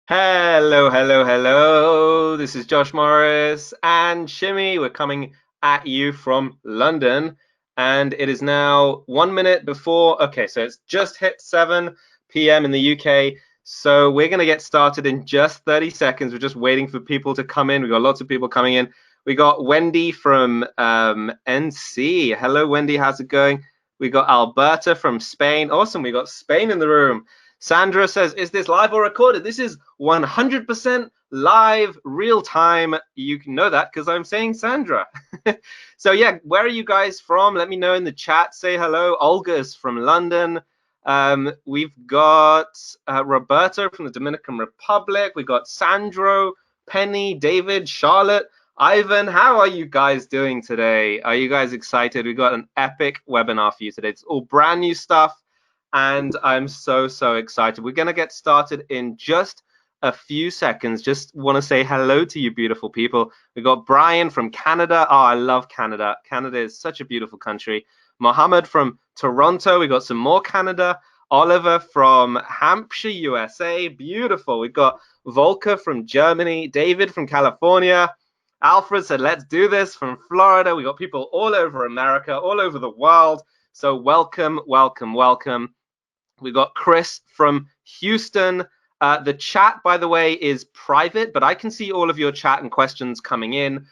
Hello, hello, hello. This is Josh Morris and Shimmy. We're coming at you from London, and it is now 1 minute before. Okay, so it's just hit 7 p.m. in the UK. So we're going to get started in just 30 seconds. We're just waiting for people to come in. We've got lots of people coming in. We got Wendy from NC. Hello, Wendy. How's it going? We got Alberta from Spain. Awesome. We got Spain in the room. Sandra says, is this live or recorded? This is 100% live, real time. You can know that because I'm saying Sandra. So yeah, where are you guys from? Let me know in the chat. Say hello. Olga's from London. We've got Roberta from the Dominican Republic. We've got Sandro, Penny, David, Charlotte, Ivan. How are you guys doing today? Are you guys excited? We've got an epic webinar for you today. It's all brand new stuff, and I'm so excited. We're going to get started in just a few seconds. Just want to say hello to you beautiful people. We got Brian from Canada. Oh, I love Canada. Canada is such a beautiful country. Mohammed from Toronto. We got some more Canada. Oliver from Hampshire, USA. Beautiful. We've got Volker from Germany. David from California. Alfred said, let's do this, from Florida. We got people all over America, all over the world. So welcome, welcome, welcome. We got Chris from Houston. The chat, by the way, is private, but I can see all of your chat and questions coming in.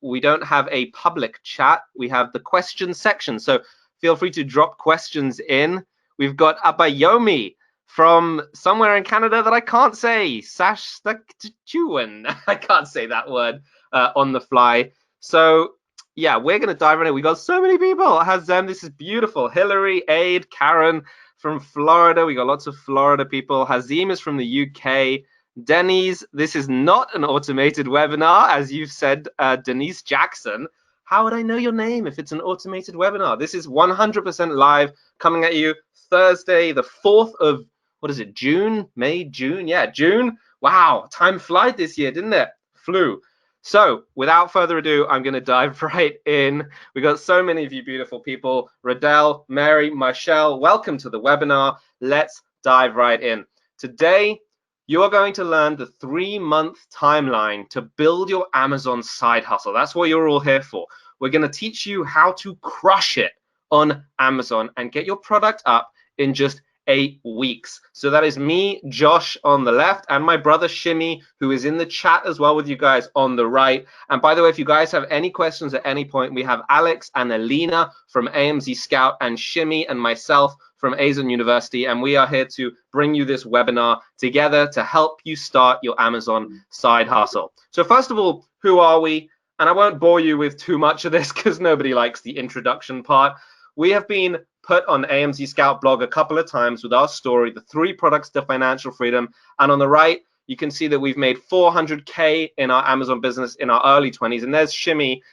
We don't have a public chat. We have the question section. So feel free to drop questions in. We've got Abayomi from somewhere in Canada that I can't say. Saskatchewan. I can't say that word on the fly. So yeah, we're going to dive in it. We got so many people. Hazem, this is beautiful. Hillary, Aid, Karen from Florida. We got lots of Florida people. Hazim is from the UK. Denise, this is not an automated webinar, as you've said, Denise Jackson. How would I know your name if it's an automated webinar? This is 100% live, coming at you Thursday, the 4th of, what is it, June? May, June? Yeah, June. Wow, time flied this year, didn't it? Flew. So without further ado, I'm going to dive right in. We got so many of you beautiful people. Radel, Mary, Michelle, welcome to the webinar. Let's dive right in. Today, you are going to learn the 3-month timeline to build your Amazon side hustle. That's what you're all here for. We're going to teach you how to crush it on Amazon and get your product up in just 8 weeks. So that is me, Josh, on the left, and my brother Shimmy, who is in the chat as well with you guys on the right. And by the way, if you guys have any questions at any point, we have Alex and Alina from Amzscout and Shimmy and myself from AZONU University, and we are here to bring you this webinar together to help you start your Amazon side hustle. So first of all, who are we? And I won't bore you with too much of this because nobody likes the introduction part. We have been put on Amzscout blog a couple of times with our story, the 3 products to financial freedom. And on the right, you can see that we've made 400K in our Amazon business in our early 20s. And there's Shimmy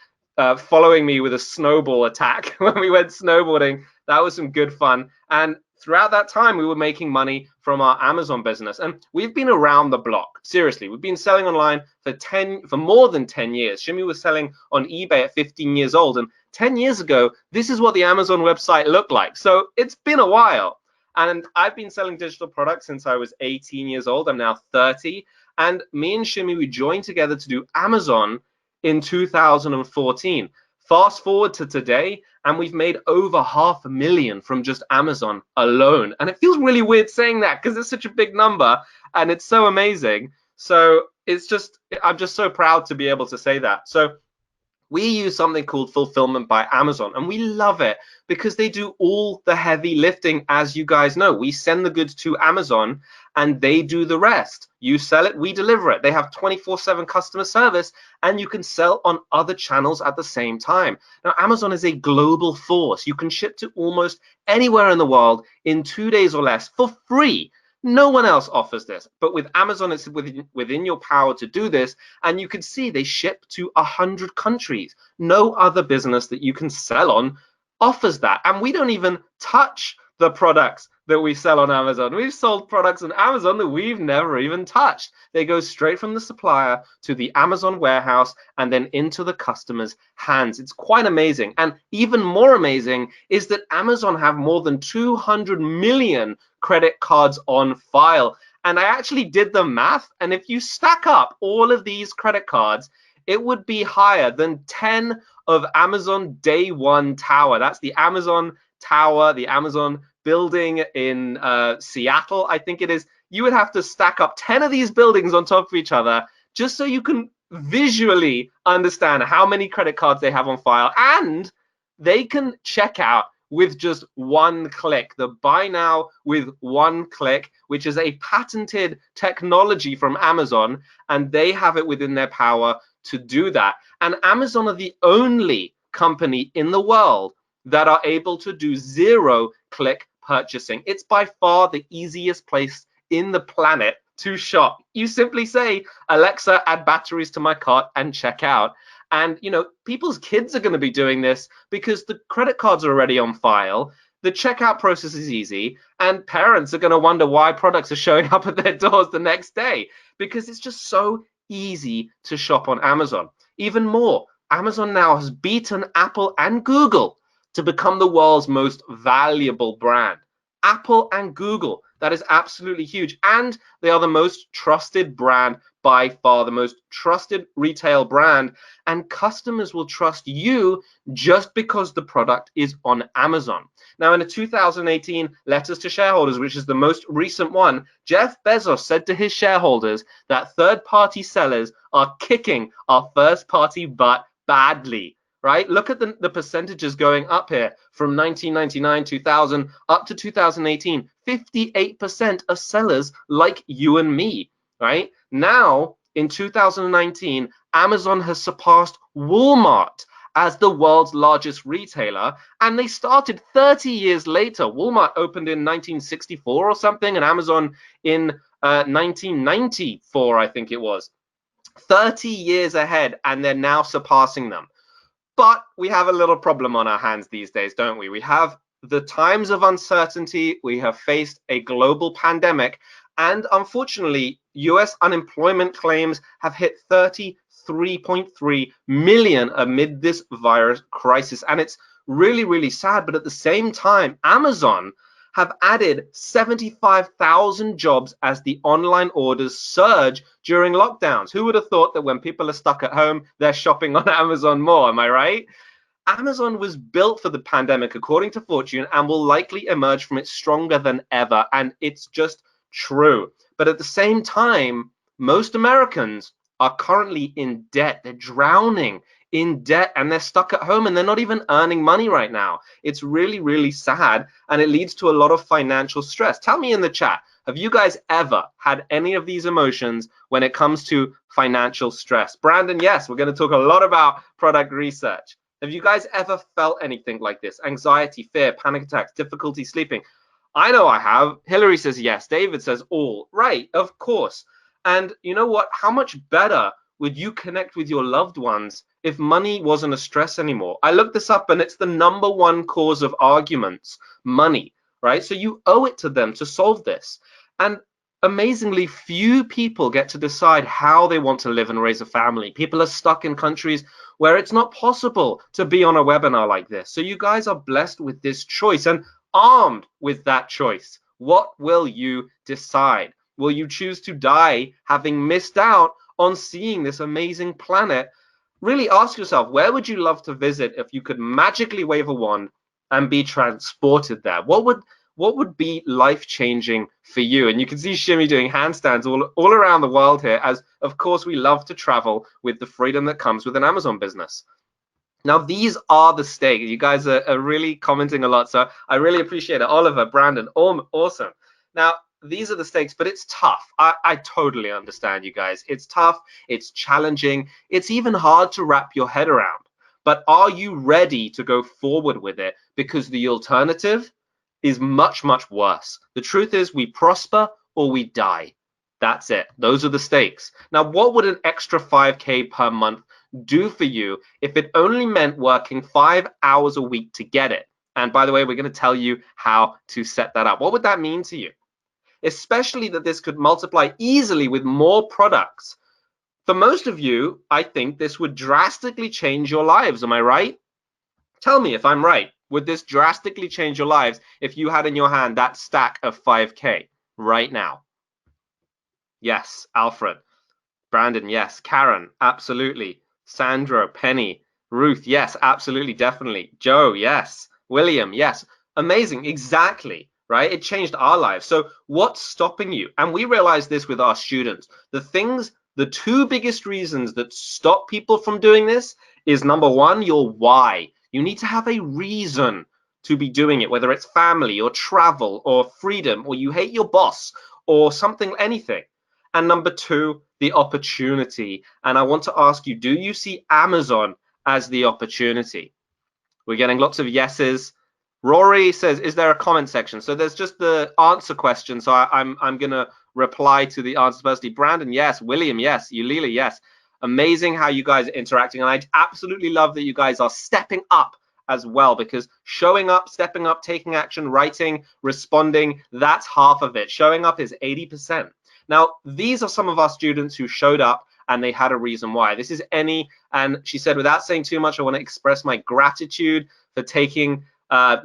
following me with a snowball attack when we went snowboarding. That was some good fun. And throughout that time, we were making money from our Amazon business. And we've been around the block. Seriously, we've been selling online for more than 10 years. Shimmy was selling on eBay at 15 years old. And 10 years ago, this is what the Amazon website looked like. So it's been a while. And I've been selling digital products since I was 18 years old. I'm now 30. And me and Shimmy, we joined together to do Amazon in 2014. Fast forward to today, and we've made over $500,000 from just Amazon alone. And it feels really weird saying that because it's such a big number and it's so amazing. So I'm just so proud to be able to say that. So we use something called Fulfillment by Amazon, and we love it because they do all the heavy lifting. As you guys know, we send the goods to Amazon and they do the rest. You sell it, we deliver it. They have 24/7 customer service, and you can sell on other channels at the same time. Now, Amazon is a global force. You can ship to almost anywhere in the world in 2 days or less for free. No one else offers this, but with Amazon, it's within your power to do this. And you can see they ship to 100 countries. No other business that you can sell on offers that. And we don't even touch the products that we sell on Amazon. We've sold products on Amazon that we've never even touched. They go straight from the supplier to the Amazon warehouse and then into the customer's hands. It's quite amazing. And even more amazing is that Amazon have more than 200 million credit cards on file. And I actually did the math. And if you stack up all of these credit cards, it would be higher than 10 of Amazon Day One Tower. That's the Amazon Tower, the Amazon building in Seattle, I think it is. You would have to stack up 10 of these buildings on top of each other just so you can visually understand how many credit cards they have on file. And they can check out with just one click, the buy now with one click, which is a patented technology from Amazon, and they have it within their power to do that. And Amazon are the only company in the world that are able to do zero-click purchasing. It's by far the easiest place in the planet to shop. You simply say, Alexa, add batteries to my cart and check out. And, you know, people's kids are going to be doing this because the credit cards are already on file. The checkout process is easy, and parents are going to wonder why products are showing up at their doors the next day, because it's just so easy to shop on Amazon. Even more, Amazon now has beaten Apple and Google to become the world's most valuable brand. Apple and Google, that is absolutely huge. And they are the most trusted brand by far, the most trusted retail brand. And customers will trust you just because the product is on Amazon. Now, in a 2018 Letters to Shareholders, which is the most recent one, Jeff Bezos said to his shareholders that third-party sellers are kicking our first-party butt badly. Right? Look at the percentages going up here from 1999, 2000 up to 2018. 58% of sellers like you and me, right? Now, in 2019, Amazon has surpassed Walmart as the world's largest retailer, and they started 30 years later. Walmart opened in 1964 or something, and Amazon in 1994, I think it was. 30 years ahead, and they're now surpassing them. But we have a little problem on our hands these days, don't we? We have the times of uncertainty. We have faced a global pandemic. And unfortunately, US unemployment claims have hit 33.3 million amid this virus crisis. And it's really, really sad. But at the same time, Amazon have added 75,000 jobs as the online orders surge during lockdowns. Who would have thought that when people are stuck at home, they're shopping on Amazon more? Am I right? Amazon was built for the pandemic, according to Fortune, and will likely emerge from it stronger than ever. And it's just true. But at the same time, most Americans are currently in debt. They're drowning in debt, and they're stuck at home, and they're not even earning money right now. It's really, really sad, and it leads to a lot of financial stress. Tell me in the chat, have you guys ever had any of these emotions when it comes to financial stress? Brandon, yes, we're going to talk a lot about product research. Have you guys ever felt anything like this? Anxiety, fear, panic attacks, difficulty sleeping? I know I have. Hillary says yes. David says all. Right, of course. And you know what? How much better would you connect with your loved ones if money wasn't a stress anymore? I looked this up, and it's the #1 cause of arguments, money, right? So you owe it to them to solve this. And amazingly, few people get to decide how they want to live and raise a family. People are stuck in countries where it's not possible to be on a webinar like this. So you guys are blessed with this choice, and armed with that choice, what will you decide? Will you choose to die having missed out on seeing this amazing planet? Really ask yourself, where would you love to visit if you could magically wave a wand and be transported there? What would be life-changing for you? And you can see Shimmy doing handstands all around the world here, as of course we love to travel with the freedom that comes with an Amazon business. Now, these are the stakes. You guys are really commenting a lot, so I really appreciate it. Oliver, Brandon, awesome. Now, these are the stakes, but it's tough. I totally understand, you guys. It's tough, it's challenging, it's even hard to wrap your head around. But are you ready to go forward with it? Because the alternative is much, much worse. The truth is, we prosper or we die. That's it. Those are the stakes. Now, what would an extra 5K per month do for you if it only meant working 5 hours a week to get it? And by the way, we're going to tell you how to set that up. What would that mean to you? Especially that this could multiply easily with more products. For most of you, I think this would drastically change your lives. Am I right? Tell me if I'm right. Would this drastically change your lives if you had in your hand that stack of 5K right now? Yes. Alfred. Brandon, yes. Karen, absolutely. Sandro, Penny, Ruth, yes, absolutely, definitely. Joe, yes. William, yes. Amazing, exactly, right? It changed our lives. So what's stopping you? And we realize this with our students. The two biggest reasons that stop people from doing this is number one, your why. You need to have a reason to be doing it, whether it's family or travel or freedom, or you hate your boss or something, anything. And number two, the opportunity. And I want to ask you, do you see Amazon as the opportunity? We're getting lots of yeses. Rory says, is there a comment section? So there's just the answer question. So I'm going to reply to the answers personally. Brandon, yes. William, yes. Ulila, yes. Amazing how you guys are interacting. And I absolutely love that you guys are stepping up as well, because showing up, stepping up, taking action, writing, responding, that's half of it. Showing up is 80%. Now, these are some of our students who showed up and they had a reason why. This is Annie, and she said, without saying too much, I want to express my gratitude for taking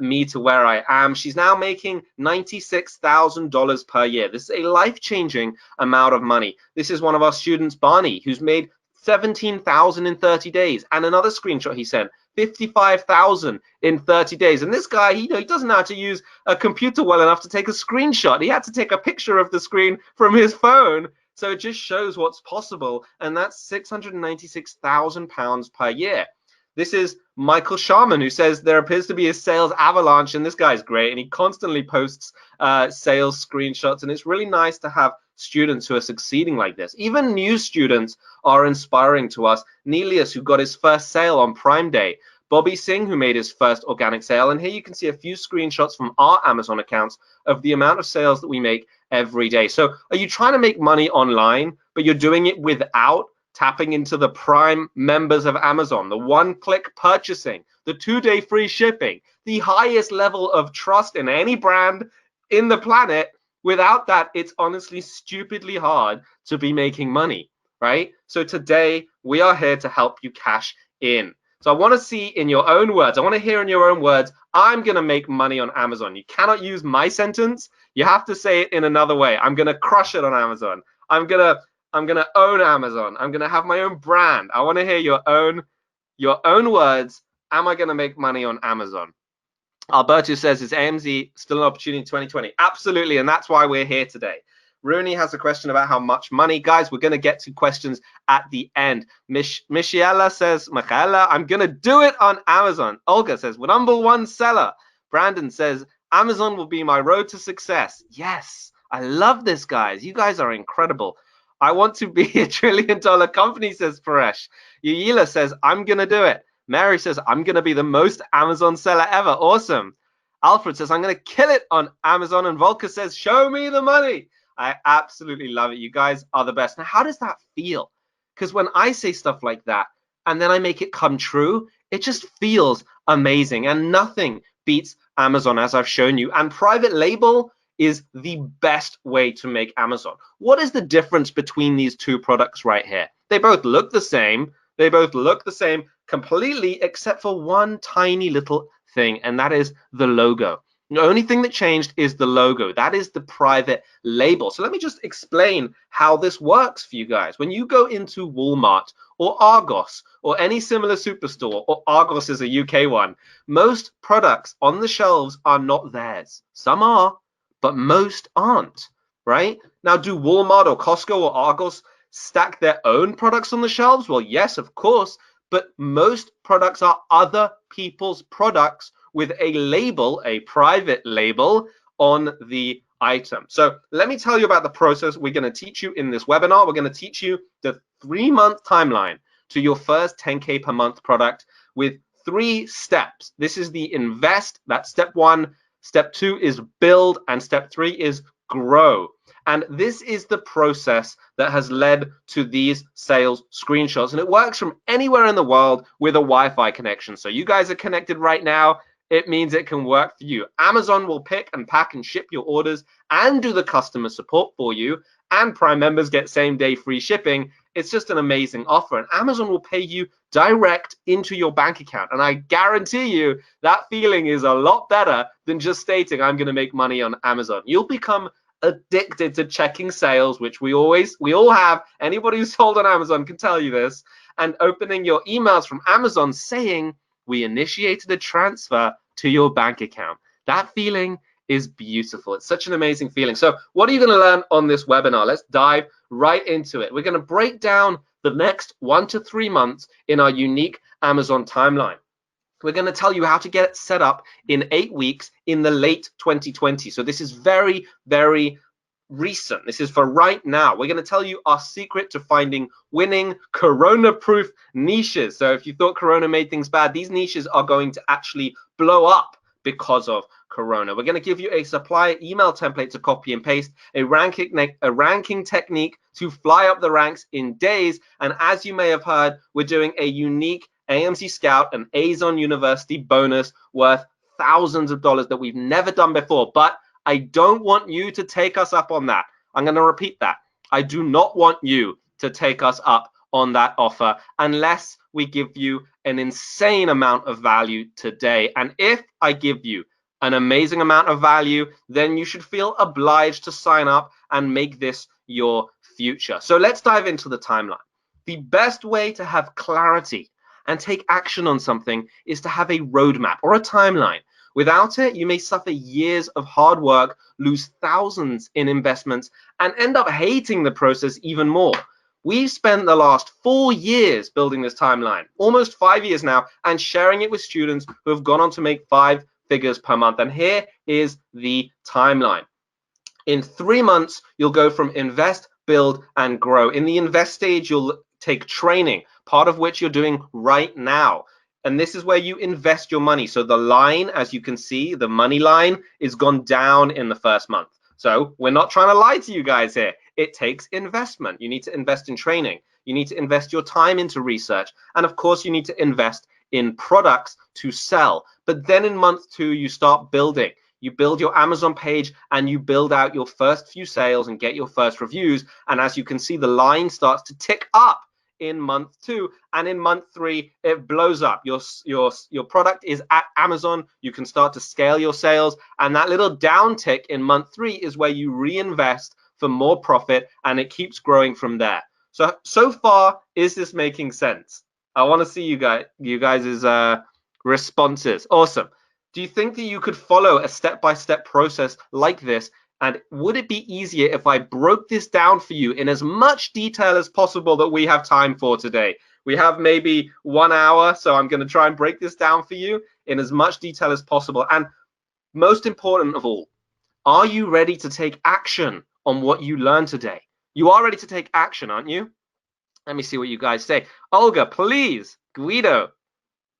me to where I am. She's now making $96,000 per year. This is a life-changing amount of money. This is one of our students, Barney, who's made 17,000 in 30 days. And another screenshot he sent, 55,000 in 30 days. And this guy, he doesn't know how to use a computer well enough to take a screenshot. He had to take a picture of the screen from his phone. So it just shows what's possible. And that's £696,000 per year. This is Michael Sharman, who says there appears to be a sales avalanche, and this guy's great, and he constantly posts sales screenshots, and it's really nice to have students who are succeeding like this. Even new students are inspiring to us. Nelius, who got his first sale on Prime Day. Bobby Singh, who made his first organic sale. And here you can see a few screenshots from our Amazon accounts of the amount of sales that we make every day. So are you trying to make money online, but you're doing it without tapping into the Prime members of Amazon, the one-click purchasing, the 2-day free shipping, the highest level of trust in any brand in the planet? Without that, it's honestly stupidly hard to be making money, right? So today we are here to help you cash in. So I want to see in your own words, I want to hear in your own words, I'm going to make money on Amazon. You cannot use my sentence. You have to say it in another way. I'm going to crush it on Amazon. I'm going to own Amazon. I'm going to have my own brand. I want to hear your own words. Am I going to make money on Amazon? Alberto says, is AMZ still an opportunity in 2020? Absolutely, and that's why we're here today. Rooney has a question about how much money. Guys, we're going to get to questions at the end. Michaela says, I'm going to do it on Amazon. Olga says, we're #1 seller. Brandon says, Amazon will be my road to success. Yes, I love this, guys. You guys are incredible. I want to be $1 trillion company, says Paresh. Yuyila says, I'm going to do it. Mary says, I'm going to be the most Amazon seller ever. Awesome. Alfred says, I'm going to kill it on Amazon. And Volker says, show me the money. I absolutely love it. You guys are the best. Now, how does that feel? Because when I say stuff like that and then I make it come true, it just feels amazing. And nothing beats Amazon, as I've shown you. And private label is the best way to make Amazon. What is the difference between these two products right here? They both look the same. They both look the same completely, except for one tiny little thing, and that is the logo. The only thing that changed is the logo. That is the private label. So let me just explain how this works for you guys. When you go into Walmart or Argos or any similar superstore, or Argos is a UK one, most products on the shelves are not theirs. Some are, but most aren't, right? Now, do Walmart or Costco or Argos stack their own products on the shelves? Well, yes, of course, but most products are other people's products with a label, a private label on the item. So let me tell you about the process we're going to teach you in this webinar. We're going to teach you the 3-month timeline to your first 10K per month product with 3 steps. This is the invest, that's step 1. Step 2 is build, and step 3 is grow. And this is the process that has led to these sales screenshots. And it works from anywhere in the world with a Wi-Fi connection. So you guys are connected right now. It means it can work for you. Amazon will pick and pack and ship your orders and do the customer support for you. And Prime members get same-day free shipping. It's just an amazing offer. And Amazon will pay you direct into your bank account. And I guarantee you that feeling is a lot better than just stating, I'm going to make money on Amazon. You'll become addicted to checking sales, which we all have. Anybody who's sold on Amazon can tell you this, and opening your emails from Amazon saying we initiated a transfer to your bank account. That feeling is beautiful. It's such an amazing feeling. So what are you going to learn on this webinar? Let's dive right into it. We're going to break down the next 1 to 3 months in our unique Amazon timeline. We're going to tell you how to get it set up in 8 weeks in the late 2020. So this is very, very recent. This is for right now. We're going to tell you our secret to finding winning Corona-proof niches. So if you thought Corona made things bad, these niches are going to actually blow up because of Corona. We're going to give you a supplier email template to copy and paste, a ranking technique to fly up the ranks in days. And as you may have heard, we're doing a unique Amzscout and AZONU University bonus worth thousands of dollars that we've never done before. But I don't want you to take us up on that. I'm going to repeat that. I do not want you to take us up on that offer unless we give you an insane amount of value today. And if I give you an amazing amount of value, then you should feel obliged to sign up and make this your future. So let's dive into the timeline. The best way to have clarity and take action on something is to have a roadmap or a timeline. Without it, you may suffer years of hard work, lose thousands in investments, and end up hating the process even more. We've spent the last 4 years building this timeline, almost 5 years now, and sharing it with students who have gone on to make 5 figures per month. And here is the timeline. In 3 months, you'll go from invest, build, and grow. In the invest stage, you'll take training, part of which you're doing right now. And this is where you invest your money. So the line, as you can see, the money line is gone down in the first month. So we're not trying to lie to you guys here. It takes investment. You need to invest in training. You need to invest your time into research. And of course, you need to invest in products to sell. But then in month 2, you start building. You build your Amazon page and you build out your first few sales and get your first reviews. And as you can see, the line starts to tick up in month 2, and in month 3 it blows up. Your product is at Amazon. You can start to scale your sales, and that little downtick in month 3 is where you reinvest for more profit, and it keeps growing from there. So far, is this making sense? I want to see you guys' responses. Awesome. Do you think that you could follow a step-by-step process like this? And would it be easier if I broke this down for you in as much detail as possible that we have time for today? We have maybe 1 hour, so I'm going to try and break this down for you in as much detail as possible. And most important of all, are you ready to take action on what you learned today? You are ready to take action, aren't you? Let me see what you guys say. Olga, please. Guido,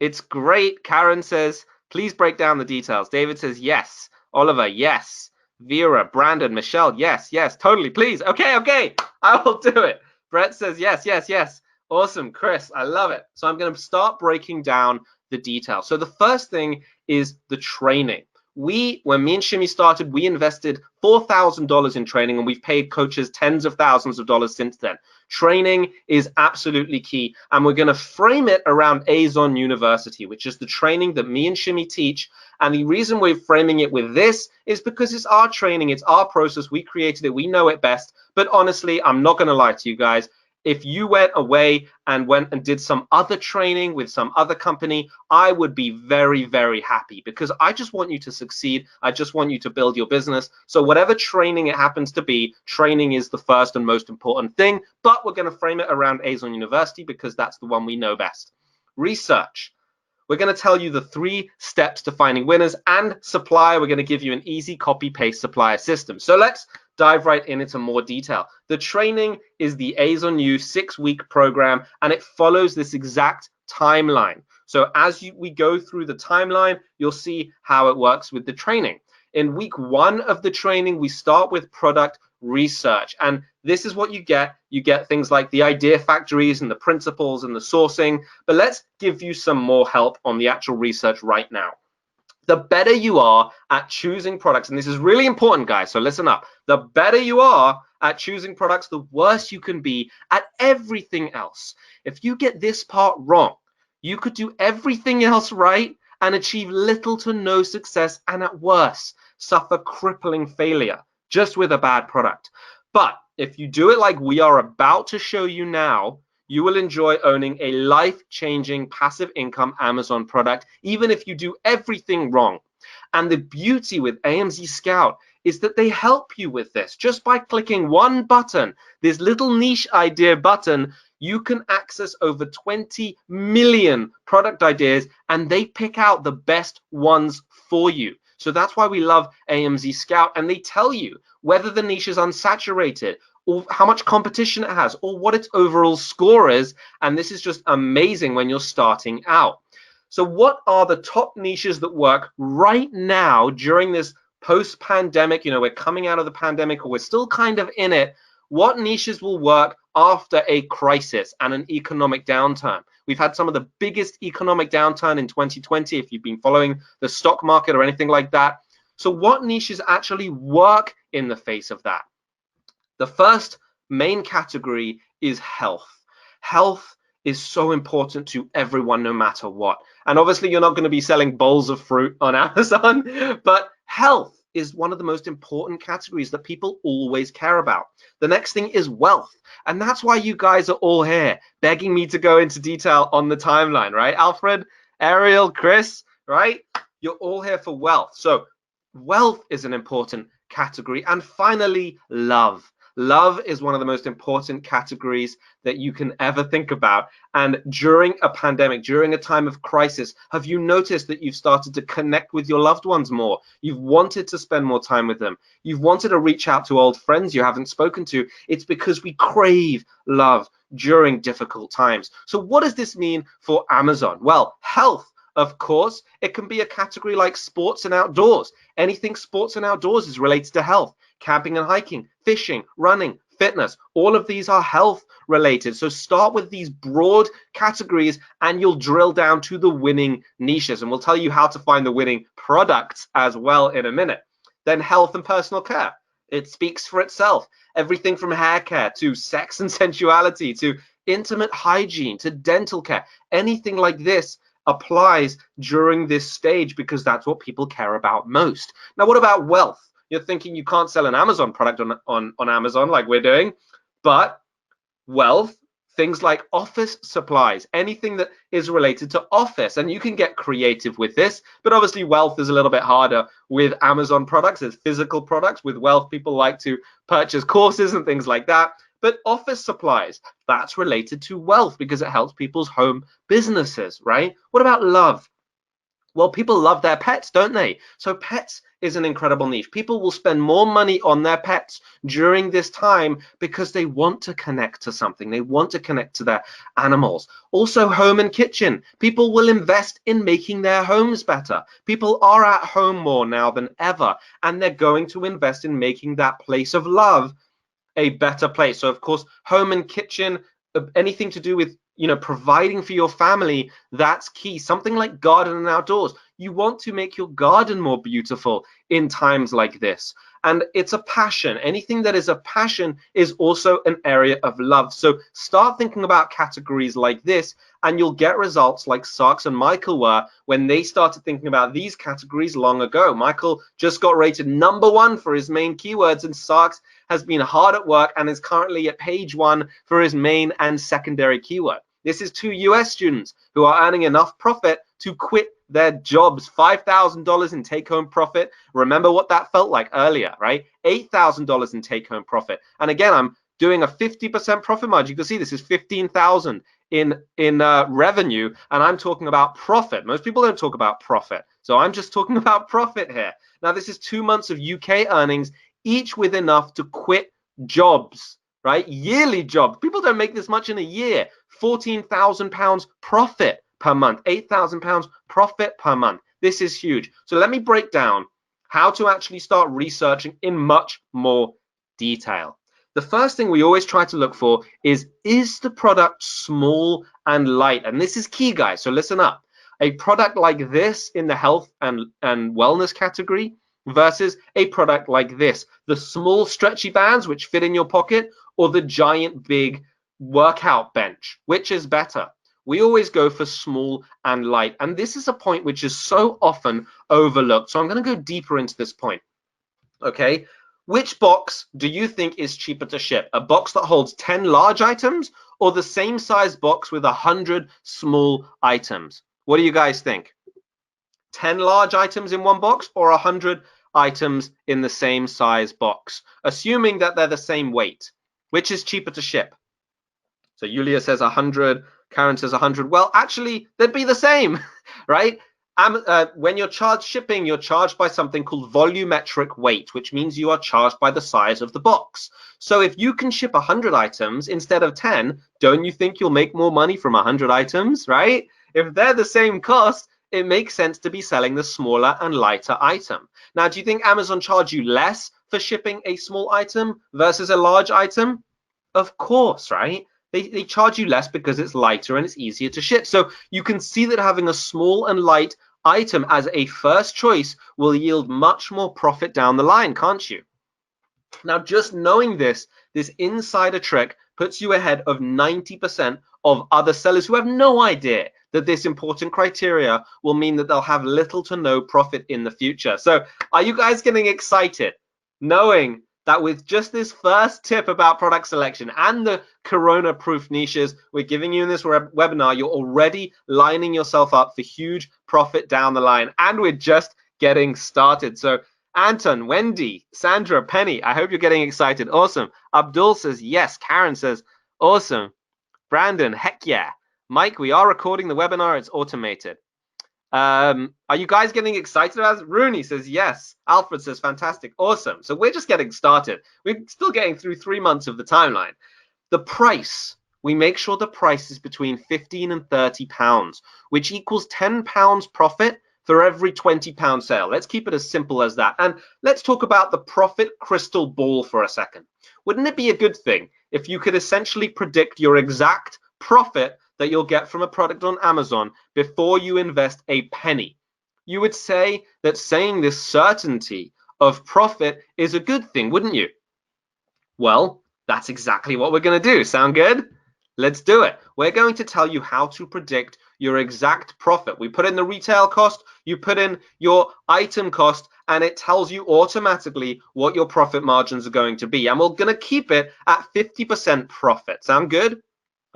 it's great. Karen says, please break down the details. David says, yes. Oliver, yes. Vera, Brandon, Michelle, yes, totally, please. Okay, I will do it. Brett says yes. Awesome, Chris, I love it. So I'm going to start breaking down the details. So the first thing is the training. When me and Shimmy started, we invested $4,000 in training, and we've paid coaches tens of thousands of dollars since then. Training is absolutely key, and we're going to frame it around AZONU University, which is the training that me and Shimmy teach. And the reason we're framing it with this is because it's our training, it's our process, we created it, we know it best. But honestly, I'm not going to lie to you guys. If you went away and did some other training with some other company, I would be very, very happy, because I just want you to succeed. I just want you to build your business. So whatever training it happens to be, training is the first and most important thing, but we're going to frame it around AZONU University because that's the one we know best. Research. We're going to tell you the 3 steps to finding winners, and supplier, we're going to give you an easy copy-paste supplier system. So let's dive right into more detail. The training is the AZONU 6-week program, and it follows this exact timeline. So as we go through the timeline, you'll see how it works with the training. In week 1 of the training, we start with product research, and this is what you get. You get things like the idea factories and the principles and the sourcing, but let's give you some more help on the actual research right now. The better you are at choosing products, and this is really important, guys, so listen up. The better you are at choosing products, the worse you can be at everything else. If you get this part wrong, you could do everything else right and achieve little to no success, and at worst, suffer crippling failure. just with a bad product. But if you do it like we are about to show you now, you will enjoy owning a life-changing passive income Amazon product, even if you do everything wrong. And the beauty with Amzscout is that they help you with this. Just by clicking one button, this little niche idea button, you can access over 20 million product ideas, and they pick out the best ones for you. So that's why we love Amzscout, and they tell you whether the niche is unsaturated, or how much competition it has, or what its overall score is. And this is just amazing when you're starting out. So what are the top niches that work right now during this post-pandemic? You know, we're coming out of the pandemic, or we're still kind of in it. What niches will work after a crisis and an economic downturn? We've had some of the biggest economic downturn in 2020, if you've been following the stock market or anything like that. So what niches actually work in the face of that? The first main category is health. Health is so important to everyone, no matter what. And obviously, you're not going to be selling bowls of fruit on Amazon, but health is one of the most important categories that people always care about. The next thing is wealth. And that's why you guys are all here, begging me to go into detail on the timeline, right? Alfred, Ariel, Chris, right? You're all here for wealth. So wealth is an important category. And finally, love. Love is one of the most important categories that you can ever think about. And during a pandemic, during a time of crisis, have you noticed that you've started to connect with your loved ones more? You've wanted to spend more time with them. You've wanted to reach out to old friends you haven't spoken to. It's because we crave love during difficult times. So what does this mean for Amazon? Well, health. Of course, it can be a category like sports and outdoors. Anything sports and outdoors is related to health. Camping and hiking, fishing, running, fitness, all of these are health related. So start with these broad categories and you'll drill down to the winning niches. And we'll tell you how to find the winning products as well in a minute. Then health and personal care. It speaks for itself. Everything from hair care to sex and sensuality to intimate hygiene to dental care. Anything like this applies during this stage because that's what people care about most. Now, what about wealth? You're thinking you can't sell an Amazon product on Amazon like we're doing, but wealth, things like office supplies, anything that is related to office, and you can get creative with this, but obviously wealth is a little bit harder with Amazon products. It's physical products. With wealth, people like to purchase courses and things like that. But office supplies, that's related to wealth because it helps people's home businesses, right? What about love? Well, people love their pets, don't they? So pets is an incredible niche. People will spend more money on their pets during this time because they want to connect to something. They want to connect to their animals. Also, home and kitchen. People will invest in making their homes better. People are at home more now than ever, and they're going to invest in making that place of love a better place. So of course, home and kitchen, anything to do with, you know, providing for your family, that's key. Something like garden and outdoors. You want to make your garden more beautiful in times like this. And it's a passion. Anything that is a passion is also an area of love. So start thinking about categories like this, and you'll get results like Sarks and Michael were when they started thinking about these categories long ago. Michael just got rated #1 for his main keywords, and Sarks has been hard at work and is currently at page 1 for his main and secondary keyword. This is 2 US students who are earning enough profit to quit their jobs. $5,000 in take-home profit. Remember what that felt like earlier, right? $8,000 in take-home profit. And again, I'm doing a 50% profit margin. You can see this is 15,000 in revenue, and I'm talking about profit. Most people don't talk about profit, so I'm just talking about profit here. Now, this is 2 months of UK earnings, each with enough to quit jobs, right? Yearly jobs. People don't make this much in a year. £14,000 profit per month, £8,000 profit per month. This is huge. So let me break down how to actually start researching in much more detail. The first thing we always try to look for is the product small and light? And this is key, guys. So listen up. A product like this in the health and wellness category versus a product like this, the small stretchy bands which fit in your pocket, or the giant big workout bench. Which is better? We always go for small and light, and this is a point which is so often overlooked. So I'm going to go deeper into this point. Okay, Which box do you think is cheaper to ship? A box that holds 10 large items or the same size box with 100 small items? What do you guys think? 10 large items in one box or 100 items in the same size box, assuming that they're the same weight? Which is cheaper to ship? So Yulia says 100, Karen says 100. Well, actually, they'd be the same, right? When you're charged shipping, you're charged by something called volumetric weight, which means you are charged by the size of the box. So if you can ship 100 items instead of 10, don't you think you'll make more money from 100 items, right? If they're the same cost, it makes sense to be selling the smaller and lighter item. Now, do you think Amazon charge you less for shipping a small item versus a large item? Of course, right? They charge you less because it's lighter and it's easier to ship. So you can see that having a small and light item as a first choice will yield much more profit down the line, can't you? Now, just knowing this insider trick puts you ahead of 90% of other sellers who have no idea that this important criteria will mean that they'll have little to no profit in the future. So are you guys getting excited knowing that with just this first tip about product selection and the corona-proof niches we're giving you in this webinar, you're already lining yourself up for huge profit down the line, and we're just getting started. So Anton, Wendy, Sandra, Penny, I hope you're getting excited. Awesome. Abdul says yes. Karen says awesome. Brandon, heck yeah. Mike, we are recording the webinar. It's automated. Are you guys getting excited about it? Rooney says yes. Alfred says fantastic. Awesome. So we're just getting started. We're still getting through 3 months of the timeline. The price, we make sure the price is between 15 and 30 pounds, which equals 10 pounds profit for every 20 pound sale. Let's keep it as simple as that. And let's talk about the profit crystal ball for a second. Wouldn't it be a good thing if you could essentially predict your exact profit that you'll get from a product on Amazon before you invest a penny? You would say that saying this certainty of profit is a good thing, wouldn't you? Well, that's exactly what we're going to do. Sound good? Let's do it. We're going to tell you how to predict your exact profit. We put in the retail cost, you put in your item cost, and it tells you automatically what your profit margins are going to be. And we're going to keep it at 50% profit. Sound good?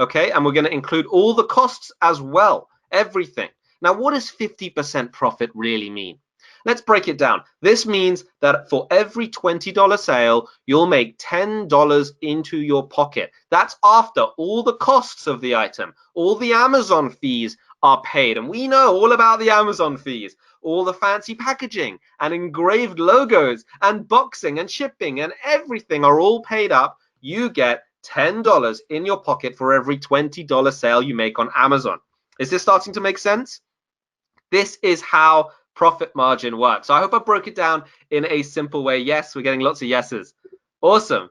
Okay, and we're going to include all the costs as well, everything. Now, what does 50% profit really mean? Let's break it down. This means that for every $20 sale, you'll make $10 into your pocket. That's after all the costs of the item. All the Amazon fees are paid, and we know all about the Amazon fees. All the fancy packaging and engraved logos and boxing and shipping and everything are all paid up. You get $10 in your pocket for every $20 sale you make on Amazon. Is this starting to make sense? This is how profit margin works. So I hope I broke it down in a simple way. Yes, we're getting lots of yeses. Awesome.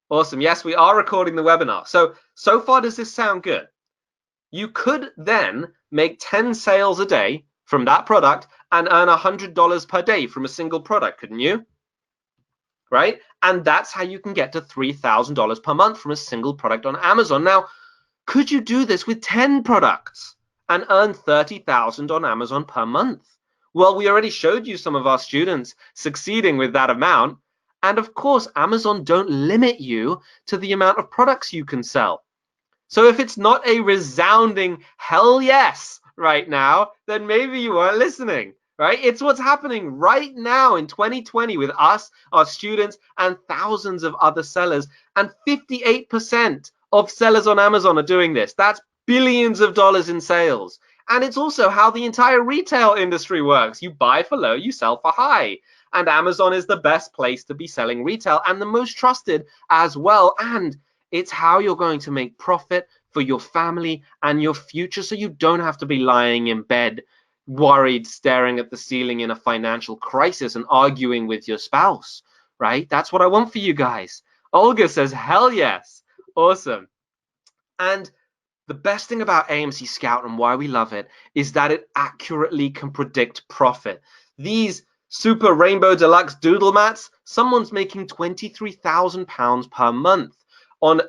Awesome. Yes, we are recording the webinar. So far, does this sound good? You could then make 10 sales a day from that product and earn $100 per day from a single product, couldn't you? Right? And that's how you can get to $3,000 per month from a single product on Amazon. Now, could you do this with 10 products and earn $30,000 on Amazon per month? Well, we already showed you some of our students succeeding with that amount. And of course, Amazon don't limit you to the amount of products you can sell. So if it's not a resounding hell yes right now, then maybe you weren't listening. Right? It's what's happening right now in 2020 with us, our students, and thousands of other sellers. And 58% of sellers on Amazon are doing this. That's billions of dollars in sales. And it's also how the entire retail industry works. You buy for low, you sell for high. And Amazon is the best place to be selling retail and the most trusted as well. And it's how you're going to make profit for your family and your future, so you don't have to be lying in bed worried, staring at the ceiling in a financial crisis and arguing with your spouse, right? That's what I want for you guys. Olga says, hell yes. Awesome. And the best thing about AMC Scout and why we love it is that it accurately can predict profit. These super rainbow deluxe doodle mats, someone's making £23,000 per month.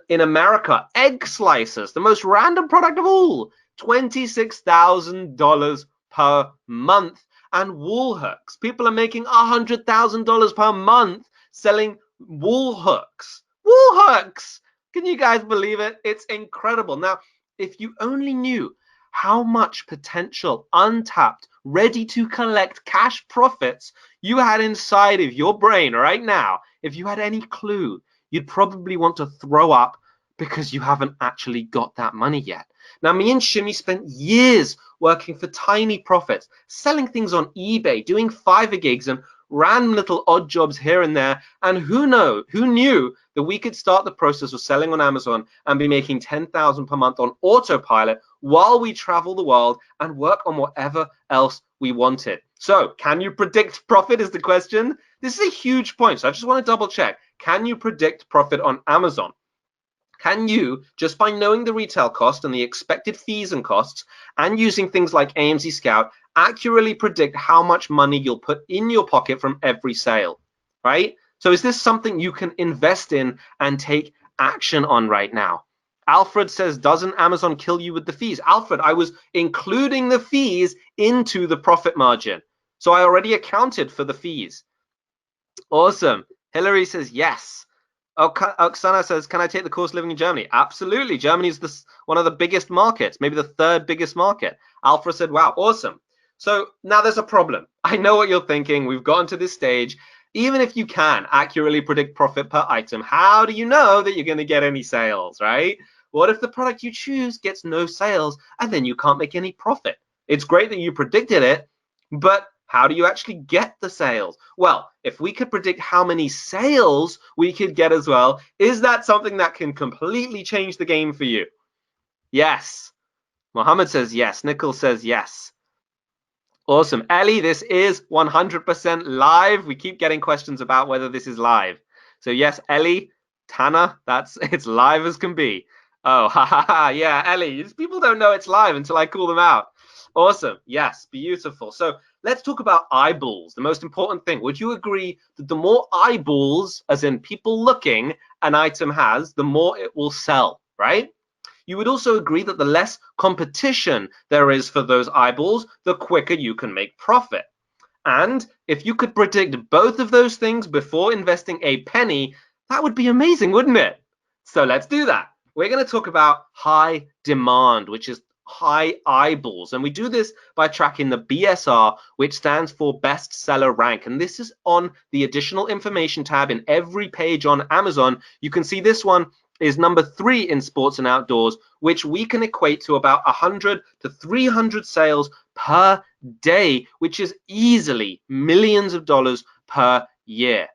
In America, egg slicers, the most random product of all, $26,000 per month. And wall hooks, people are making $100,000 per month selling wool hooks. Wool hooks! Can you guys believe it? It's incredible. Now, if you only knew how much potential untapped, ready to collect cash profits you had inside of your brain right now, if you had any clue, you'd probably want to throw up because you haven't actually got that money yet. Now, me and Shimmy spent years working for tiny profits, selling things on eBay, doing Fiverr gigs and random little odd jobs here and there. And who knew that we could start the process of selling on Amazon and be making 10,000 per month on autopilot while we travel the world and work on whatever else we wanted. So, can you predict profit is the question. This is a huge point, so I just want to double check. Can you predict profit on Amazon? Can you, just by knowing the retail cost and the expected fees and costs, and using things like Amzscout, accurately predict how much money you'll put in your pocket from every sale, right? So is this something you can invest in and take action on right now? Alfred says, doesn't Amazon kill you with the fees? Alfred, I was including the fees into the profit margin. So I already accounted for the fees. Awesome. Hillary says, yes. Oksana says, can I take the course living in Germany? Absolutely. Germany is one of the biggest markets, maybe the third biggest market. Alpha said, wow, awesome. So now there's a problem. I know what you're thinking. We've gotten to this stage. Even if you can accurately predict profit per item, how do you know that you're going to get any sales, right? What if the product you choose gets no sales and then you can't make any profit? It's great that you predicted it, but how do you actually get the sales? Well, if we could predict how many sales we could get as well, is that something that can completely change the game for you? Yes. Mohammed says yes. Nicole says yes. Awesome. Ellie, this is 100% live. We keep getting questions about whether this is live. So yes, Ellie, Tana, it's live as can be. Oh, yeah, Ellie, people don't know it's live until I call them out. Awesome. Yes, beautiful. So let's talk about eyeballs, the most important thing. Would you agree that the more eyeballs, as in people looking, an item has, the more it will sell, right? You would also agree that the less competition there is for those eyeballs, the quicker you can make profit. And if you could predict both of those things before investing a penny, that would be amazing, wouldn't it? So let's do that. We're going to talk about high demand, which is high eyeballs, and we do this by tracking the BSR, which stands for bestseller rank, and this is on the additional information tab in every page on Amazon. You can see this one is number 3 in sports and outdoors, which we can equate to about 100 to 300 sales per day, which is easily millions of dollars per year.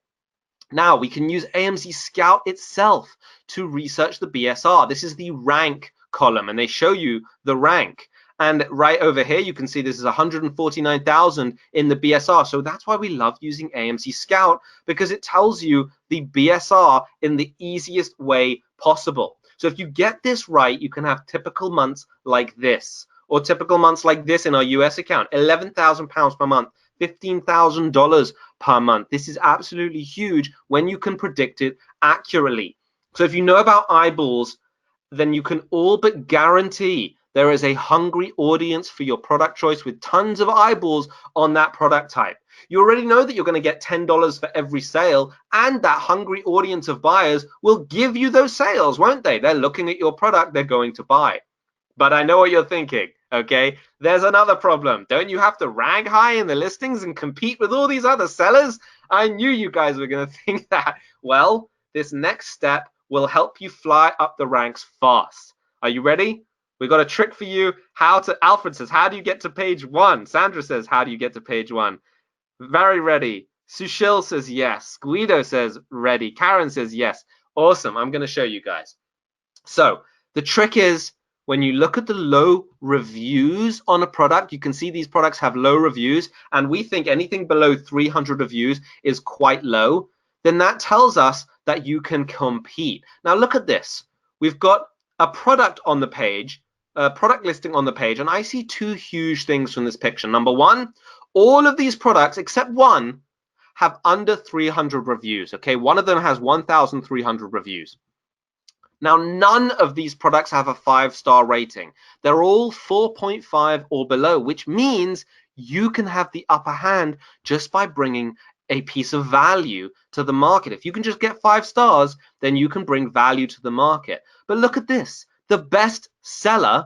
Now we can use Amzscout itself to research the BSR. This is the rank column, and they show you the rank. And right over here, you can see this is 149,000 in the BSR. So that's why we love using Amzscout, because it tells you the BSR in the easiest way possible. So if you get this right, you can have typical months like this, or typical months like this in our US account, £11,000 per month, $15,000 per month. This is absolutely huge when you can predict it accurately. So if you know about eyeballs, then you can all but guarantee there is a hungry audience for your product choice with tons of eyeballs on that product type. You already know that you're going to get $10 for every sale, and that hungry audience of buyers will give you those sales, won't they? They're looking at your product, they're going to buy. But I know what you're thinking, okay? There's another problem. Don't you have to rank high in the listings and compete with all these other sellers? I knew you guys were going to think that. Well, this next step will help you fly up the ranks fast. Are you ready? We got a trick for you. Alfred says, how do you get to page 1? Sandra says, how do you get to page 1? Very ready. Sushil says yes. Guido says ready. Karen says yes. Awesome. I'm going to show you guys. So the trick is, when you look at the low reviews on a product, you can see these products have low reviews, and we think anything below 300 reviews is quite low. Then that tells us that you can compete. Now look at this. We've got a product on the page, a product listing on the page, and I see 2 huge things from this picture. Number 1, all of these products except one have under 300 reviews. Okay, one of them has 1,300 reviews. Now, none of these products have a 5-star rating. They're all 4.5 or below, which means you can have the upper hand just by bringing a piece of value to the market. If you can just get 5 stars, then you can bring value to the market. But look at this. The best seller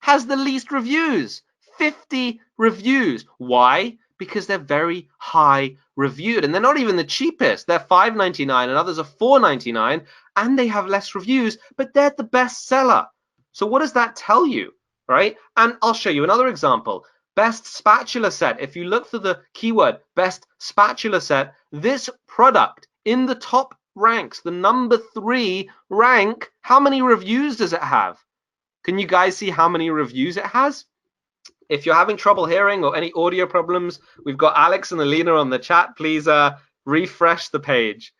has the least reviews, 50 reviews. Why? Because they're very high reviewed, and they're not even the cheapest. They're $5.99 and others are $4.99, and they have less reviews, but they're the best seller. So what does that tell you, right? And I'll show you another example. Best spatula set. If you look for the keyword best spatula set, this product in the top ranks, the number 3 rank, how many reviews does it have? Can you guys see how many reviews it has? If you're having trouble hearing or any audio problems, we've got Alex and Alina on the chat. Please refresh the page.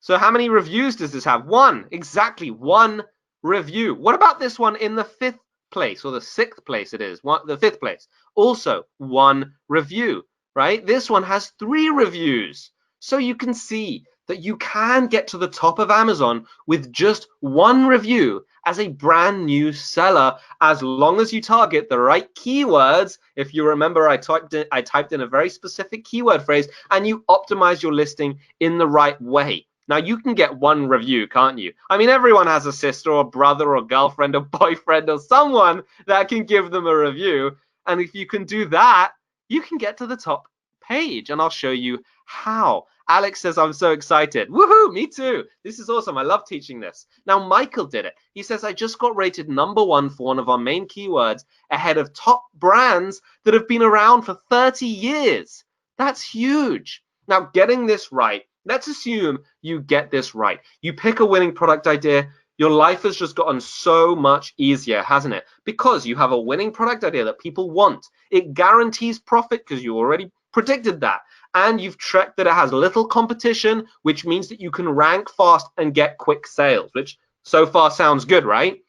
So how many reviews does this have? 1, exactly 1 review. What about this one in the 5th place, or the 6th place it is, the 5th place? Also 1 review, right? This one has 3 reviews. So you can see that you can get to the top of Amazon with just 1 review as a brand new seller, as long as you target the right keywords. If you remember, I typed in a very specific keyword phrase, and you optimize your listing in the right way. Now, you can get 1 review, can't you? I mean, everyone has a sister or brother or girlfriend or boyfriend or someone that can give them a review. And if you can do that, you can get to the top page, and I'll show you how. Alex says, I'm so excited. Woohoo, me too. This is awesome. I love teaching this. Now, Michael did it. He says, I just got rated #1 for one of our main keywords ahead of top brands that have been around for 30 years. That's huge. Now, getting this right, let's assume you get this right. You pick a winning product idea. Your life has just gotten so much easier, hasn't it? Because you have a winning product idea that people want. It guarantees profit because you already predicted that. And you've checked that it has little competition, which means that you can rank fast and get quick sales, which so far sounds good, right?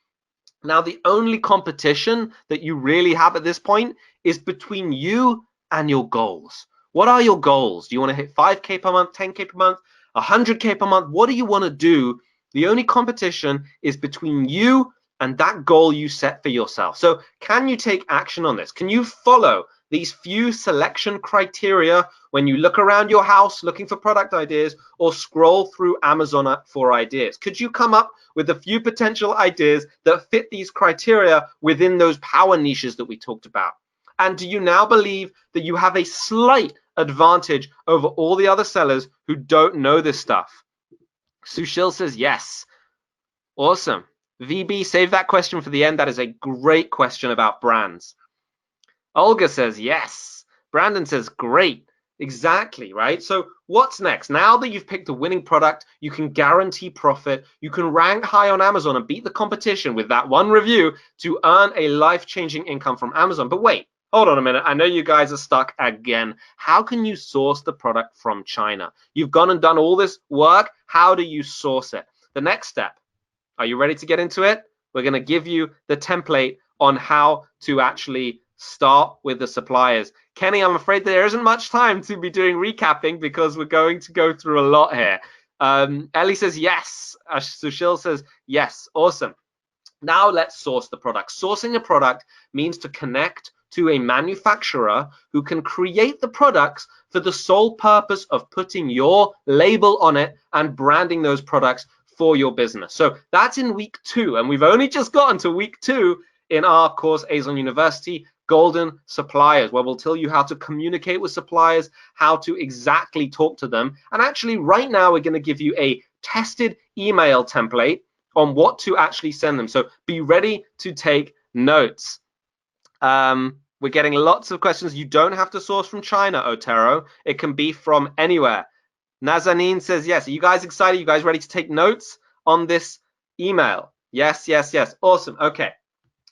Now, the only competition that you really have at this point is between you and your goals. What are your goals? Do you want to hit 5K per month, 10K per month, 100K per month? What do you want to do? The only competition is between you and that goal you set for yourself. So can you take action on this? Can you follow these few selection criteria when you look around your house looking for product ideas, or scroll through Amazon for ideas? Could you come up with a few potential ideas that fit these criteria within those power niches that we talked about? And do you now believe that you have a slight advantage over all the other sellers who don't know this stuff? Sushil says yes. Awesome. VB, save that question for the end. That is a great question about brands. Olga says yes. Brandon says great. Exactly, right? So what's next? Now that you've picked a winning product, you can guarantee profit. You can rank high on Amazon and beat the competition with that 1 review to earn a life-changing income from Amazon. But wait, hold on a minute. I know you guys are stuck again. How can you source the product from China? You've gone and done all this work. How do you source it? The next step. Are you ready to get into it? We're going to give you the template on how to actually start with the suppliers. Kenny, I'm afraid there isn't much time to be doing recapping because we're going to go through a lot here. Ellie says yes. Sushil says yes. Awesome. Now let's source the product. Sourcing a product means to connect to a manufacturer who can create the products for the sole purpose of putting your label on it and branding those products for your business. So that's in week 2, and we've only just gotten to week 2 in our course, AZONU University, Golden Suppliers, where we'll tell you how to communicate with suppliers, how to exactly talk to them. And actually right now we're going to give you a tested email template on what to actually send them. So be ready to take notes. We're getting lots of questions. You don't have to source from China, Otero. It can be from anywhere. Nazanin says yes. Are you guys excited? You guys ready to take notes on this email? Yes, yes, yes. Awesome. Okay.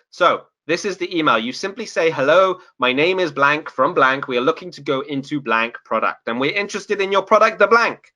So this is the email. You simply say, hello, my name is blank from blank. We are looking to go into blank product, and we're interested in your product, the blank.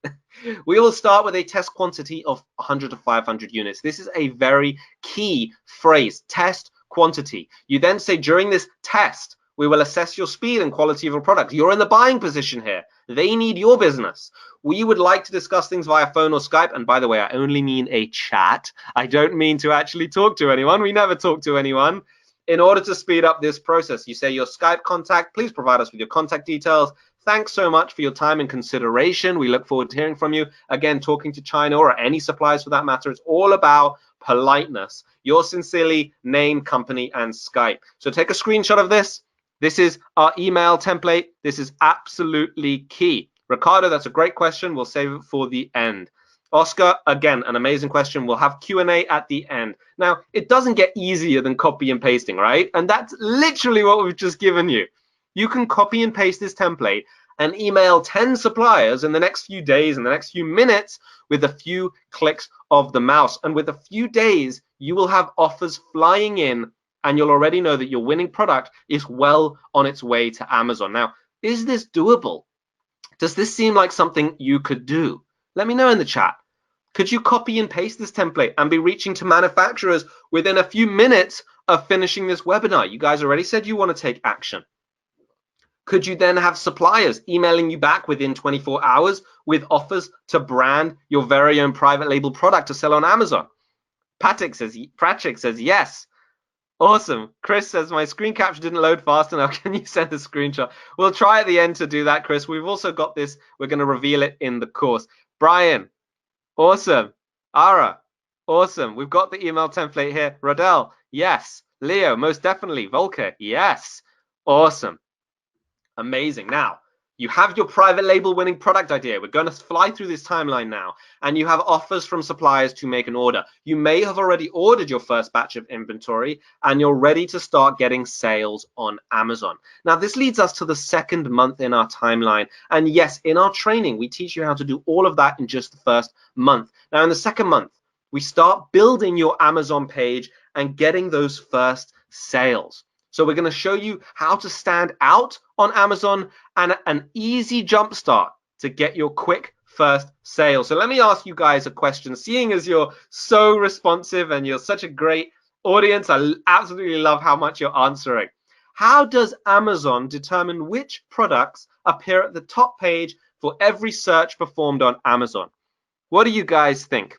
We will start with a test quantity of 100 to 500 units. This is a very key phrase, test quantity. You then say, during this test, we will assess your speed and quality of your product. You're in the buying position here. They need your business. We would like to discuss things via phone or Skype. And by the way, I only mean a chat. I don't mean to actually talk to anyone. We never talk to anyone. In order to speed up this process, you say your Skype contact, please provide us with your contact details. thanks so much for your time and consideration. We look forward to hearing from you. Again, talking to China or any suppliers for that matter, it's all about politeness. Yours sincerely, name, company, and Skype. So take a screenshot of this. This is our email template. This is absolutely key. Ricardo, that's a great question. We'll save it for the end. Oscar, again, an amazing question. We'll have Q&A at the end. Now, it doesn't get easier than copy and pasting, right? And that's literally what we've just given you. You can copy and paste this template and email 10 suppliers in the next few days, in the next few minutes, with a few clicks of the mouse. And with a few days, you will have offers flying in, and you'll already know that your winning product is well on its way to Amazon. Now, is this doable? Does this seem like something you could do? Let me know in the chat. Could you copy and paste this template and be reaching to manufacturers within a few minutes of finishing this webinar? You guys already said you want to take action. Could you then have suppliers emailing you back within 24 hours with offers to brand your very own private label product to sell on Amazon? Patrick says yes. Awesome. Chris says my screen capture didn't load fast enough. Can you send a screenshot? We'll try at the end to do that, Chris. We've also got this. We're going to reveal it in the course. Brian, awesome. Ara, awesome. We've got the email template here. Rodell, yes. Leo, most definitely. Volker, yes. Awesome. Amazing. Now, you have your private label winning product idea. We're going to fly through this timeline now, and you have offers from suppliers to make an order. You may have already ordered your first batch of inventory, and you're ready to start getting sales on Amazon. Now, this leads us to the second month in our timeline. And yes, in our training, we teach you how to do all of that in just the first month. Now, in the second month, we start building your Amazon page and getting those first sales. So we're going to show you how to stand out on Amazon and an easy jump start to get your quick first sale. So let me ask you guys a question. Seeing as you're so responsive and you're such a great audience, I absolutely love how much you're answering. How does Amazon determine which products appear at the top page for every search performed on Amazon? What do you guys think?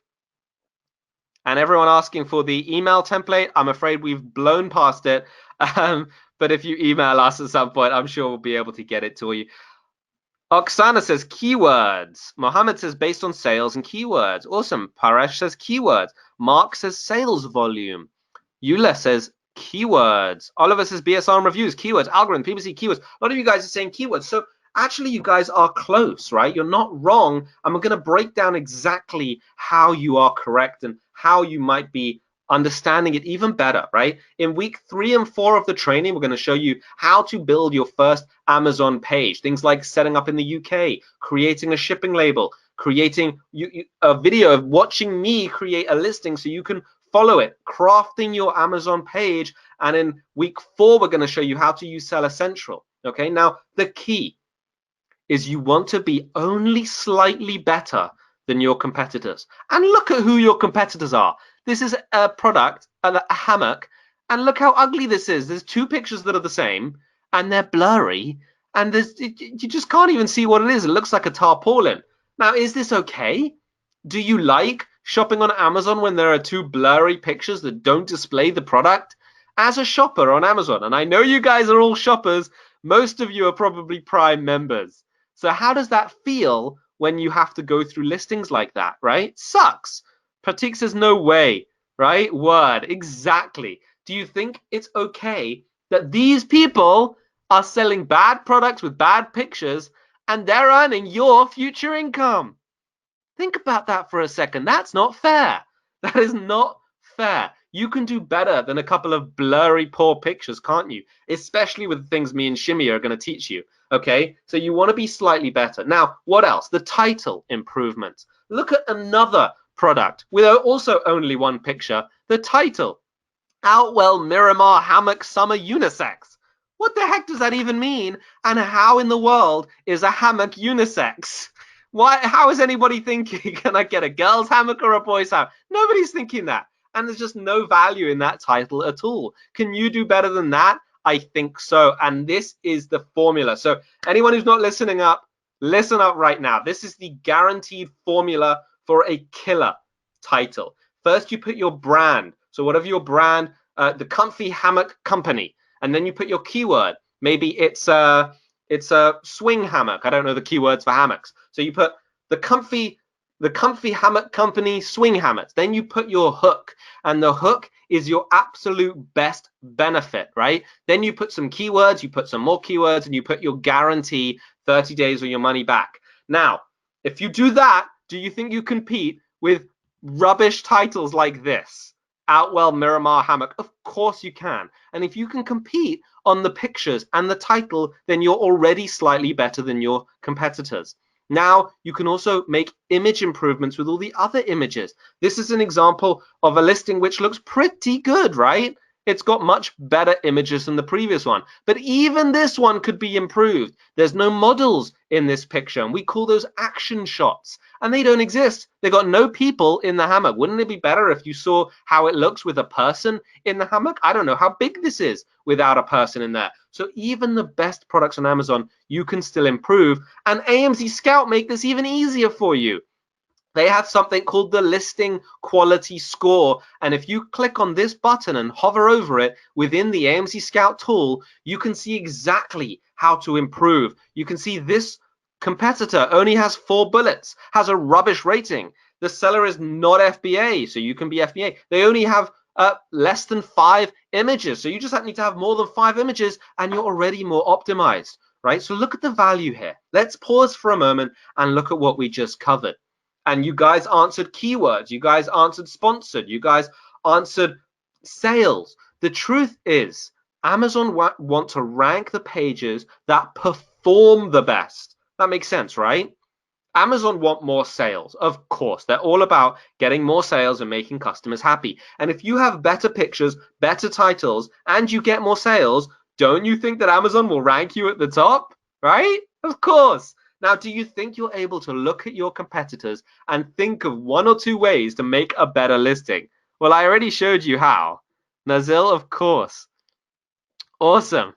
And everyone asking for the email template, I'm afraid we've blown past it. But if you email us at some point, I'm sure we'll be able to get it to you. Oksana says keywords. Mohammed says based on sales and keywords. Awesome. Paresh says keywords. Mark says sales volume. Eula says keywords. Oliver says BSR reviews, keywords, algorithm, PPC, keywords. A lot of you guys are saying keywords. So actually you guys are close, right? You're not wrong. And we're going to break down exactly how you are correct and how you might be understanding it even better, right? In week 3 and 4 of the training, we're going to show you how to build your first Amazon page. Things like setting up in the UK, creating a shipping label, creating a video of watching me create a listing so you can follow it, crafting your Amazon page. And in week 4, we're going to show you how to use Seller Central. Okay, now the key is you want to be only slightly better than your competitors. And look at who your competitors are. This is a product, a hammock, and look how ugly this is. There's 2 pictures that are the same, and they're blurry, and you just can't even see what it is. It looks like a tarpaulin. Now, is this okay? Do you like shopping on Amazon when there are 2 blurry pictures that don't display the product? As a shopper on Amazon, and I know you guys are all shoppers, most of you are probably Prime members. So how does that feel when you have to go through listings like that, right? Sucks. Pratik says no way, right? Word, exactly. Do you think it's okay that these people are selling bad products with bad pictures and they're earning your future income? Think about that for a second. That's not fair. That is not fair. You can do better than a couple of blurry, poor pictures, can't you? Especially with the things me and Shimmy are going to teach you. Okay, so you want to be slightly better. Now, what else? The title improvements. Look at another product with also only 1 picture. The title, Outwell Miramar Hammock Summer Unisex. What the heck does that even mean? And how in the world is a hammock unisex? Why? How is anybody thinking, can I get a girl's hammock or a boy's hammock? Nobody's thinking that. And there's just no value in that title at all. Can you do better than that? I think so. And this is the formula. So anyone who's not listening up, listen up right now. This is the guaranteed formula for a killer title. First, you put your brand. So whatever your brand, the Comfy Hammock Company, and then you put your keyword. Maybe it's it's a swing hammock. I don't know the keywords for hammocks. So you put the comfy hammock company swing hammocks. Then you put your hook, and the hook is your absolute best benefit, right? Then you put some keywords, you put some more keywords, and you put your guarantee 30 days or your money back. Now, if you do that, do you think you compete with rubbish titles like this? Outwell Miramar Hammock? Of course you can. And if you can compete on the pictures and the title, then you're already slightly better than your competitors. Now you can also make image improvements with all the other images. This is an example of a listing which looks pretty good, right? It's got much better images than the previous one. But even this one could be improved. There's no models in this picture, and we call those action shots. And they don't exist. They've got no people in the hammock. Wouldn't it be better if you saw how it looks with a person in the hammock? I don't know how big this is without a person in there. So even the best products on Amazon, you can still improve. And Amzscout make this even easier for you. They have something called the listing quality score. And if you click on this button and hover over it within the Amzscout tool, you can see exactly how to improve. You can see this competitor only has 4 bullets, has a rubbish rating. The seller is not FBA, so you can be FBA. They only have less than 5 images. So you just need to have more than 5 images and you're already more optimized, right? So look at the value here. Let's pause for a moment and look at what we just covered. And you guys answered keywords, you guys answered sponsored, you guys answered sales. The truth is, Amazon want to rank the pages that perform the best. That makes sense, right? Amazon want more sales. Of course, they're all about getting more sales and making customers happy. And if you have better pictures, better titles, and you get more sales, don't you think that Amazon will rank you at the top, right? Of course. Now, do you think you're able to look at your competitors and think of 1 or 2 ways to make a better listing? Well, I already showed you how. Nazil, of course. Awesome.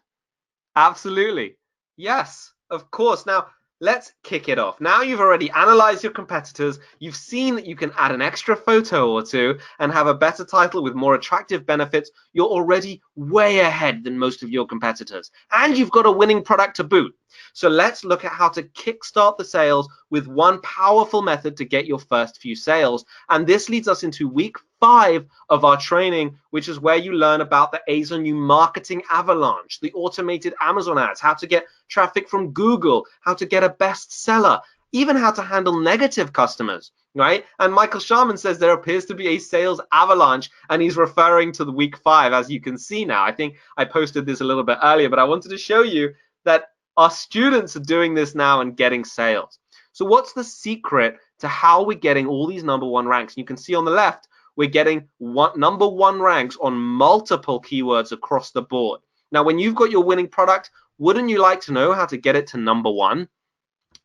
Absolutely. Yes, of course. Now, let's kick it off. Now you've already analyzed your competitors. You've seen that you can add an extra photo or 2 and have a better title with more attractive benefits. You're already way ahead than most of your competitors. And you've got a winning product to boot. So let's look at how to kickstart the sales with one powerful method to get your first few sales. And this leads us into week 5 of our training, which is where you learn about the AZONU marketing avalanche, the automated Amazon ads, how to get traffic from Google, how to get a bestseller, even how to handle negative customers, right? And Michael Sharman says there appears to be a sales avalanche, and he's referring to the week 5, as you can see now. I think I posted this a little bit earlier, but I wanted to show you that our students are doing this now and getting sales. So what's the secret to how we're getting all these #1 ranks? You can see on the left, we're getting #1 ranks on multiple keywords across the board. Now, when you've got your winning product, wouldn't you like to know how to get it to #1?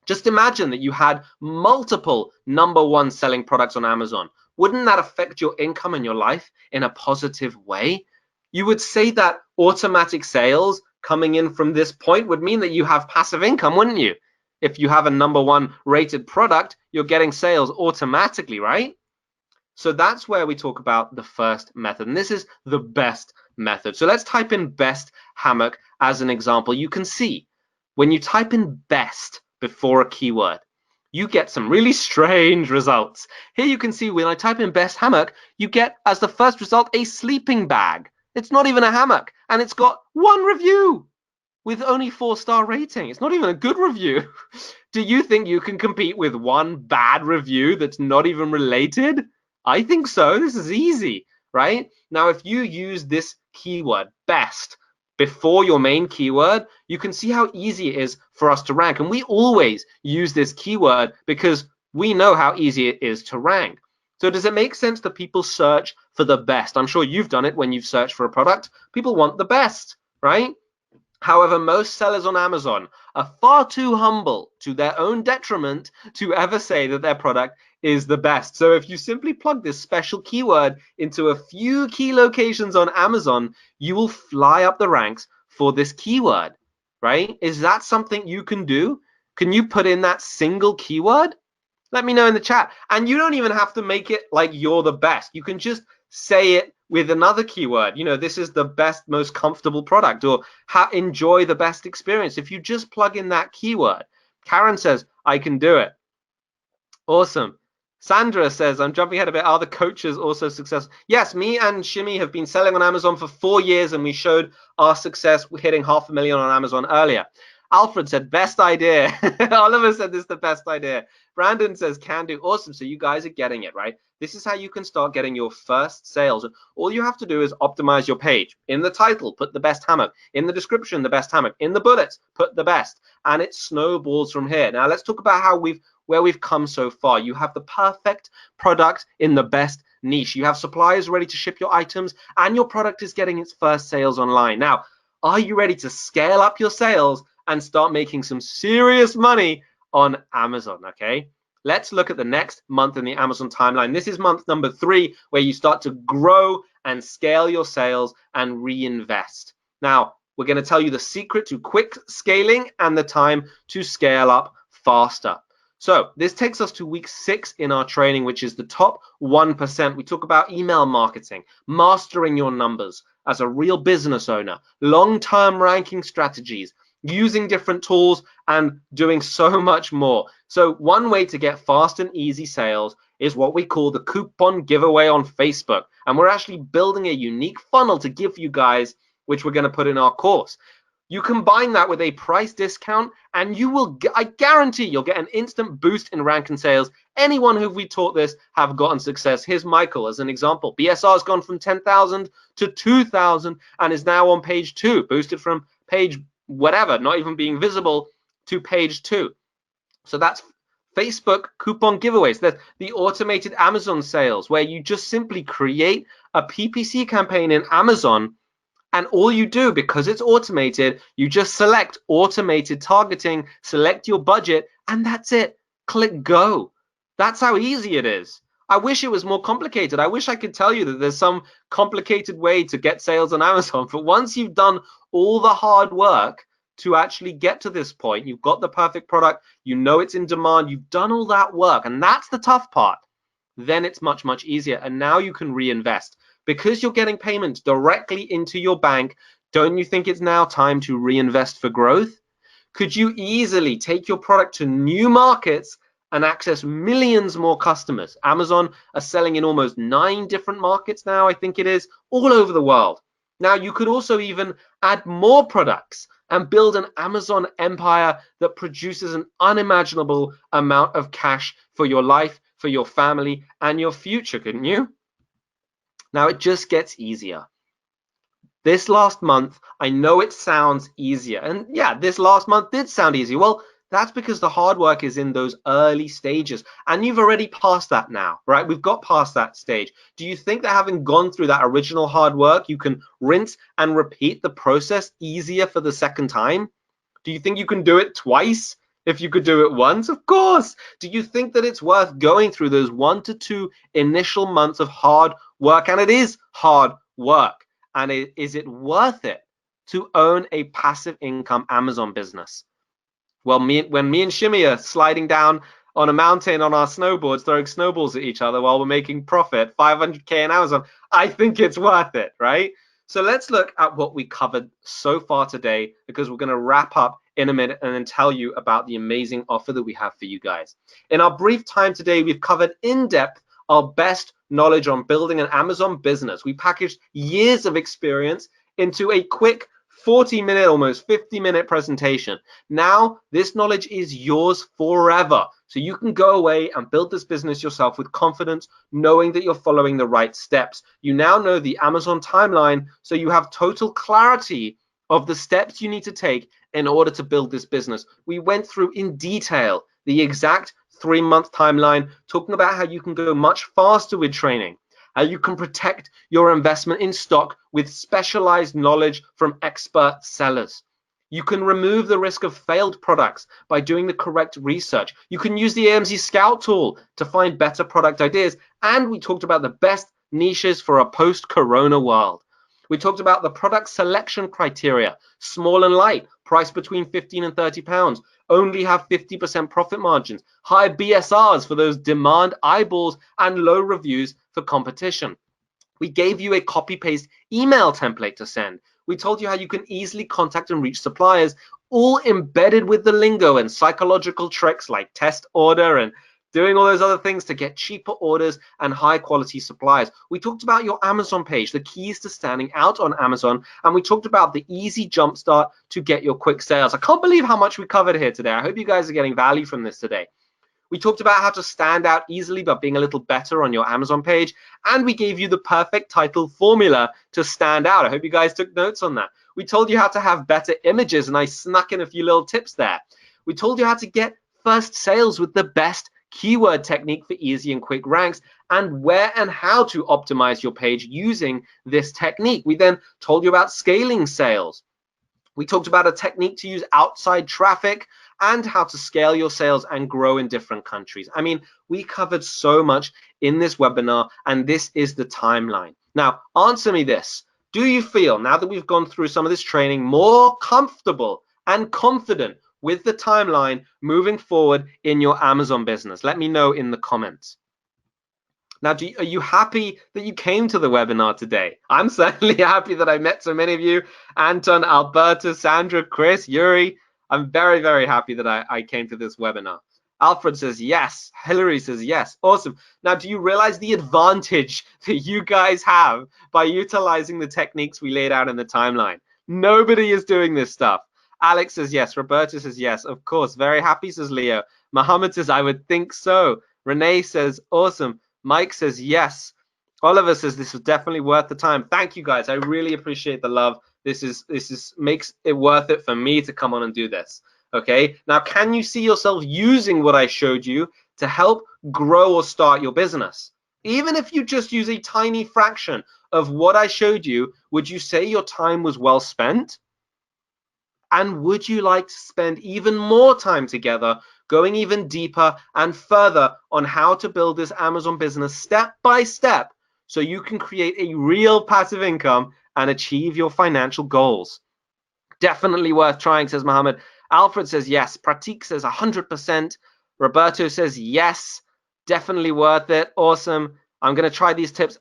Just imagine that you had multiple #1 selling products on Amazon. Wouldn't that affect your income and your life in a positive way? You would say that automatic sales coming in from this point would mean that you have passive income, wouldn't you? If you have a #1 rated product, you're getting sales automatically, right? So that's where we talk about the first method, and this is the best method. So let's type in best hammock as an example. You can see when you type in best before a keyword, you get some really strange results. Here you can see when I type in best hammock, you get as the first result a sleeping bag. It's not even a hammock, and it's got 1 review with only 4-star rating. It's not even a good review. Do you think you can compete with 1 bad review that's not even related? I think so. This is easy, right? Now, if you use this keyword, best, before your main keyword, you can see how easy it is for us to rank. And we always use this keyword because we know how easy it is to rank. So does it make sense that people search for the best? I'm sure you've done it when you've searched for a product. People want the best, right? However, most sellers on Amazon are far too humble, to their own detriment, to ever say that their product is the best. So if you simply plug this special keyword into a few key locations on Amazon, you will fly up the ranks for this keyword, right? Is that something you can do? Can you put in that single keyword? Let me know in the chat. And you don't even have to make it like you're the best. You can just say it with another keyword. You know, this is the best, most comfortable product, or enjoy the best experience. If you just plug in that keyword. Karen says, I can do it. Awesome. Sandra says, I'm jumping ahead a bit. Are the coaches also successful? Yes, me and Shimmy have been selling on Amazon for 4 years, and we showed our success hitting 500,000 on Amazon earlier. Alfred said, best idea. Oliver said, this is the best idea. Brandon says, can do. Awesome. So you guys are getting it, right? This is how you can start getting your first sales. All you have to do is optimize your page. In the title, put the best hammock. In the description, the best hammock. In the bullets, put the best. And it snowballs from here. Now, let's talk about where we've come so far. You have the perfect product in the best niche. You have suppliers ready to ship your items, and your product is getting its first sales online. Now, are you ready to scale up your sales and start making some serious money on Amazon? Okay, let's look at the next month in the Amazon timeline. This is month number 3, where you start to grow and scale your sales and reinvest. Now, we're going to tell you the secret to quick scaling and the time to scale up faster. So this takes us to week 6 in our training, which is the top 1%. We talk about email marketing, mastering your numbers as a real business owner, long-term ranking strategies, using different tools, and doing so much more. So one way to get fast and easy sales is what we call the coupon giveaway on Facebook. And we're actually building a unique funnel to give you guys, which we're going to put in our course. You combine that with a price discount, and you will, I guarantee you'll get an instant boost in rank and sales. Anyone who we taught this have gotten success. Here's Michael as an example. BSR has gone from 10,000 to 2,000 and is now on page 2, boosted from page whatever, not even being visible, to page 2. So that's Facebook coupon giveaways. That's the automated Amazon sales, where you just simply create a PPC campaign in Amazon. And all you do, because it's automated, you just select automated targeting, select your budget, and that's it. Click go. That's how easy it is. I wish it was more complicated. I wish I could tell you that there's some complicated way to get sales on Amazon. But once you've done all the hard work to actually get to this point, you've got the perfect product, you know it's in demand, you've done all that work, and that's the tough part, then it's much, much easier. And now you can reinvest. Because you're getting payments directly into your bank, don't you think it's now time to reinvest for growth? Could you easily take your product to new markets and access millions more customers? Amazon are selling in almost 9 different markets now, I think it is, all over the world. Now, you could also even add more products and build an Amazon empire that produces an unimaginable amount of cash for your life, for your family, and your future, couldn't you? Now it just gets easier. This last month, I know it sounds easier. And yeah, this last month did sound easy. Well, that's because the hard work is in those early stages. And you've already passed that now, right? We've got past that stage. Do you think that having gone through that original hard work, you can rinse and repeat the process easier for the second time? Do you think you can do it twice if you could do it once? Of course. Do you think that it's worth going through those 1 to 2 initial months of hard work? And it is hard work. And is it worth it to own a passive income Amazon business? Well, when me and Shimmy are sliding down on a mountain on our snowboards, throwing snowballs at each other while we're making profit, 500K in Amazon, I think it's worth it, right? So let's look at what we covered so far today, because we're going to wrap up in a minute and then tell you about the amazing offer that we have for you guys. In our brief time today, we've covered in depth our best knowledge on building an Amazon business. We packaged years of experience into a quick 40-minute, almost 50-minute presentation. Now, this knowledge is yours forever. So you can go away and build this business yourself with confidence, knowing that you're following the right steps. You now know the Amazon timeline, so you have total clarity of the steps you need to take in order to build this business. We went through in detail the exact 3-month timeline, talking about how you can go much faster with training, how you can protect your investment in stock with specialized knowledge from expert sellers. You can remove the risk of failed products by doing the correct research. You can use the Amzscout tool to find better product ideas. And we talked about the best niches for a post-corona world. We talked about the product selection criteria, small and light, price between 15 and 30 pounds, only have 50% profit margins, high BSRs for those demand eyeballs, and low reviews for competition. We gave you a copy-paste email template to send. We told you how you can easily contact and reach suppliers, all embedded with the lingo and psychological tricks like test order and doing all those other things to get cheaper orders and high quality supplies. We talked about your Amazon page, the keys to standing out on Amazon, and we talked about the easy jumpstart to get your quick sales. I can't believe how much we covered here today. I hope you guys are getting value from this today. We talked about how to stand out easily by being a little better on your Amazon page, and we gave you the perfect title formula to stand out. I hope you guys took notes on that. We told you how to have better images, and I snuck in a few little tips there. We told you how to get first sales with the best keyword technique for easy and quick ranks, and where and how to optimize your page using this technique. We then told you about scaling sales. We talked about a technique to use outside traffic and how to scale your sales and grow in different countries. I mean, we covered so much in this webinar, and this is the timeline. Now, answer me this. Do you feel, now that we've gone through some of this training, more comfortable and confident with the timeline moving forward in your Amazon business? Let me know in the comments. Now, are you happy that you came to the webinar today? I'm certainly happy that I met so many of you. Anton, Alberta, Sandra, Chris, Yuri. I'm very, very happy that I came to this webinar. Alfred says yes. Hillary says yes. Awesome. Now, do you realize the advantage that you guys have by utilizing the techniques we laid out in the timeline? Nobody is doing this stuff. Alex says yes. Roberta says yes. Of course. Very happy, says Leo. Mohammed says, I would think so. Renee says, awesome. Mike says yes. Oliver says this was definitely worth the time. Thank you guys. I really appreciate the love. This makes it worth it for me to come on and do this. Okay. Now, can you see yourself using what I showed you to help grow or start your business? Even if you just use a tiny fraction of what I showed you, would you say your time was well spent? And would you like to spend even more time together, going even deeper and further on how to build this Amazon business step by step so you can create a real passive income and achieve your financial goals? Definitely worth trying, says Mohammed. Alfred says yes. Pratik says 100%. Roberto says yes. Definitely worth it. Awesome. I'm going to try these tips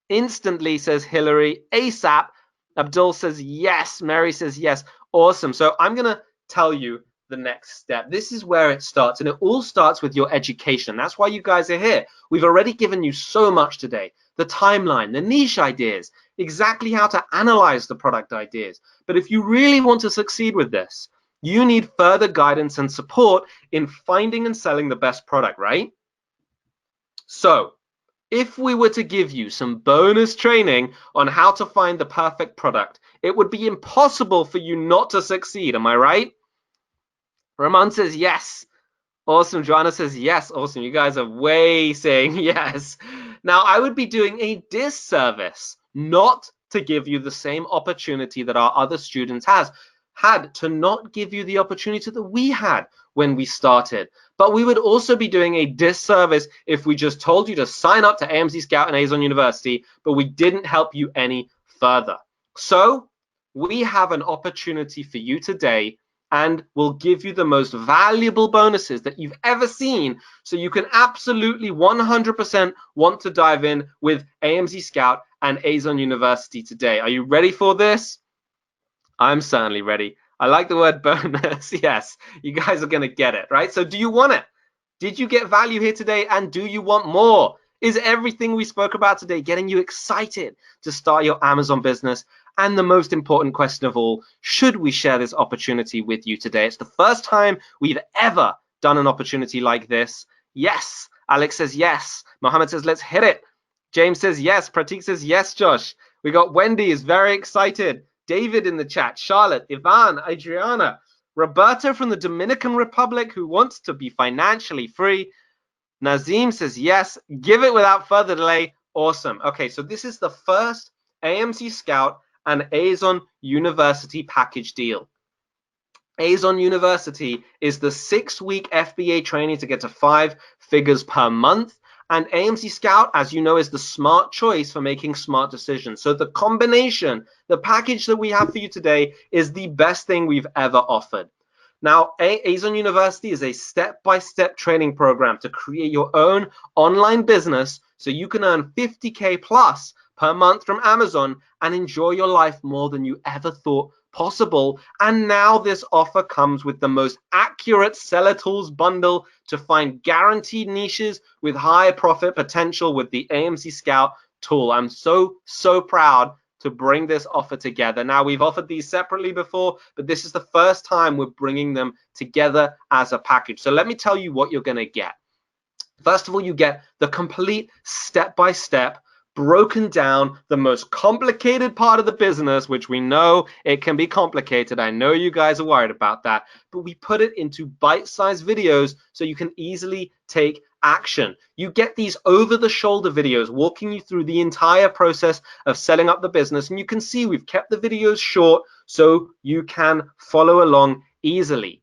instantly, says Hillary. ASAP. Abdul says yes. Mary says yes. Awesome. So I'm going to tell you the next step. This is where it starts, and it all starts with your education. That's why you guys are here. We've already given you so much today. The timeline, the niche ideas, exactly how to analyze the product ideas. But if you really want to succeed with this, you need further guidance and support in finding and selling the best product, right? So if we were to give you some bonus training on how to find the perfect product, it would be impossible for you not to succeed. Am I right? Ramon says yes. Awesome. Joanna says yes. Awesome. You guys are way saying yes. Now, I would be doing a disservice not to give you the same opportunity that our other students had to not give you the opportunity that we had when we started. But we would also be doing a disservice if we just told you to sign up to Amzscout and AZONU University, but we didn't help you any further. So we have an opportunity for you today, and we'll give you the most valuable bonuses that you've ever seen, so you can absolutely 100% want to dive in with Amzscout and AZONU University today. Are you ready for this? I'm certainly ready. I like the word bonus. Yes, you guys are going to get it, right? So do you want it? Did you get value here today, and do you want more? Is everything we spoke about today getting you excited to start your Amazon business? And the most important question of all, should we share this opportunity with you today? It's the first time we've ever done an opportunity like this. Yes. Alex says yes. Mohammed says, let's hit it. James says yes. Pratik says yes, Josh. We got Wendy is very excited. David in the chat. Charlotte, Ivan, Adriana, Roberto from the Dominican Republic who wants to be financially free. Nazim says yes. Give it without further delay. Awesome. Okay, so this is the first Amzscout and AZONU University package deal. AZONU University is the 6-week FBA training to get to 5 figures per month. And Amzscout, as you know, is the smart choice for making smart decisions. So the combination, the package that we have for you today is the best thing we've ever offered. Now, AZONU University is a step-by-step training program to create your own online business so you can earn $50K plus per month from Amazon and enjoy your life more than you ever thought possible. And now this offer comes with the most accurate seller tools bundle to find guaranteed niches with high profit potential with the Amzscout tool. I'm so proud to bring this offer together. Now, we've offered these separately before, but this is the first time we're bringing them together as a package. So let me tell you what you're going to get. First of all, you get the complete step-by-step, broken down, the most complicated part of the business, which we know it can be complicated. I know you guys are worried about that, but we put it into bite-sized videos so you can easily take action. You get these over-the-shoulder videos walking you through the entire process of setting up the business, and you can see we've kept the videos short so you can follow along easily.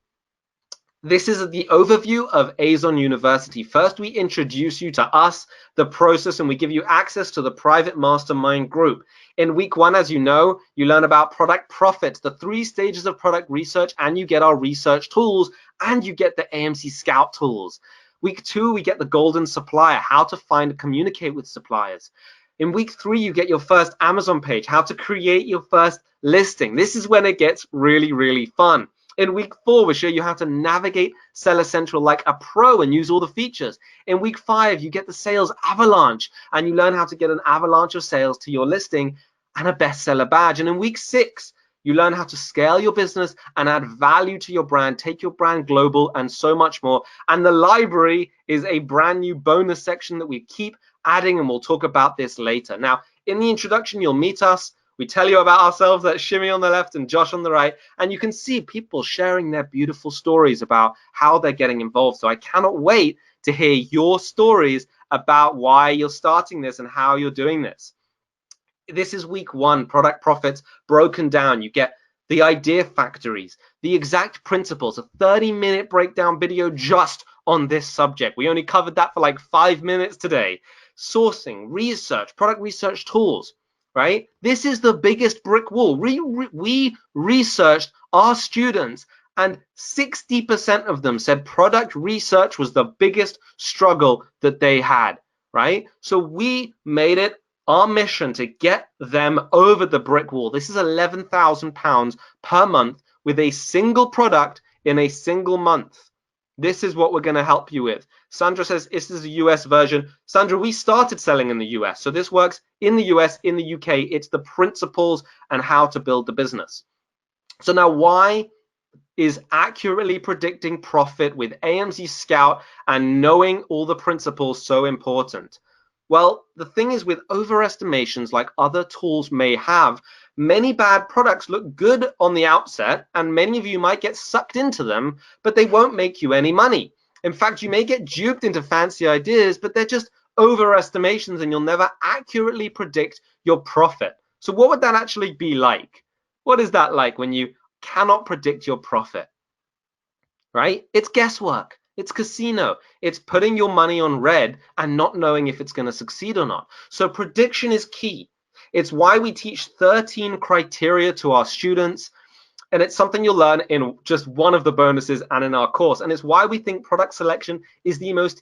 This is the overview of AZONU University. First, we introduce you to us, the process, and we give you access to the private mastermind group. In week 1, as you know, you learn about product profits, the 3 stages of product research, and you get our research tools, and you get the Amzscout tools. Week 2, we get the golden supplier, how to find and communicate with suppliers. In week 3, you get your first Amazon page, how to create your first listing. This is when it gets really, really fun. In week 4, we show you how to navigate Seller Central like a pro and use all the features. In week 5, you get the sales avalanche and you learn how to get an avalanche of sales to your listing and a bestseller badge. And in week 6, you learn how to scale your business and add value to your brand, take your brand global, and so much more. And the library is a brand new bonus section that we keep adding, and we'll talk about this later. Now, in the introduction, you'll meet us. We tell you about ourselves, that's Shimmy on the left and Josh on the right, and you can see people sharing their beautiful stories about how they're getting involved. So I cannot wait to hear your stories about why you're starting this and how you're doing this. This is week 1, product profits broken down. You get the idea factories, the exact principles, a 30-minute breakdown video just on this subject. We only covered that for like 5 minutes today. Sourcing, research, product research tools. Right? This is the biggest brick wall. We researched our students and 60% of them said product research was the biggest struggle that they had, right? So we made it our mission to get them over the brick wall. This is £11,000 per month with a single product in a single month. This is what we're going to help you with. Sandra says this is a US version. Sandra, we started selling in the US. So this works in the US, in the UK. It's the principles and how to build the business. So now why is accurately predicting profit with Amzscout and knowing all the principles so important? Well, the thing is, with overestimations like other tools may have, many bad products look good on the outset, and many of you might get sucked into them, but they won't make you any money. In fact, you may get duped into fancy ideas, but they're just overestimations, and you'll never accurately predict your profit. So what would that actually be like? What is that like when you cannot predict your profit? Right? It's guesswork. It's casino. It's putting your money on red and not knowing if it's going to succeed or not. So prediction is key. It's why we teach 13 criteria to our students, and it's something you'll learn in just one of the bonuses and in our course. And it's why we think product selection is the most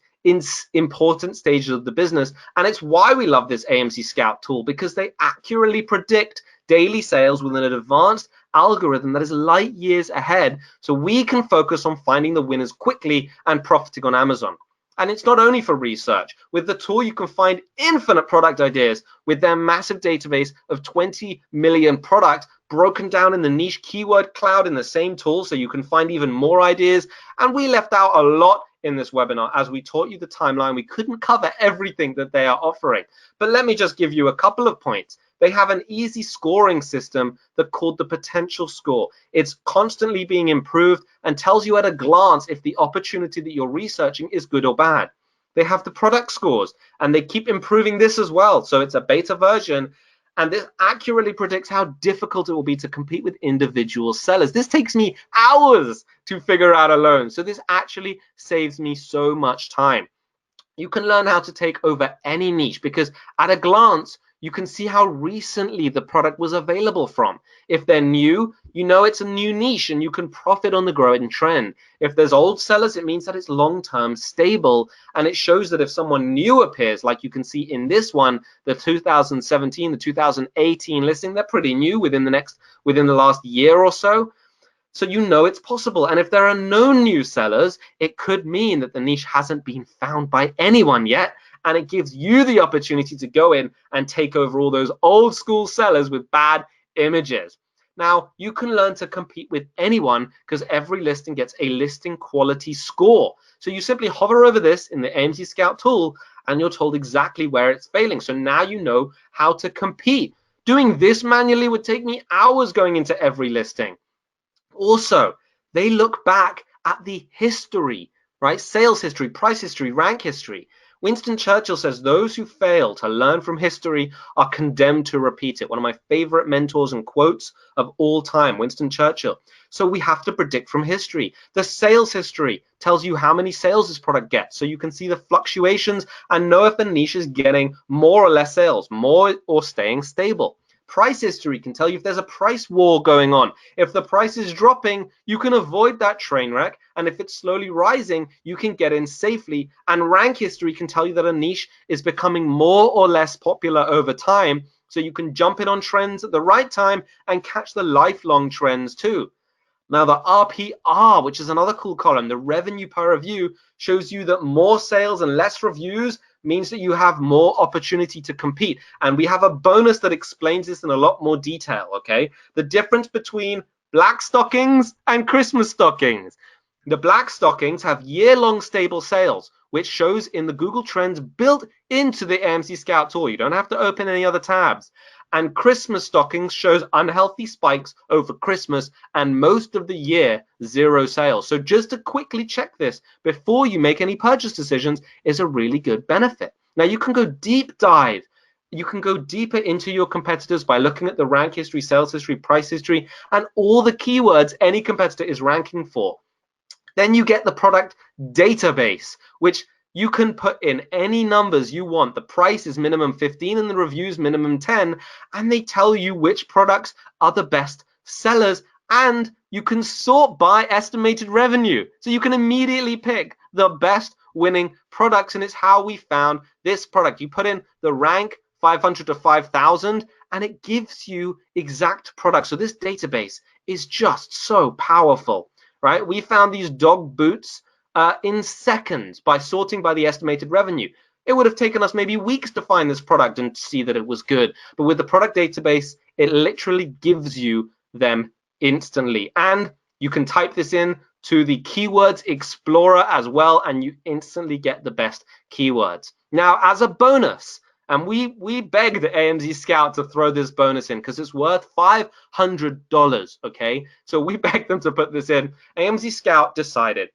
important stage of the business. And it's why we love this Amzscout tool, because they accurately predict daily sales with an advanced algorithm that is light years ahead, so we can focus on finding the winners quickly and profiting on Amazon. And it's not only for research. With the tool, you can find infinite product ideas with their massive database of 20 million products broken down in the niche keyword cloud in the same tool, so you can find even more ideas. And we left out a lot in this webinar. As we taught you the timeline, we couldn't cover everything that they are offering. But let me just give you a couple of points. They have an easy scoring system that's called the potential score. It's constantly being improved and tells you at a glance if the opportunity that you're researching is good or bad. They have the product scores, and they keep improving this as well. So it's a beta version, and this accurately predicts how difficult it will be to compete with individual sellers. This takes me hours to figure out alone. So this actually saves me so much time. You can learn how to take over any niche because at a glance, You can see how recently the product was available from. If they're new, you know it's a new niche and you can profit on the growing trend. If there's old sellers, it means that it's long-term stable, and it shows that if someone new appears, like you can see in this one, the 2017, the 2018 listing, they're pretty new within the last year or so. So you know it's possible. And if there are no new sellers, it could mean that the niche hasn't been found by anyone yet. And it gives you the opportunity to go in and take over all those old school sellers with bad images. Now, you can learn to compete with anyone because every listing gets a listing quality score. So you simply hover over this in the Amzscout tool and you're told exactly where it's failing. So now you know how to compete. Doing this manually would take me hours going into every listing. Also, they look back at the history, right? Sales history, price history, rank history. Winston Churchill says those who fail to learn from history are condemned to repeat it. One of my favorite mentors and quotes of all time, Winston Churchill. So we have to predict from history. The sales history tells you how many sales this product gets. So you can see the fluctuations and know if the niche is getting more or less sales, more or staying stable. Price history can tell you if there's a price war going on. If the price is dropping, you can avoid that train wreck. And if it's slowly rising, you can get in safely. And rank history can tell you that a niche is becoming more or less popular over time. So you can jump in on trends at the right time and catch the lifelong trends too. Now the RPR, which is another cool column, the revenue per review, shows you that more sales and less reviews means that you have more opportunity to compete. And we have a bonus that explains this in a lot more detail, okay? The difference between black stockings and Christmas stockings. The black stockings have year-long stable sales, which shows in the Google Trends built into the Amzscout tool. You don't have to open any other tabs. And Christmas stockings shows unhealthy spikes over Christmas and most of the year, zero sales. So just to quickly check this before you make any purchase decisions is a really good benefit. Now you can go deep dive. You can go deeper into your competitors by looking at the rank history, sales history, price history, and all the keywords any competitor is ranking for. Then you get the product database, which you can put in any numbers you want. The price is minimum 15 and the reviews minimum 10, and they tell you which products are the best sellers, and you can sort by estimated revenue. So you can immediately pick the best winning products, and it's how we found this product. You put in the rank 500 to 5,000 and it gives you exact products. So this database is just so powerful, right? We found these dog boots in seconds by sorting by the estimated revenue. It would have taken us maybe weeks to find this product and see that it was good. But with the product database, it literally gives you them instantly. And you can type this in to the Keywords Explorer as well, and you instantly get the best keywords. Now, as a bonus, and we begged Amzscout to throw this bonus in because it's worth $500, okay? So we begged them to put this in. Amzscout decided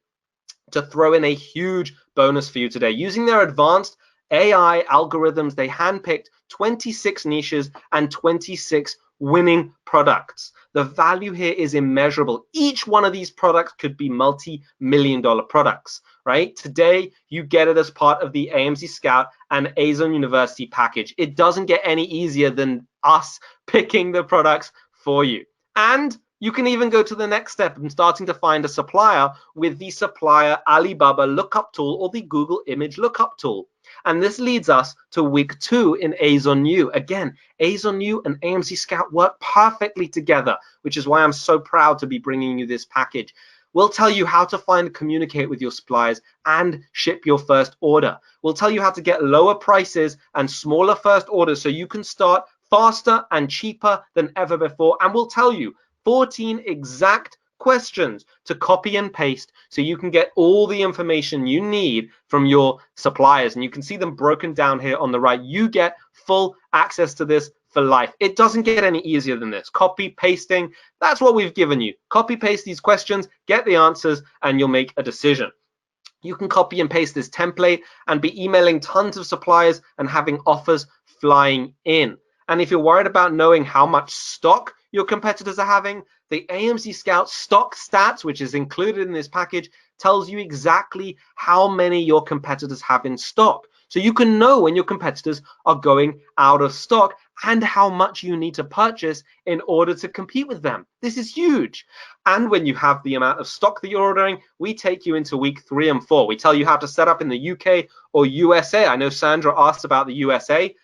to throw in a huge bonus for you today. Using their advanced AI algorithms, they handpicked 26 niches and 26 winning products. The value here is immeasurable. Each one of these products could be multi-million-dollar products, right? Today, you get it as part of the Amzscout and AZONU University package. It doesn't get any easier than us picking the products for you. And you can even go to the next step and starting to find a supplier with the Supplier Alibaba lookup tool or the Google image lookup tool. And this leads us to week 2 in AZONU. Again, AZONU and Amzscout work perfectly together, which is why I'm so proud to be bringing you this package. We'll tell you how to find and communicate with your suppliers and ship your first order. We'll tell you how to get lower prices and smaller first orders so you can start faster and cheaper than ever before. And we'll tell you 14 exact questions to copy and paste so you can get all the information you need from your suppliers. And you can see them broken down here on the right. You get full access to this for life. It doesn't get any easier than this. Copy, pasting, that's what we've given you. Copy, paste these questions, get the answers, and you'll make a decision. You can copy and paste this template and be emailing tons of suppliers and having offers flying in. And if you're worried about knowing how much stock your competitors are having, the Amzscout stock stats, which is included in this package, tells you exactly how many your competitors have in stock. So you can know when your competitors are going out of stock and how much you need to purchase in order to compete with them. This is huge. And when you have the amount of stock that you're ordering, we take you into week 3 and 4. We tell you how to set up in the UK or USA. I know Sandra asked about the USA.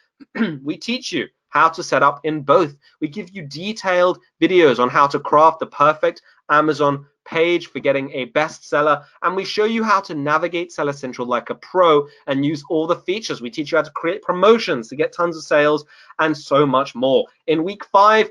We teach you how to set up in both. We give you detailed videos on how to craft the perfect Amazon page for getting a bestseller, and we show you how to navigate Seller Central like a pro and use all the features. We teach you how to create promotions to get tons of sales and so much more. In week 5,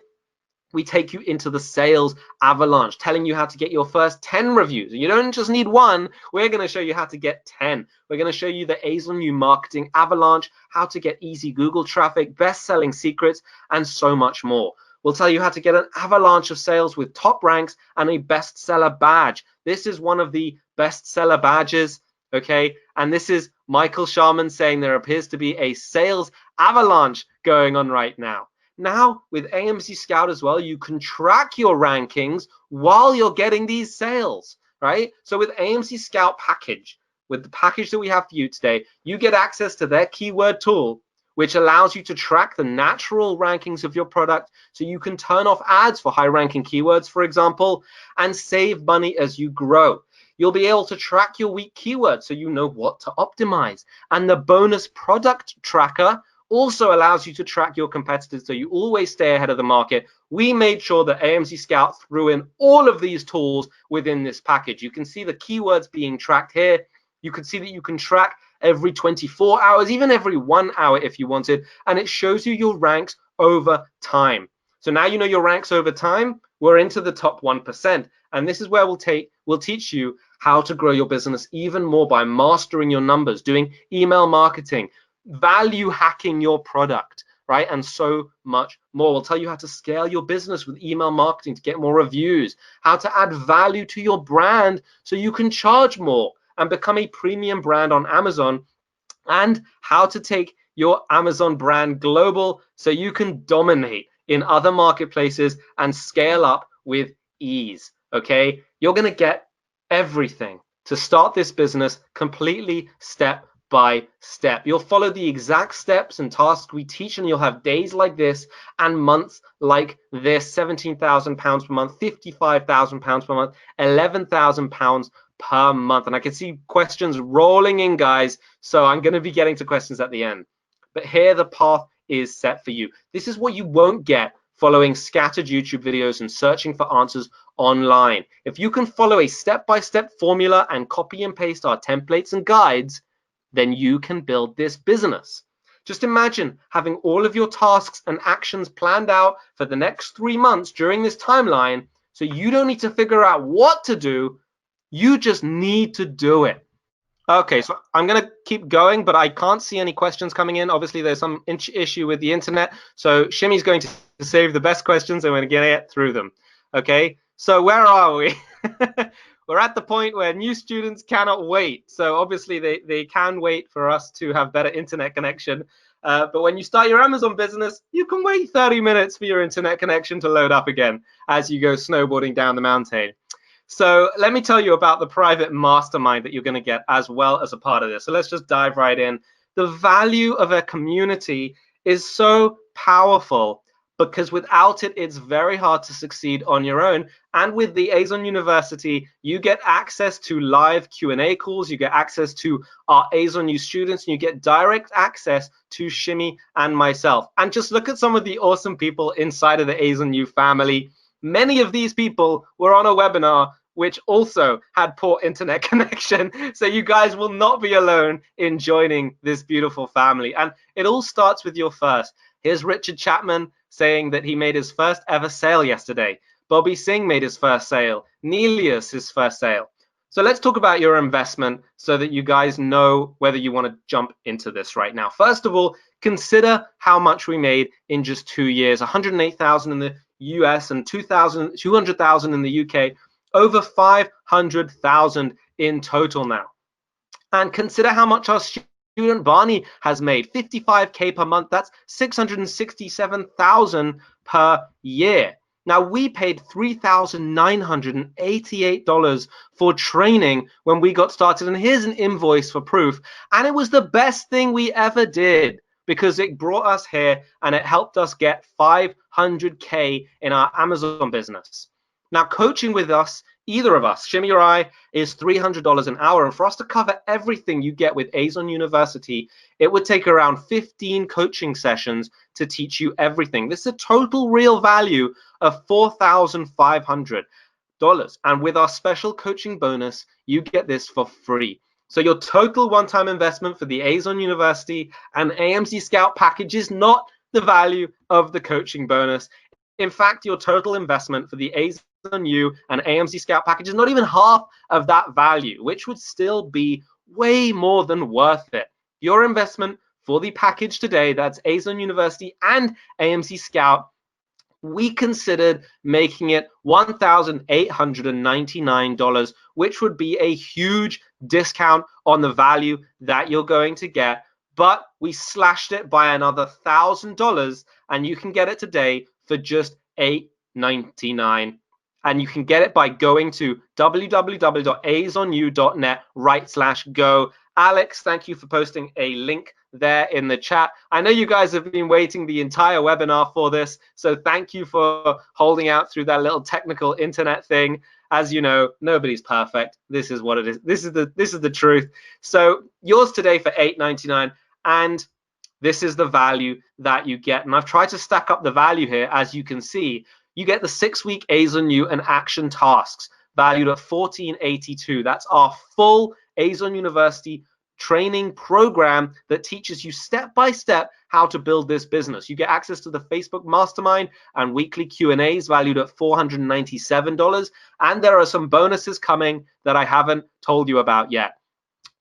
we take you into the sales avalanche, telling you how to get your first 10 reviews. You don't just need one. We're going to show you how to get 10. We're going to show you the AZONU marketing avalanche, how to get easy Google traffic, best-selling secrets, and so much more. We'll tell you how to get an avalanche of sales with top ranks and a bestseller badge. This is one of the bestseller badges, okay? And this is Michael Sharman saying there appears to be a sales avalanche going on right now. Now, with Amzscout as well, you can track your rankings while you're getting these sales, right? So with Amzscout package, with the package that we have for you today, you get access to their keyword tool, which allows you to track the natural rankings of your product so you can turn off ads for high-ranking keywords, for example, and save money as you grow. You'll be able to track your weak keywords so you know what to optimize. And the bonus product tracker also allows you to track your competitors so you always stay ahead of the market. We made sure that Amzscout threw in all of these tools within this package. You can see the keywords being tracked here. You can see that you can track every 24 hours, even every 1 hour if you wanted, and it shows you your ranks over time. So now you know your ranks over time. We're into the top 1%, and this is where we'll teach you how to grow your business even more by mastering your numbers, doing email marketing, value hacking your product, right? And so much more. We'll tell you how to scale your business with email marketing to get more reviews, how to add value to your brand so you can charge more and become a premium brand on Amazon, and how to take your Amazon brand global so you can dominate in other marketplaces and scale up with ease, okay? You're gonna get everything to start this business completely step by step. You'll follow the exact steps and tasks we teach, and you'll have days like this and months like this. £17,000 per month, £55,000 per month, £11,000 per month. And I can see questions rolling in, guys, so I'm going to be getting to questions at the end. But here the path is set for you. This is what you won't get following scattered YouTube videos and searching for answers online. If you can follow a step-by-step formula and copy and paste our templates and guides, then you can build this business. Just imagine having all of your tasks and actions planned out for the next 3 months during this timeline, so you don't need to figure out what to do. You just need to do it. Okay, so I'm going to keep going, but I can't see any questions coming in. Obviously, there's some issue with the internet. So Shimmy's going to save the best questions and we're going to get through them. Okay, so where are we? We're at the point where new students cannot wait. So obviously, they can wait for us to have better internet connection. But when you start your Amazon business, you can wait 30 minutes for your internet connection to load up again as you go snowboarding down the mountain. So let me tell you about the private mastermind that you're going to get as well as a part of this. So let's just dive right in. The value of a community is so powerful because without it, it's very hard to succeed on your own. And with the AZONU University, you get access to live Q&A calls, you get access to our AZONU students, and you get direct access to Shimmy and myself. And just look at some of the awesome people inside of the AZONU family. Many of these people were on a webinar which also had poor internet connection. So you guys will not be alone in joining this beautiful family. And it all starts with your first. Here's Richard Chapman saying that he made his first ever sale yesterday. Bobby Singh made his first sale. Nelius his first sale. So let's talk about your investment so that you guys know whether you want to jump into this right now. First of all, consider how much we made in just 2 years. 108,000 in the US and 200,000 in the UK. Over 500,000 in total now. And consider how much our student Barney has made, 55K per month. That's 667,000 per year. Now, we paid $3,988 for training when we got started, and here's an invoice for proof. And it was the best thing we ever did because it brought us here and it helped us get 500K in our Amazon business. Now, coaching with us, either of us, Shimmy or I, is $300 an hour. And for us to cover everything you get with AZONU University, it would take around 15 coaching sessions to teach you everything. This is a total real value of $4,500. And with our special coaching bonus, you get this for free. So your total one-time investment for the AZONU University and AMZ Scout package is not the value of the coaching bonus. In fact, your total investment for the AZONU and AMZ Scout package is not even half of that value, which would still be way more than worth it. Your investment for the package today, that's AZONU University and AMZ Scout, we considered making it $1,899, which would be a huge discount on the value that you're going to get. But we slashed it by another $1,000, and you can get it today for just $899. And you can get it by going to www.azonu.net/go. Alex, thank you for posting a link there in the chat. I know you guys have been waiting the entire webinar for this, so thank you for holding out through that little technical internet thing. As you know, nobody's perfect. This is what it is. This is the truth. So yours today for $899, and this is the value that you get. And I've tried to stack up the value here. As you can see, you get the 6-week AZONU and action tasks valued at $1,482. That's our full AZONU University training program that teaches you step by step how to build this business. You get access to the Facebook Mastermind and weekly Q&As valued at $497. And there are some bonuses coming that I haven't told you about yet.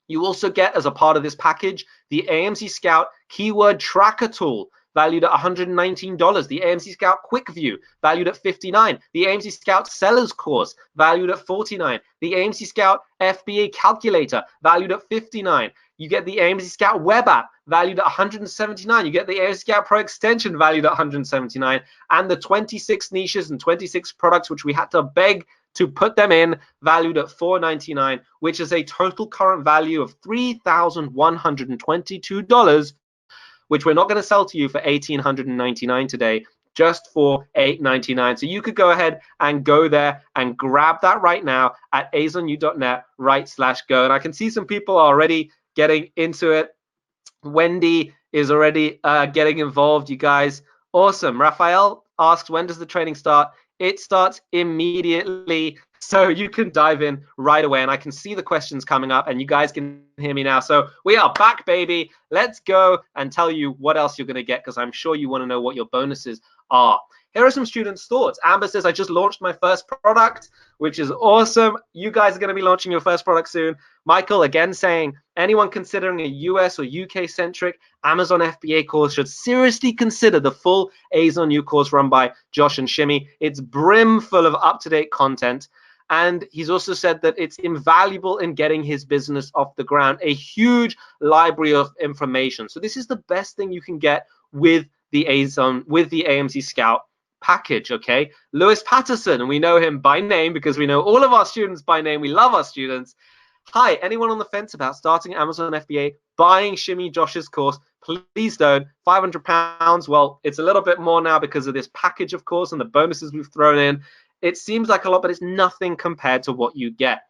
You also get, as a part of this package, the AMZ Scout Keyword Tracker Tool, valued at $119. The AMZ Scout Quick View, valued at $59. The AMZ Scout Sellers Course, valued at $49. The AMZ Scout FBA Calculator, valued at $59. You get the AMZ Scout Web App, valued at $179. You get the Amzscout Pro Extension, valued at $179. And the 26 niches and 26 products, which we had to beg to put them in, valued at $499, which is a total current value of $3,122, which we're not going to sell to you for $1,899 today, just for $899. So you could go ahead and go there and grab that right now at azonu.net/go. And I can see some people already getting into it. Wendy is already getting involved, you guys. Awesome. Raphael asks, when does the training start? It starts immediately, so you can dive in right away. And I can see the questions coming up, and you guys can hear me now. So we are back, baby. Let's go and tell you what else you're going to get, because I'm sure you want to know what your bonuses are. Here are some students' thoughts. Amber says, I just launched my first product, which is awesome. You guys are going to be launching your first product soon. Michael, again, saying, anyone considering a US or UK-centric Amazon FBA course should seriously consider the full AZONU course run by Josh and Shimmy. It's brim full of up-to-date content. And he's also said that it's invaluable in getting his business off the ground, a huge library of information. So this is the best thing you can get with the AMZ Scout package, okay? Lewis Patterson, and we know him by name because we know all of our students by name. We love our students. Hi, anyone on the fence about starting Amazon FBA, buying Shimmy Josh's course? Please don't. £500. Well, it's a little bit more now because of this package, of course, and the bonuses we've thrown in. It seems like a lot, but it's nothing compared to what you get.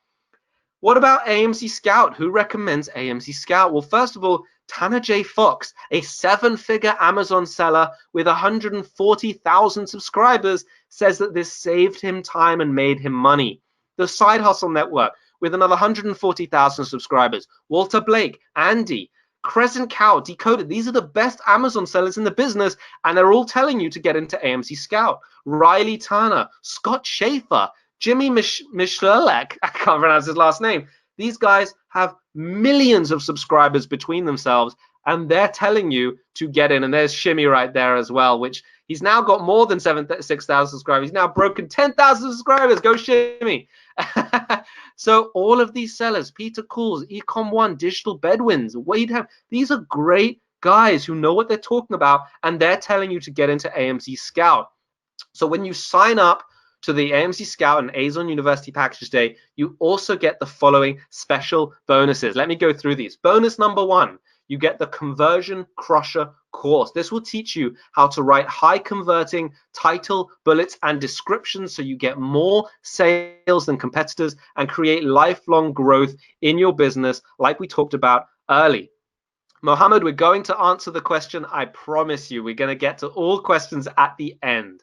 What about AMZ Scout? Who recommends AMZ Scout? Well, first of all, Tanner J. Fox, a 7-figure Amazon seller with 140,000 subscribers, says that this saved him time and made him money. The Side Hustle Network, with another 140,000 subscribers. Walter Blake, Andy, Crescent Cow, Decoded. These are the best Amazon sellers in the business, and they're all telling you to get into AMZ Scout. Riley Turner, Scott Schaefer, Jimmy Michalek, I can't pronounce his last name. These guys have millions of subscribers between themselves, and they're telling you to get in. And there's Shimmy right there as well, which he's now got more than 6,000 subscribers. He's now broken 10,000 subscribers. Go Shimmy. So all of these sellers, Peter Cools, Ecom One, Digital Bedouins, Wade Ham, these are great guys who know what they're talking about, and they're telling you to get into AMZ Scout. So when you sign up to the AMZ Scout and AZON University Package Day, you also get the following special bonuses. Let me go through these. Bonus number 1, you get the Conversion Crusher course. This will teach you how to write high converting title, bullets, and descriptions so you get more sales than competitors and create lifelong growth in your business like we talked about early. Mohammed, we're going to answer the question. I promise you, we're going to get to all questions at the end.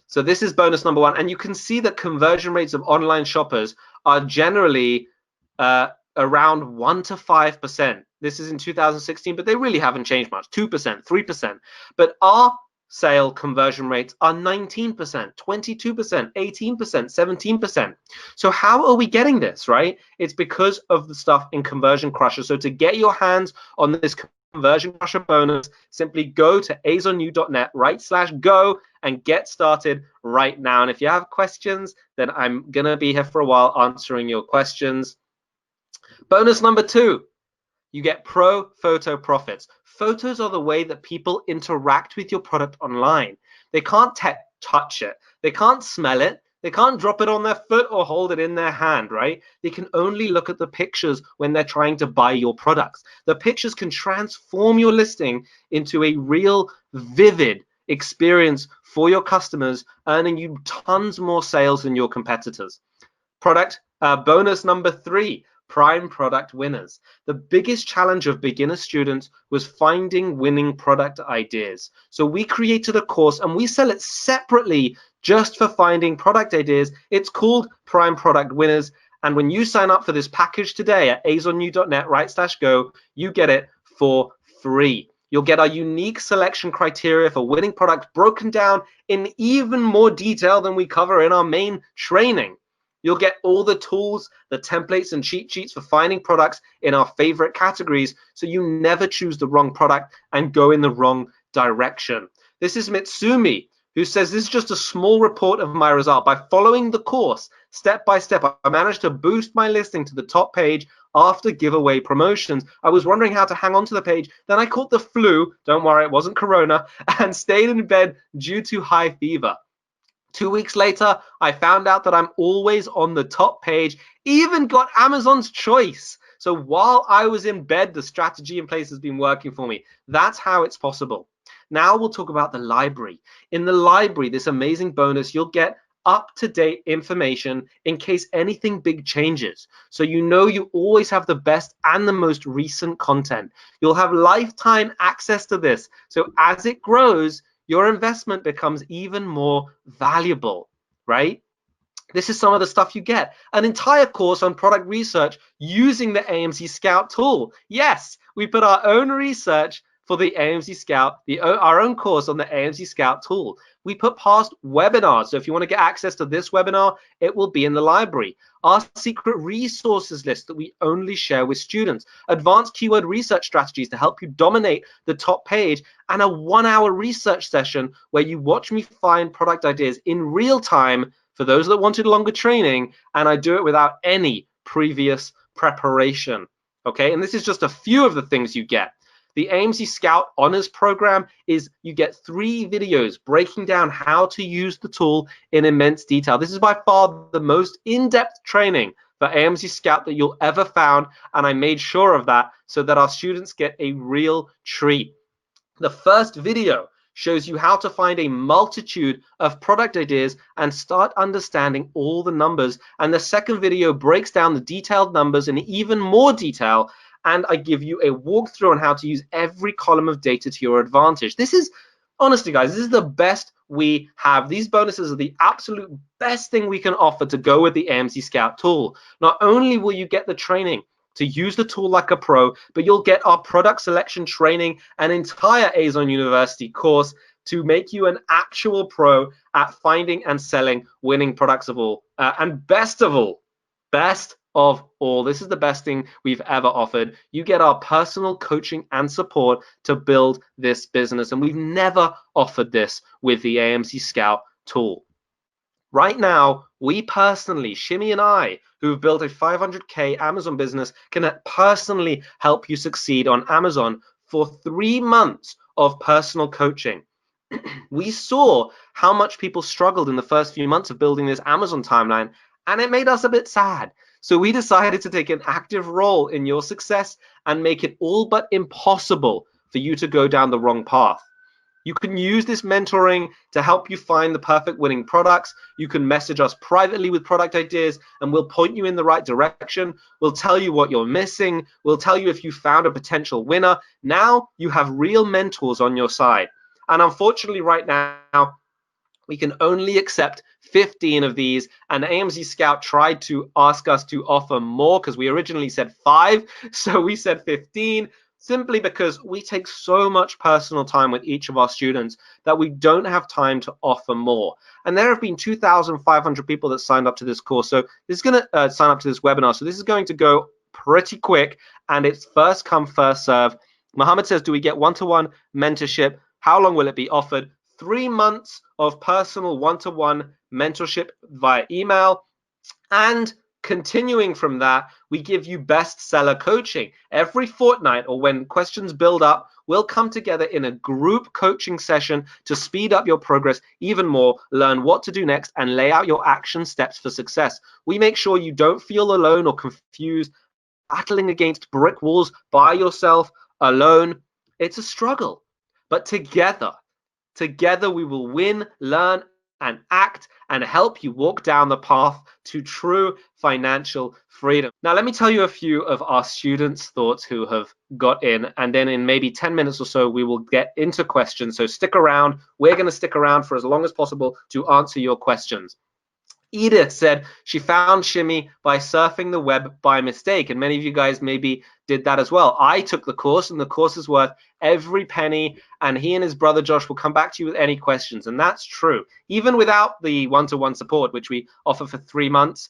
So this is bonus number 1. And you can see that conversion rates of online shoppers are generally around 1 to 5%. This is in 2016, but they really haven't changed much. 2%, 3%. But our sale conversion rates are 19%, 22%, 18%, 17%. So how are we getting this, right? It's because of the stuff in Conversion Crusher. So to get your hands on this Conversion Crusher bonus, simply go to azonu.net/go and get started right now. And if you have questions, then I'm going to be here for a while answering your questions. Bonus number 2, you get pro photo profits. Photos are the way that people interact with your product online. They can't touch it. They can't smell it. They can't drop it on their foot or hold it in their hand, right? They can only look at the pictures when they're trying to buy your products. The pictures can transform your listing into a real, vivid experience for your customers, earning you tons more sales than your competitors. Bonus number 3, prime product winners. The biggest challenge of beginner students was finding winning product ideas. So we created a course and we sell it separately just for finding product ideas. It's called Prime Product Winners. And when you sign up for this package today at azonu.net/go, you get it for free. You'll get our unique selection criteria for winning products broken down in even more detail than we cover in our main training. You'll get all the tools, the templates, and cheat sheets for finding products in our favorite categories so you never choose the wrong product and go in the wrong direction. This is Mitsumi, who says, this is just a small report of my result. By following the course step by step, I managed to boost my listing to the top page after giveaway promotions. I was wondering how to hang on to the page. Then I caught the flu. Don't worry, it wasn't corona, and stayed in bed due to high fever. 2 weeks later, I found out that I'm always on the top page, even got Amazon's choice. So while I was in bed, the strategy in place has been working for me. That's how it's possible. Now we'll talk about the library. In the library, this amazing bonus, you'll get up-to-date information in case anything big changes. So you know you always have the best and the most recent content. You'll have lifetime access to this. So as it grows, your investment becomes even more valuable, right? This is some of the stuff you get. An entire course on product research using the AMZ Scout tool. Yes, we put our own research for the AMZ Scout, our own course on the AMZ Scout tool. We put past webinars. So if you want to get access to this webinar, it will be in the library. Our secret resources list that we only share with students. Advanced keyword research strategies to help you dominate the top page. And a 1-hour research session where you watch me find product ideas in real time for those that wanted longer training. And I do it without any previous preparation. Okay, and this is just a few of the things you get. The AMZ Scout Honors Program is you get 3 videos breaking down how to use the tool in immense detail. This is by far the most in-depth training for AMZ Scout that you'll ever found, and I made sure of that so that our students get a real treat. The first video shows you how to find a multitude of product ideas and start understanding all the numbers, and the second video breaks down the detailed numbers in even more detail, and I give you a walkthrough on how to use every column of data to your advantage. This is, honestly guys, this is the best we have. These bonuses are the absolute best thing we can offer to go with the AMZ Scout tool. Not only will you get the training to use the tool like a pro, but you'll get our product selection training, an entire AZON University course to make you an actual pro at finding and selling winning products of all. And best of all, this is the best thing we've ever offered. You get our personal coaching and support to build this business. And we've never offered this with the AMZ Scout tool. Right now, we personally, Shimmy and I, who've built a 500K Amazon business, can personally help you succeed on Amazon for 3 months of personal coaching. We saw how much people struggled in the first few months of building this Amazon timeline, and it made us a bit sad. So we decided to take an active role in your success and make it all but impossible for you to go down the wrong path. You can use this mentoring to help you find the perfect winning products. You can message us privately with product ideas and we'll point you in the right direction. We'll tell you what you're missing. We'll tell you if you found a potential winner. Now you have real mentors on your side. And unfortunately, right now, we can only accept 15 of these, and Amzscout tried to ask us to offer more because we originally said 5, so we said 15, simply because we take so much personal time with each of our students that we don't have time to offer more. And there have been 2,500 people that signed up to this course, so this is going to sign up to this webinar, so this is going to go pretty quick, and it's first come, first serve. Mohammed says, do we get one-to-one mentorship? How long will it be offered? 3 months of personal one-to-one mentorship via email. And continuing from that, we give you bestseller coaching. Every fortnight or when questions build up, we'll come together in a group coaching session to speed up your progress even more, learn what to do next, and lay out your action steps for success. We make sure you don't feel alone or confused, battling against brick walls by yourself, alone. It's a struggle, but together we will win, learn, and act and help you walk down the path to true financial freedom. Now, let me tell you a few of our students' thoughts who have got in, and then in maybe 10 minutes or so, we will get into questions. So stick around. We're going to stick around for as long as possible to answer your questions. Edith said she found Shimmy by surfing the web by mistake, and many of you guys maybe did that as well. I took the course, and the course is worth every penny, and he and his brother Josh will come back to you with any questions, and that's true. Even without the one-to-one support, which we offer for 3 months,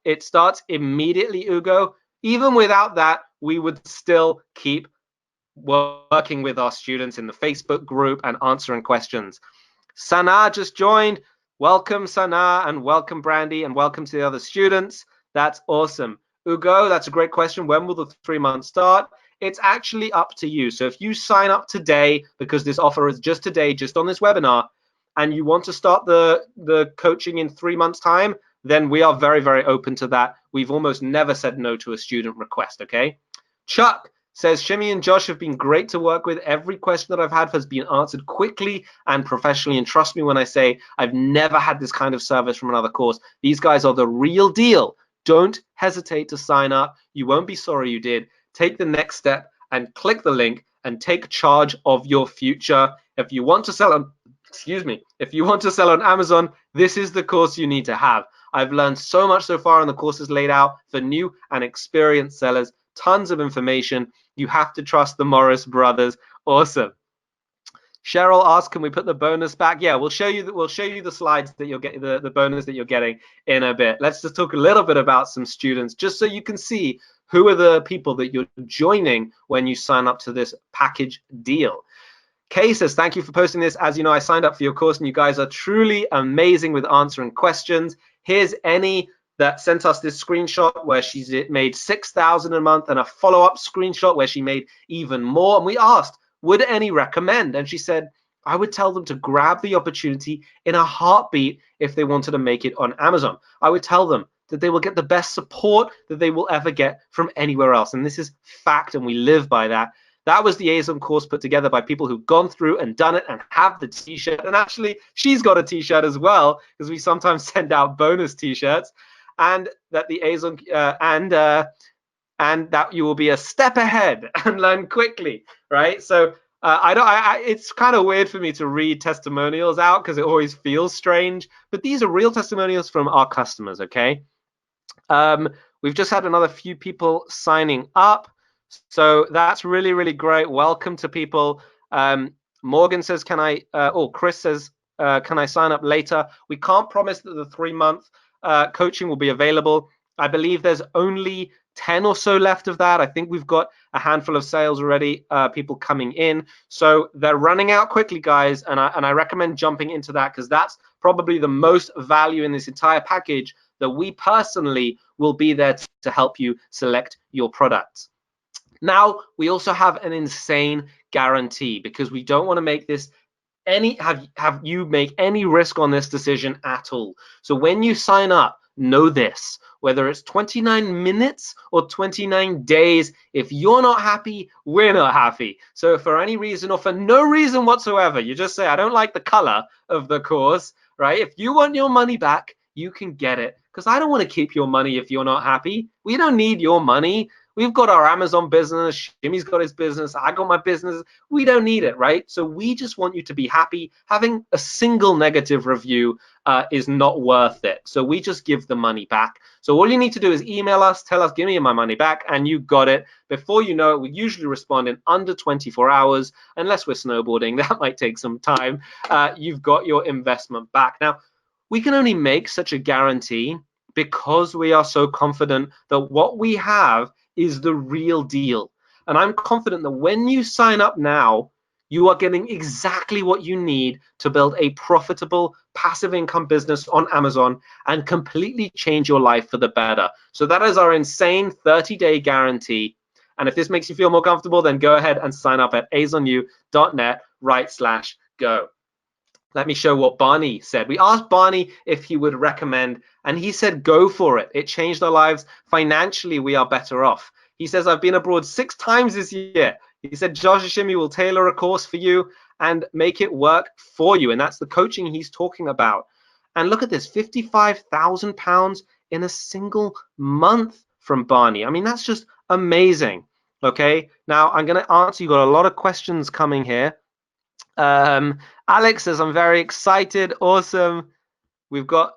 it starts immediately, Ugo. Even without that, we would still keep working with our students in the Facebook group and answering questions. Sana just joined. Welcome, Sana, and welcome, Brandy, and welcome to the other students. That's awesome. Ugo, that's a great question. When will the 3 months start? It's actually up to you. So if you sign up today, because this offer is just today, just on this webinar, and you want to start the coaching in 3 months' time, then we are very, very open to that. We've almost never said no to a student request, okay? Chuck says, Shimmy and Josh have been great to work with. Every question that I've had has been answered quickly and professionally. And trust me when I say I've never had this kind of service from another course. These guys are the real deal. Don't hesitate to sign up. You won't be sorry you did. Take the next step and click the link and take charge of your future. If you want to sell on, if you want to sell on Amazon, this is the course you need to have. I've learned so much so far, and the course is laid out for new and experienced sellers. Tons of information. You have to trust the Morris brothers. Awesome. Cheryl asked, can we put the bonus back? Yeah, we'll show you the slides that you'll get, the bonus that you're getting in a bit. Let's just talk a little bit about some students, just so you can see who are the people that you're joining when you sign up to this package deal. Kay says, thank you for posting this. As you know, I signed up for your course and you guys are truly amazing with answering questions. Here's Annie that sent us this screenshot where she's made $6,000 a month, and a follow-up screenshot where she made even more. And we asked, would any recommend? And she said, I would tell them to grab the opportunity in a heartbeat if they wanted to make it on Amazon. I would tell them that they will get the best support that they will ever get from anywhere else. And this is fact, and we live by that. That was the AZONU course put together by people who've gone through and done it and have the t-shirt. And actually, she's got a t-shirt as well, because we sometimes send out bonus t-shirts. And that the AZONU and that you will be a step ahead and learn quickly, right? So it's kind of weird for me to read testimonials out because it always feels strange, but these are real testimonials from our customers, okay? We've just had another few people signing up, so that's really, really great. Welcome to people. Morgan says, Chris says, can I sign up later? We can't promise that the 3-month coaching will be available. I believe there's only 10 or so left of that. I think we've got a handful of sales already, people coming in. So they're running out quickly, guys, and I recommend jumping into that because that's probably the most value in this entire package that we personally will be there to help you select your products. Now, we also have an insane guarantee because we don't want to make this have you make any risk on this decision at all. So when you sign up, know this, whether it's 29 minutes or 29 days, if you're not happy, we're not happy. So for any reason or for no reason whatsoever, you just say, I don't like the color of the course, right? If you want your money back, you can get it, because I don't want to keep your money if you're not happy. We don't need your money. We've got our Amazon business, Jimmy's got his business, I got my business. We don't need it, right? So we just want you to be happy. Having a single negative review is not worth it. So we just give the money back. So all you need to do is email us, tell us, give me my money back, and you got it. Before you know it, we usually respond in under 24 hours, unless we're snowboarding. That might take some time. You've got your investment back. Now, we can only make such a guarantee because we are so confident that what we have is the real deal. And I'm confident that when you sign up now, you are getting exactly what you need to build a profitable passive income business on Amazon and completely change your life for the better. So that is our insane 30-day guarantee. And if this makes you feel more comfortable, then go ahead and sign up at azonu.net/go. Let me show what Barney said. We asked Barney if he would recommend, and he said, go for it. It changed our lives. Financially, we are better off. He says, I've been abroad 6 times this year. He said, Josh and Shimmy will tailor a course for you and make it work for you. And that's the coaching he's talking about. And look at this, £55,000 in a single month from Barney. I mean, that's just amazing. Okay, now I'm going to answer. You've got a lot of questions coming here. Alex says, I'm very excited. Awesome. We've got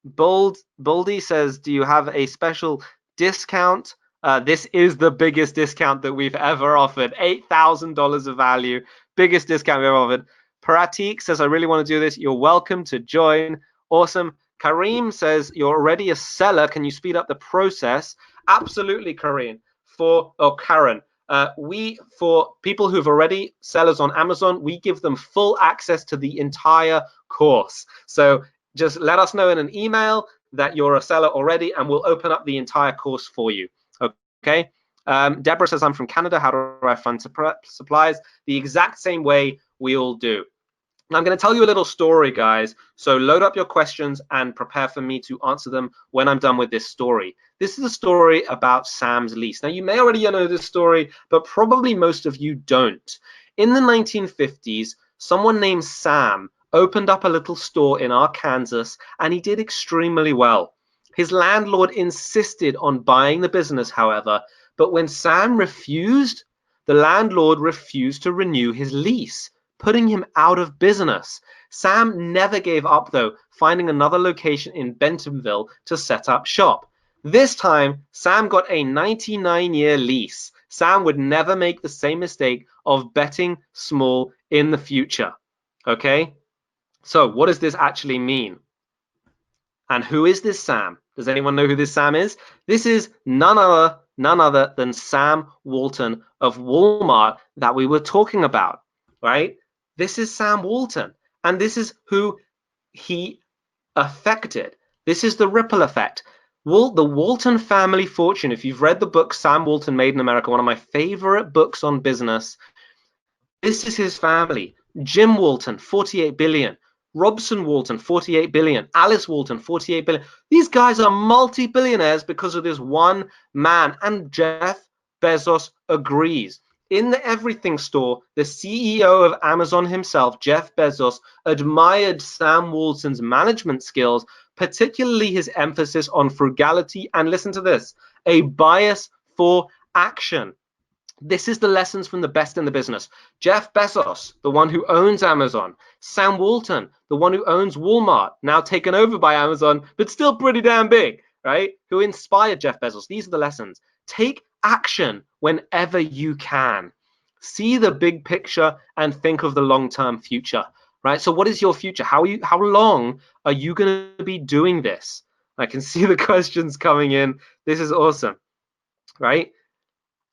Boldy says, do you have a special discount? This is the biggest discount that we've ever offered. $8,000 of value. Biggest discount we've ever offered. Paratik says, I really want to do this. You're welcome to join. Awesome. Kareem says, you're already a seller. Can you speed up the process? Absolutely, Karen. Karen. For people who've already sellers on Amazon, we give them full access to the entire course. So just let us know in an email that you're a seller already, and we'll open up the entire course for you. Okay. Deborah says, I'm from Canada. How do I fund supplies? The exact same way we all do. Now, I'm going to tell you a little story, guys. So load up your questions and prepare for me to answer them when I'm done with this story. This is a story about Sam's lease. Now, you may already know this story, but probably most of you don't. In the 1950s, someone named Sam opened up a little store in Arkansas, and he did extremely well. His landlord insisted on buying the business, however, but when Sam refused, the landlord refused to renew his lease, putting him out of business. Sam never gave up, though, finding another location in Bentonville to set up shop. This time, Sam got a 99-year lease. Sam would never make the same mistake of betting small in the future. Okay? So what does this actually mean? And who is this Sam? Does anyone know who this Sam is? This is none other than Sam Walton of Walmart that we were talking about, right? This is Sam Walton, and this is who he affected. This is the ripple effect. The Walton family fortune, if you've read the book Sam Walton Made in America, one of my favorite books on business, this is his family. Jim Walton, 48 billion. Robson Walton, 48 billion. Alice Walton, 48 billion. These guys are multi-billionaires because of this one man, and Jeff Bezos agrees. In the Everything Store, the CEO of Amazon himself, Jeff Bezos, admired Sam Walton's management skills, particularly his emphasis on frugality and, listen to this, a bias for action. This is the lessons from the best in the business. Jeff Bezos, the one who owns Amazon. Sam Walton, the one who owns Walmart, now taken over by Amazon, but still pretty damn big, right? Who inspired Jeff Bezos. These are the lessons. Take action whenever you can. See the big picture and think of the long-term future, right? So what is your future? How long are you going to be doing this? I can see the questions coming in. This is awesome, right?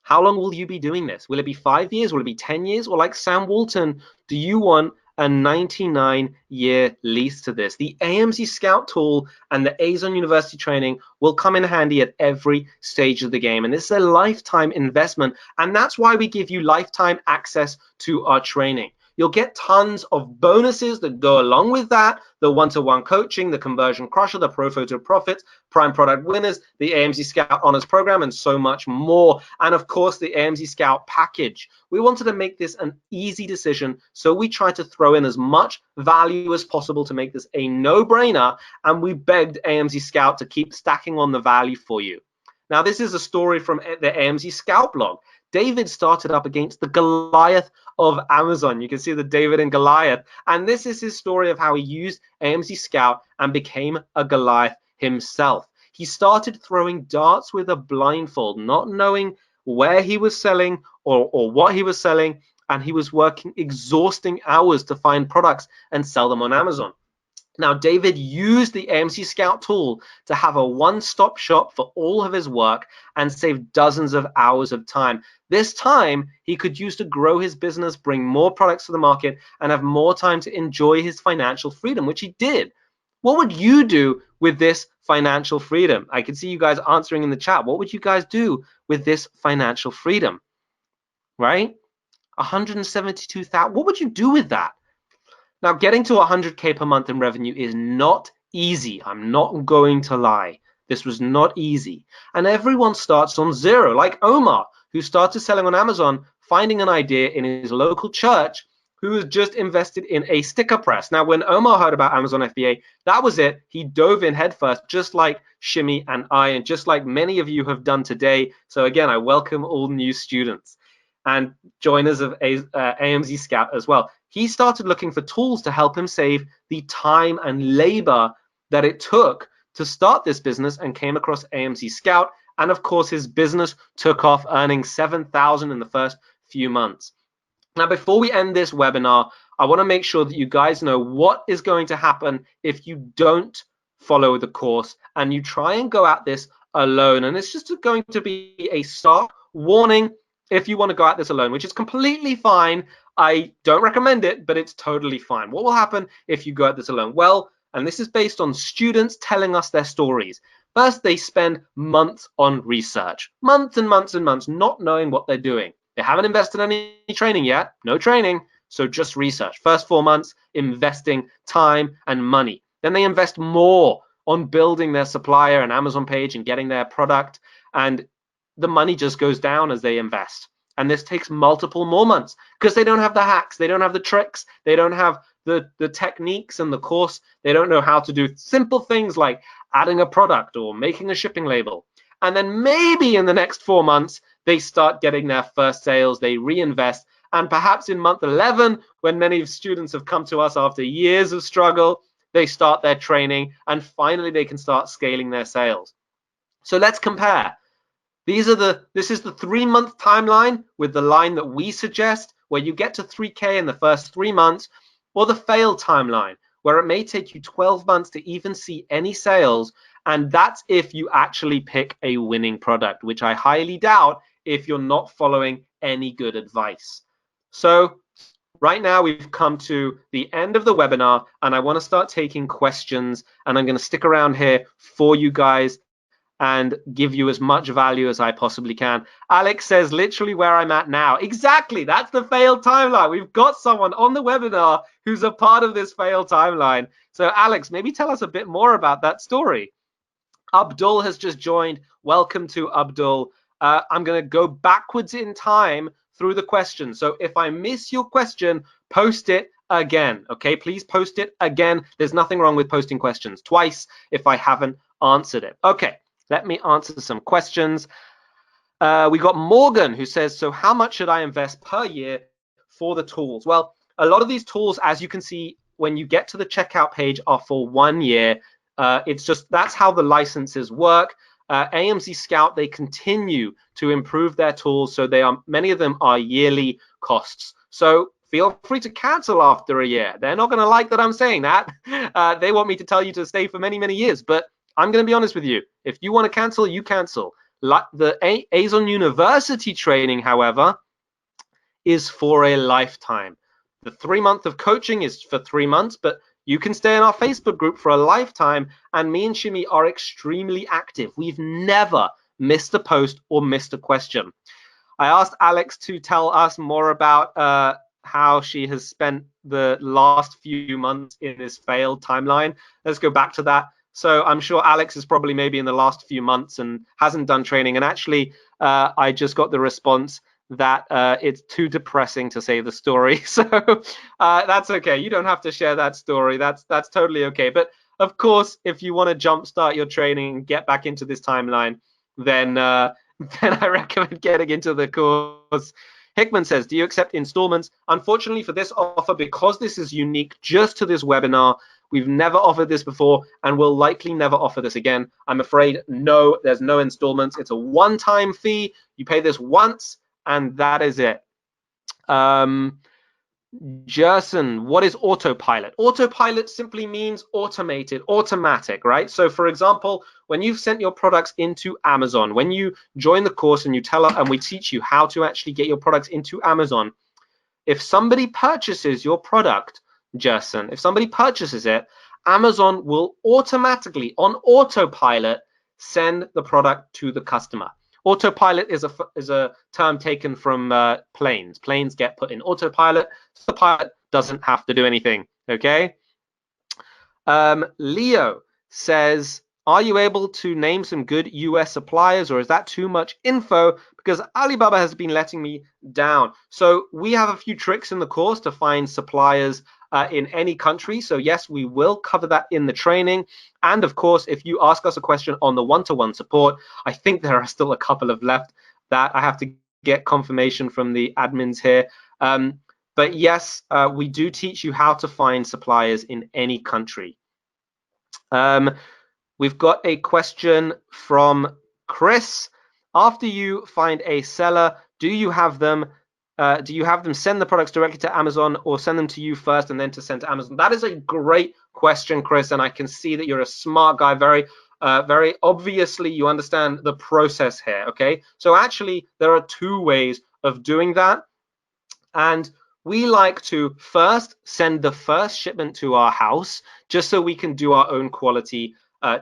How long will you be doing this? Will it be 5 years? Will it be 10 years? Or like Sam Walton, do you want a 99-year lease to this? The Amzscout tool and the AZONU University training will come in handy at every stage of the game. And this is a lifetime investment. And that's why we give you lifetime access to our training. You'll get tons of bonuses that go along with that, the one-to-one coaching, the conversion crusher, the pro photo profits, prime product winners, the AMZ Scout honors program, and so much more. And of course, the AMZ Scout package. We wanted to make this an easy decision, so we tried to throw in as much value as possible to make this a no-brainer, and we begged AMZ Scout to keep stacking on the value for you. Now, this is a story from the AMZ Scout blog. David started up against the Goliath of Amazon. You can see the David and Goliath. And this is his story of how he used AMZ Scout and became a Goliath himself. He started throwing darts with a blindfold, not knowing where he was selling or what he was selling. And he was working exhausting hours to find products and sell them on Amazon. Now, David used the AMZ Scout tool to have a one-stop shop for all of his work and save dozens of hours of time. This time, he could use to grow his business, bring more products to the market, and have more time to enjoy his financial freedom, which he did. What would you do with this financial freedom? I can see you guys answering in the chat. What would you guys do with this financial freedom? Right? 172,000. What would you do with that? Now, getting to 100K per month in revenue is not easy. I'm not going to lie. This was not easy. And everyone starts on zero, like Omar, who started selling on Amazon, finding an idea in his local church, who has just invested in a sticker press. Now, when Omar heard about Amazon FBA, that was it. He dove in headfirst, just like Shimmy and I, and just like many of you have done today. So again, I welcome all new students and joiners of AMZ Scout as well. He started looking for tools to help him save the time and labor that it took to start this business, and came across AMZ Scout. And of course, his business took off, earning $7,000 in the first few months. Now, before we end this webinar, I want to make sure that you guys know what is going to happen if you don't follow the course and you try and go at this alone. And it's just going to be a stark warning if you want to go at this alone, which is completely fine. I don't recommend it, but it's totally fine. What will happen if you go at this alone? Well, and this is based on students telling us their stories. First, they spend months on research, months and months and months, not knowing what they're doing. They haven't invested in any training yet, no training, so just research. First 4 months, investing time and money. Then they invest more on building their supplier and Amazon page and getting their product, and the money just goes down as they invest. And this takes multiple more months because they don't have the hacks, they don't have the tricks, they don't have the techniques and the course. They don't know how to do simple things like adding a product or making a shipping label. And then maybe in the next 4 months, they start getting their first sales, they reinvest, and perhaps in month 11, when many students have come to us after years of struggle, they start their training, and finally they can start scaling their sales. So let's compare. This is the 3-month timeline with the line that we suggest, where you get to 3K in the first 3 months, or the failed timeline, where it may take you 12 months to even see any sales, and that's if you actually pick a winning product, which I highly doubt if you're not following any good advice. So right now we've come to the end of the webinar, and I want to start taking questions, and I'm going to stick around here for you guys and give you as much value as I possibly can. Alex says, literally where I'm at now. Exactly, that's the failed timeline. We've got someone on the webinar who's a part of this failed timeline. So Alex, maybe tell us a bit more about that story. Abdul has just joined. Welcome to Abdul. I'm going to go backwards in time through the question. So if I miss your question, post it again, okay? Please post it again. There's nothing wrong with posting questions twice if I haven't answered it. Okay. Let me answer some questions. We got Morgan who says, so how much should I invest per year for the tools? Well, a lot of these tools, as you can see, when you get to the checkout page, are for 1 year. It's just, that's how the licenses work. AMZ Scout, they continue to improve their tools. So many of them are yearly costs. So feel free to cancel after a year. They're not going to like that I'm saying that. They want me to tell you to stay for many, many years, but I'm going to be honest with you. If you want to cancel, you cancel. Like the AZONU University training, however, is for a lifetime. The 3 month of coaching is for 3 months, but you can stay in our Facebook group for a lifetime. And me and Shimmy are extremely active. We've never missed a post or missed a question. I asked Alex to tell us more about how she has spent the last few months in this failed timeline. Let's go back to that. So I'm sure Alex is probably maybe in the last few months and hasn't done training. And actually, I just got the response that it's too depressing to say the story. So that's okay. You don't have to share that story. That's totally okay. But of course, if you want to jumpstart your training and get back into this timeline, then then I recommend getting into the course. Hickman says, do you accept installments? Unfortunately for this offer, because this is unique just to this webinar, we've never offered this before and will likely never offer this again. I'm afraid, no, there's no installments. It's a one-time fee. You pay this once and that is it. Jerson, what is autopilot? Autopilot simply means automated, automatic, right? So for example, when you've sent your products into Amazon, when you join the course and you tell us, and we teach you how to actually get your products into Amazon, if somebody purchases your product, Jerson, if somebody purchases it, Amazon will automatically, on autopilot, send the product to the customer. Autopilot is a term taken from planes. Planes get put in autopilot, so the pilot doesn't have to do anything, okay? Leo says, are you able to name some good US suppliers, or is that too much info? Because Alibaba has been letting me down. So we have a few tricks in the course to find suppliers in any country. So yes, we will cover that in the training. And of course, if you ask us a question on the one-to-one support, I think there are still a couple of left that I have to get confirmation from the admins here. But yes, we do teach you how to find suppliers in any country. We've got a question from Chris. After you find a seller, do you have them send the products directly to Amazon or send them to you first and then to send to Amazon? That is a great question, Chris, and I can see that you're a smart guy. Very obviously you understand the process here, okay? So actually there are two ways of doing that, and we like to first send the first shipment to our house just so we can do our own quality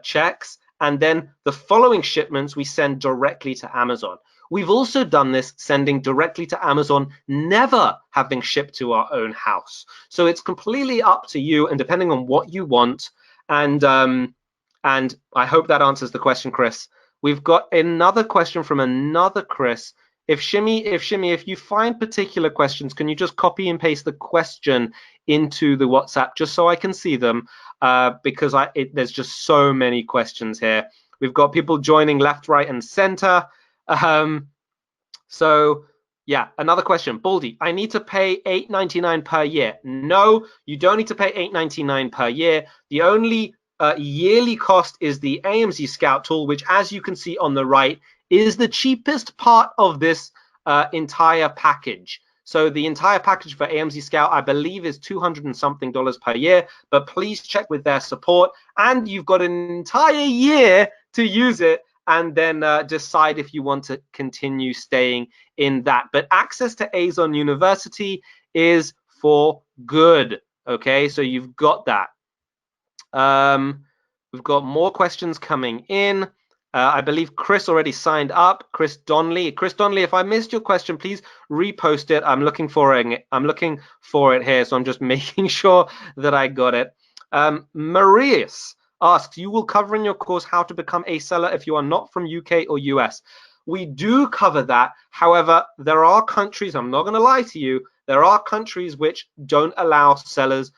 checks, and then the following shipments we send directly to Amazon. We've also done this sending directly to Amazon, never having shipped to our own house. So it's completely up to you and depending on what you want. And I hope that answers the question, Chris. We've got another question from another Chris. If you find particular questions, can you just copy and paste the question into the WhatsApp just so I can see them? Because there's just so many questions here. We've got people joining left, right, and center. So yeah, another question. Baldy, I need to pay $8.99 per year. No, you don't need to pay $8.99 per year. The only yearly cost is the Amzscout tool, which, as you can see on the right, is the cheapest part of this entire package. So the entire package for Amzscout, I believe, is $200 and something per year, but please check with their support, and you've got an entire year to use it and then decide if you want to continue staying in that. But access to AZONU University is for good, okay? So you've got that. We've got more questions coming in. I believe Chris already signed up. Chris Donnelly. Chris Donnelly, if I missed your question, please repost it. I'm looking for it here, so I'm just making sure that I got it. Marius asks, you will cover in your course how to become a seller if you are not from UK or US. We do cover that. However, there are countries, I'm not going to lie to you, there are countries which don't allow sellers,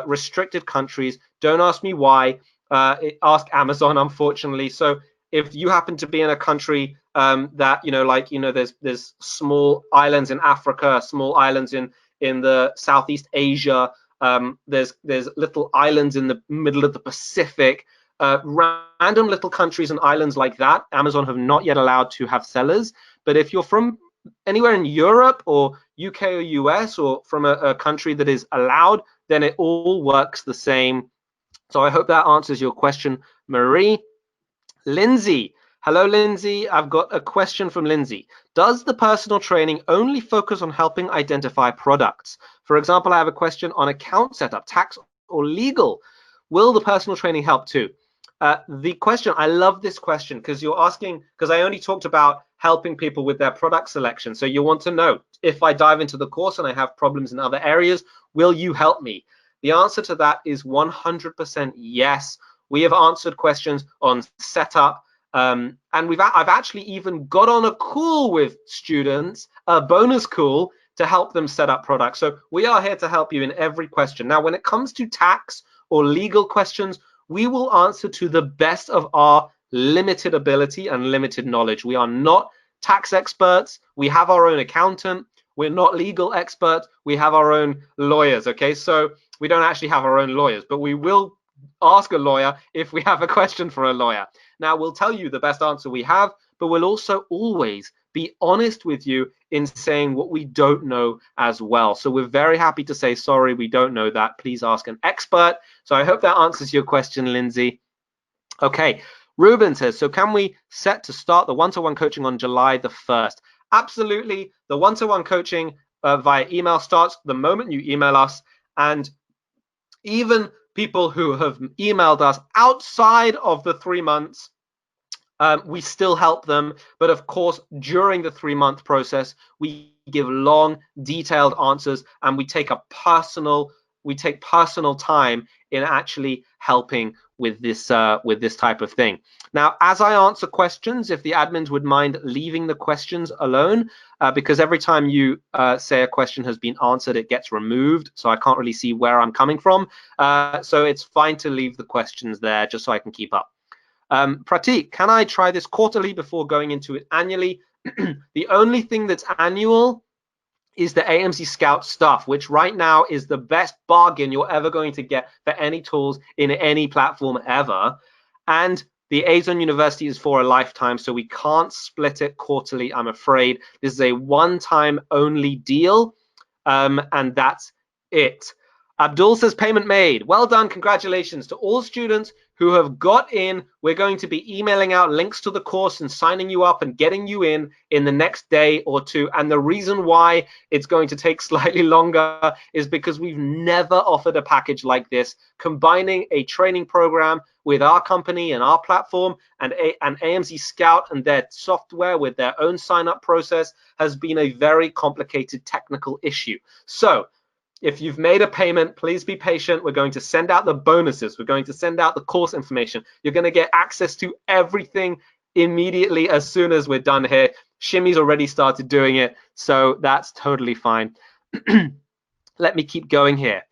restricted countries. Don't ask me why. Ask Amazon, unfortunately. So if you happen to be in a country that, there's small islands in Africa, small islands in the Southeast Asia, there's little islands in the middle of the Pacific, random little countries and islands like that, Amazon have not yet allowed to have sellers. But if you're from anywhere in Europe or UK or US or from a country that is allowed, then it all works the same. So I hope that answers your question, Marie. Lindsay. Hello, Lindsay. I've got a question from Lindsay. Does the personal training only focus on helping identify products? For example, I have a question on account setup, tax or legal. Will the personal training help too? The question, I love this question because you're asking, because I only talked about helping people with their product selection. So you want to know, if I dive into the course and I have problems in other areas, will you help me? The answer to that is 100% yes. We have answered questions on setup, and I've actually even got on a call with students, a bonus call, to help them set up products. So we are here to help you in every question. Now, when it comes to tax or legal questions, we will answer to the best of our limited ability and limited knowledge. We are not tax experts. We have our own accountant. We're not legal experts. We have our own lawyers, okay? So we don't actually have our own lawyers, but we will ask a lawyer if we have a question for a lawyer. Now, we'll tell you the best answer we have, but we'll also always be honest with you in saying what we don't know as well. So we're very happy to say, sorry, we don't know that. Please ask an expert. So I hope that answers your question, Lindsay. Okay, Ruben says, so can we set to start the one-to-one coaching on July the 1st? Absolutely. The one-to-one coaching via email starts the moment you email us, and even people who have emailed us outside of the 3 months, we still help them. But of course, during the 3-month process, we give long, detailed answers, and we take personal time in actually helping with this type of thing. Now, as I answer questions, if the admins would mind leaving the questions alone, because every time you say a question has been answered, it gets removed, so I can't really see where I'm coming from. So it's fine to leave the questions there just so I can keep up. Pratik, can I try this quarterly before going into it annually? The only thing that's annual is the Amzscout stuff, which right now is the best bargain you're ever going to get for any tools in any platform ever. And the AZONU University is for a lifetime, so we can't split it quarterly, I'm afraid. This is a one-time only deal, and that's it. Abdul says, payment made. Well done. Congratulations to all students who have got in. We're going to be emailing out links to the course and signing you up and getting you in the next day or two. And the reason why it's going to take slightly longer is because we've never offered a package like this, combining a training program with our company and our platform, and Amzscout and their software with their own sign-up process has been a very complicated technical issue. So if you've made a payment, please be patient. We're going to send out the bonuses. We're going to send out the course information. You're going to get access to everything immediately as soon as we're done here. Shimmy's already started doing it, so that's totally fine. Let me keep going here.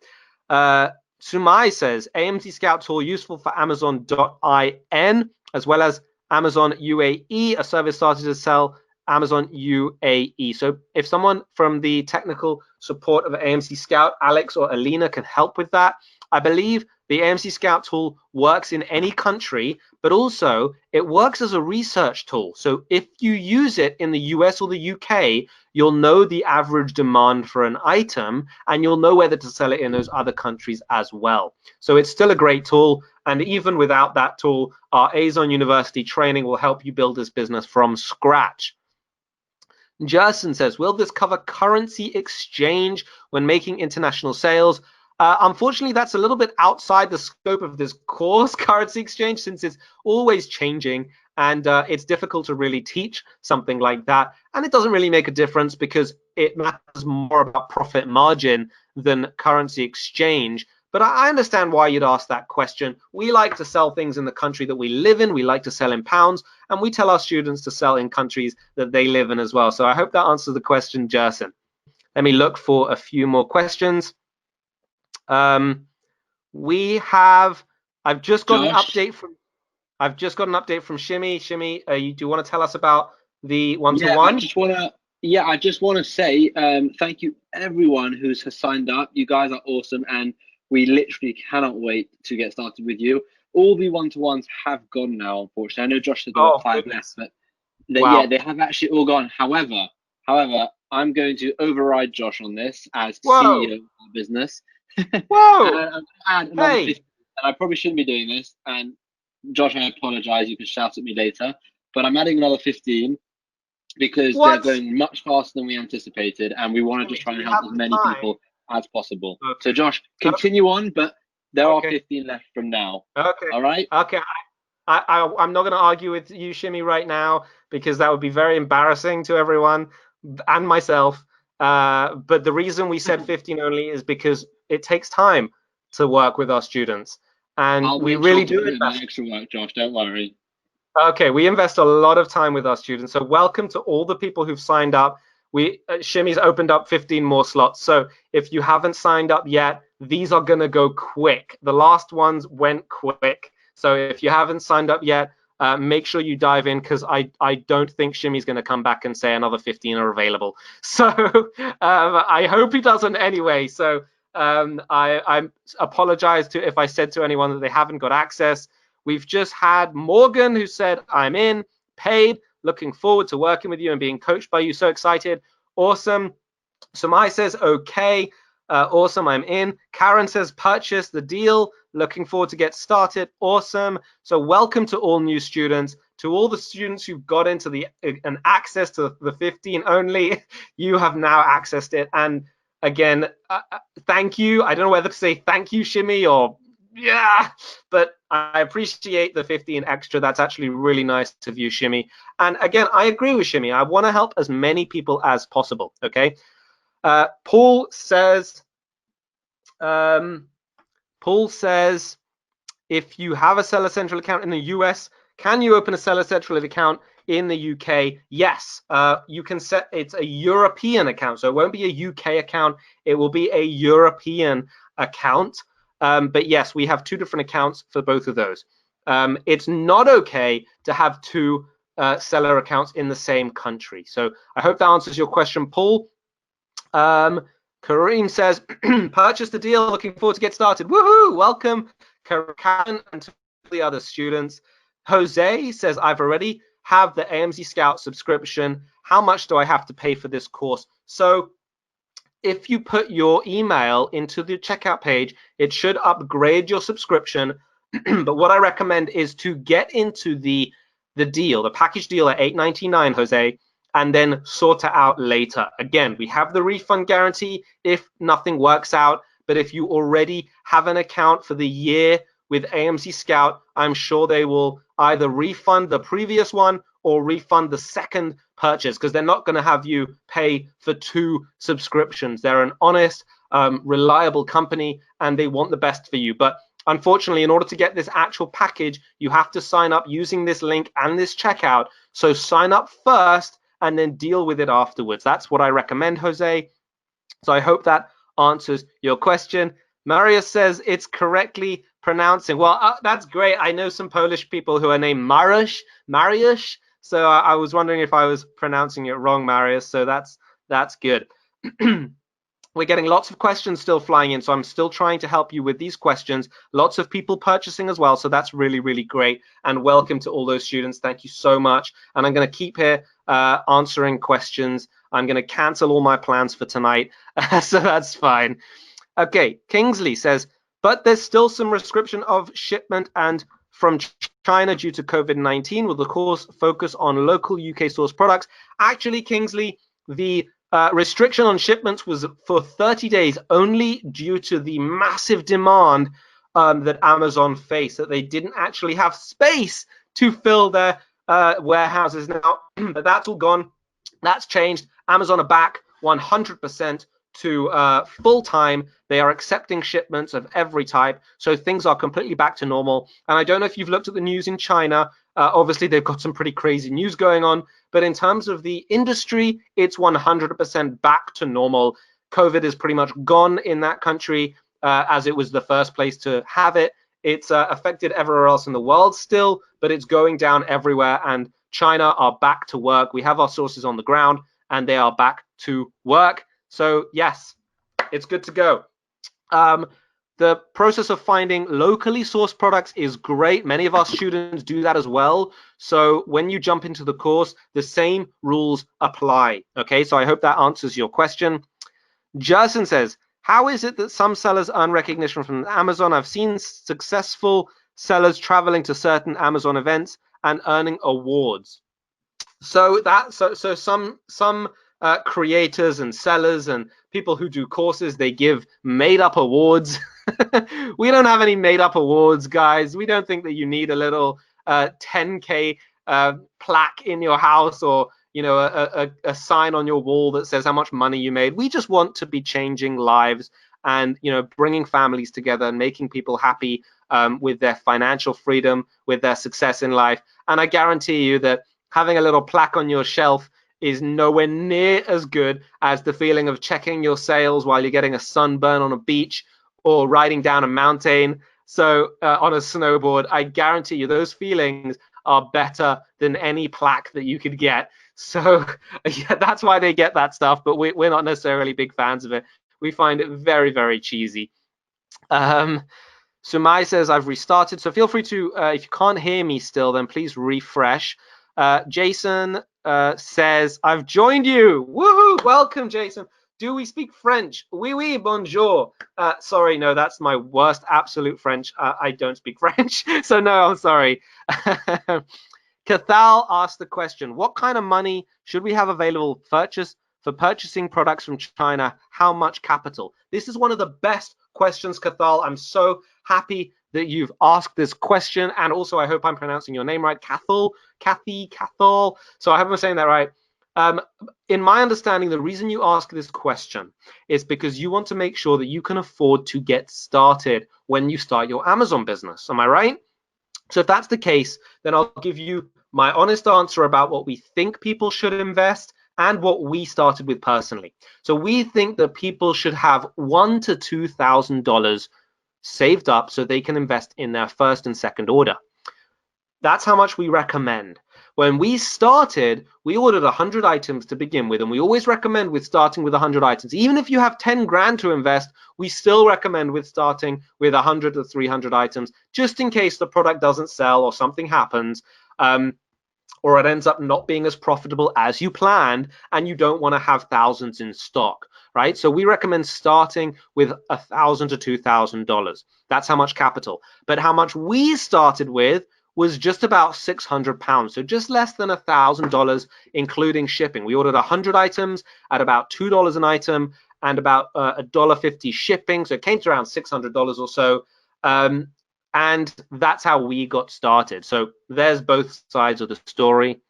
Sumai says, Amzscout tool useful for Amazon.in as well as Amazon UAE. A service started to sell Amazon UAE. So if someone from the technical support of Amzscout, Alex or Alina, can help with that. I believe the Amzscout tool works in any country, but also it works as a research tool. So if you use it in the US or the UK, you'll know the average demand for an item, and you'll know whether to sell it in those other countries as well. So it's still a great tool. And even without that tool, our AZONU University training will help you build this business from scratch. Jerson says, will this cover currency exchange when making international sales? Unfortunately, that's a little bit outside the scope of this course, currency exchange, since it's always changing, and it's difficult to really teach something like that. And it doesn't really make a difference because it matters more about profit margin than currency exchange. But I understand why you'd ask that question. We like to sell things in the country that we live in. We like to sell in pounds, and we tell our students to sell in countries that they live in as well. So I hope that answers the question, Jerson. Let me look for a few more questions. I've just got an update from Shimmy. Shimmy, do you want to tell us about the one-to-one? I just want to say thank you everyone who's signed up. You guys are awesome, and we literally cannot wait to get started with you. All the one-to-ones have gone now, unfortunately. I know Josh has got 5 left, but wow. Yeah, they have actually all gone. However, I'm going to override Josh on this as CEO of our business. Whoa! And add another 50, and I probably shouldn't be doing this. And Josh, I apologize. You can shout at me later. But I'm adding another 15 because they're going much faster than we anticipated, and we want to just try and help as many people as possible. Okay. So Josh, continue on, but there are 15 left from now. Okay. All right? Okay. I'm not going to argue with you, Shimmy, right now, because that would be very embarrassing to everyone and myself. But the reason we said 15 only is because it takes time to work with our students, and I'll we make sure really to do put in the invest. extra work, Josh. Don't worry. Okay, we invest a lot of time with our students. So welcome to all the people who've signed up. Shimmy's opened up 15 more slots. So if you haven't signed up yet, these are going to go quick. The last ones went quick. So if you haven't signed up yet, make sure you dive in, because I don't think Shimmy's going to come back and say another 15 are available. So I hope he doesn't anyway. So I apologize to if I said to anyone that they haven't got access. We've just had Morgan, who said, I'm in, paid, looking forward to working with you and being coached by you. So excited. Awesome. Samai says, okay. Awesome, I'm in. Karen says, purchase the deal. Looking forward to get started. Awesome. So welcome to all new students. To all the students who've got into the an access to the 15 only, you have now accessed it. And again, thank you. I don't know whether to say thank you, Shimmy, or yeah, but I appreciate the 15 extra. That's actually really nice of you, Shimmy. And again, I agree with Shimmy. I want to help as many people as possible. Okay. Paul says, if you have a Seller Central account in the US, can you open a Seller Central account in the UK? Yes, you can set. It's a European account, so it won't be a UK account. It will be a European account. But yes, we have two different accounts for both of those. It's not okay to have two seller accounts in the same country. So I hope that answers your question, Paul. Kareem says, purchase the deal. Looking forward to get started. Woohoo! Welcome, Karen, and to the other students. Jose says, I've already have the Amzscout subscription. How much do I have to pay for this course? So if you put your email into the checkout page, it should upgrade your subscription. But what I recommend is to get into the deal, the package deal at $8.99, Jose, and then sort it out later. Again, we have the refund guarantee if nothing works out, but if you already have an account for the year with Amzscout, I'm sure they will either refund the previous one or refund the second purchase, because they're not going to have you pay for two subscriptions. They're an honest, reliable company, and they want the best for you. But unfortunately, in order to get this actual package, you have to sign up using this link and this checkout. So sign up first and then deal with it afterwards. That's what I recommend, Jose. So I hope that answers your question. Marius says it's correctly pronouncing. Well, that's great. I know some Polish people who are named Mariusz. So I was wondering if I was pronouncing it wrong, Marius. So that's good. We're getting lots of questions still flying in, so I'm still trying to help you with these questions. Lots of people purchasing as well, so that's really, really great. And welcome to all those students. Thank you so much. And I'm going to keep here answering questions. I'm going to cancel all my plans for tonight, so that's fine. Okay, Kingsley says, but there's still some restriction of shipment and from China due to COVID-19. Will the course focus on local UK source products? Actually, Kingsley, the restriction on shipments was for 30 days only due to the massive demand that Amazon faced, that they didn't actually have space to fill their warehouses now. But that's all gone. That's changed. Amazon are back 100% to full time. They are accepting shipments of every type. So things are completely back to normal. And I don't know if you've looked at the news in China. Obviously, they've got some pretty crazy news going on. But in terms of the industry, it's 100% back to normal. COVID is pretty much gone in that country, as it was the first place to have it. It's affected everywhere else in the world still, but it's going down everywhere. And China are back to work. We have our sources on the ground, and they are back to work. So yes, it's good to go. The process of finding locally sourced products is great. Many of our students do that as well. So when you jump into the course, the same rules apply. Okay, so I hope that answers your question. Jason says, how is it that some sellers earn recognition from Amazon? I've seen successful sellers traveling to certain Amazon events and earning awards. So some creators and sellers and people who do courses, they give made up awards. We don't have any made up awards, guys. We don't think that you need a little 10K plaque in your house, or a sign on your wall that says how much money you made. We just want to be changing lives and bringing families together and making people happy with their financial freedom, with their success in life. And I guarantee you that having a little plaque on your shelf is nowhere near as good as the feeling of checking your sales while you're getting a sunburn on a beach or riding down a mountain on a snowboard. I guarantee you those feelings are better than any plaque that you could get. So yeah, that's why they get that stuff, but we're not necessarily big fans of it. We find it very, very cheesy. Sumai says, I've restarted. So feel free to, if you can't hear me still, then please refresh. Jason says, I've joined you. Woohoo! Welcome, Jason. Do we speak French? Oui, oui, bonjour. Sorry, no, that's my worst absolute French. I don't speak French. So no, I'm sorry. Cathal asked the question, what kind of money should we have available for purchasing products from China? How much capital? This is one of the best questions, Cathal. I'm so happy that you've asked this question. And also, I hope I'm pronouncing your name right. Cathal. So I hope I'm saying that right. In my understanding, the reason you ask this question is because you want to make sure that you can afford to get started when you start your Amazon business. Am I right? So if that's the case, then I'll give you my honest answer about what we think people should invest and what we started with personally. So we think that people should have $1,000 to $2,000 saved up so they can invest in their first and second order. That's how much we recommend. When we started, we ordered 100 items to begin with, and we always recommend with starting with 100 items. Even if you have 10 grand to invest, we still recommend with starting with 100 to 300 items, just in case the product doesn't sell or something happens, or it ends up not being as profitable as you planned, and you don't want to have thousands in stock, right? So we recommend starting with $1,000 to $2,000. That's how much capital. But how much we started with was just about £600, so just less than $1,000, including shipping. We ordered 100 items at about $2 an item and about $1.50 shipping, so it came to around $600 or so, and that's how we got started. So there's both sides of the story.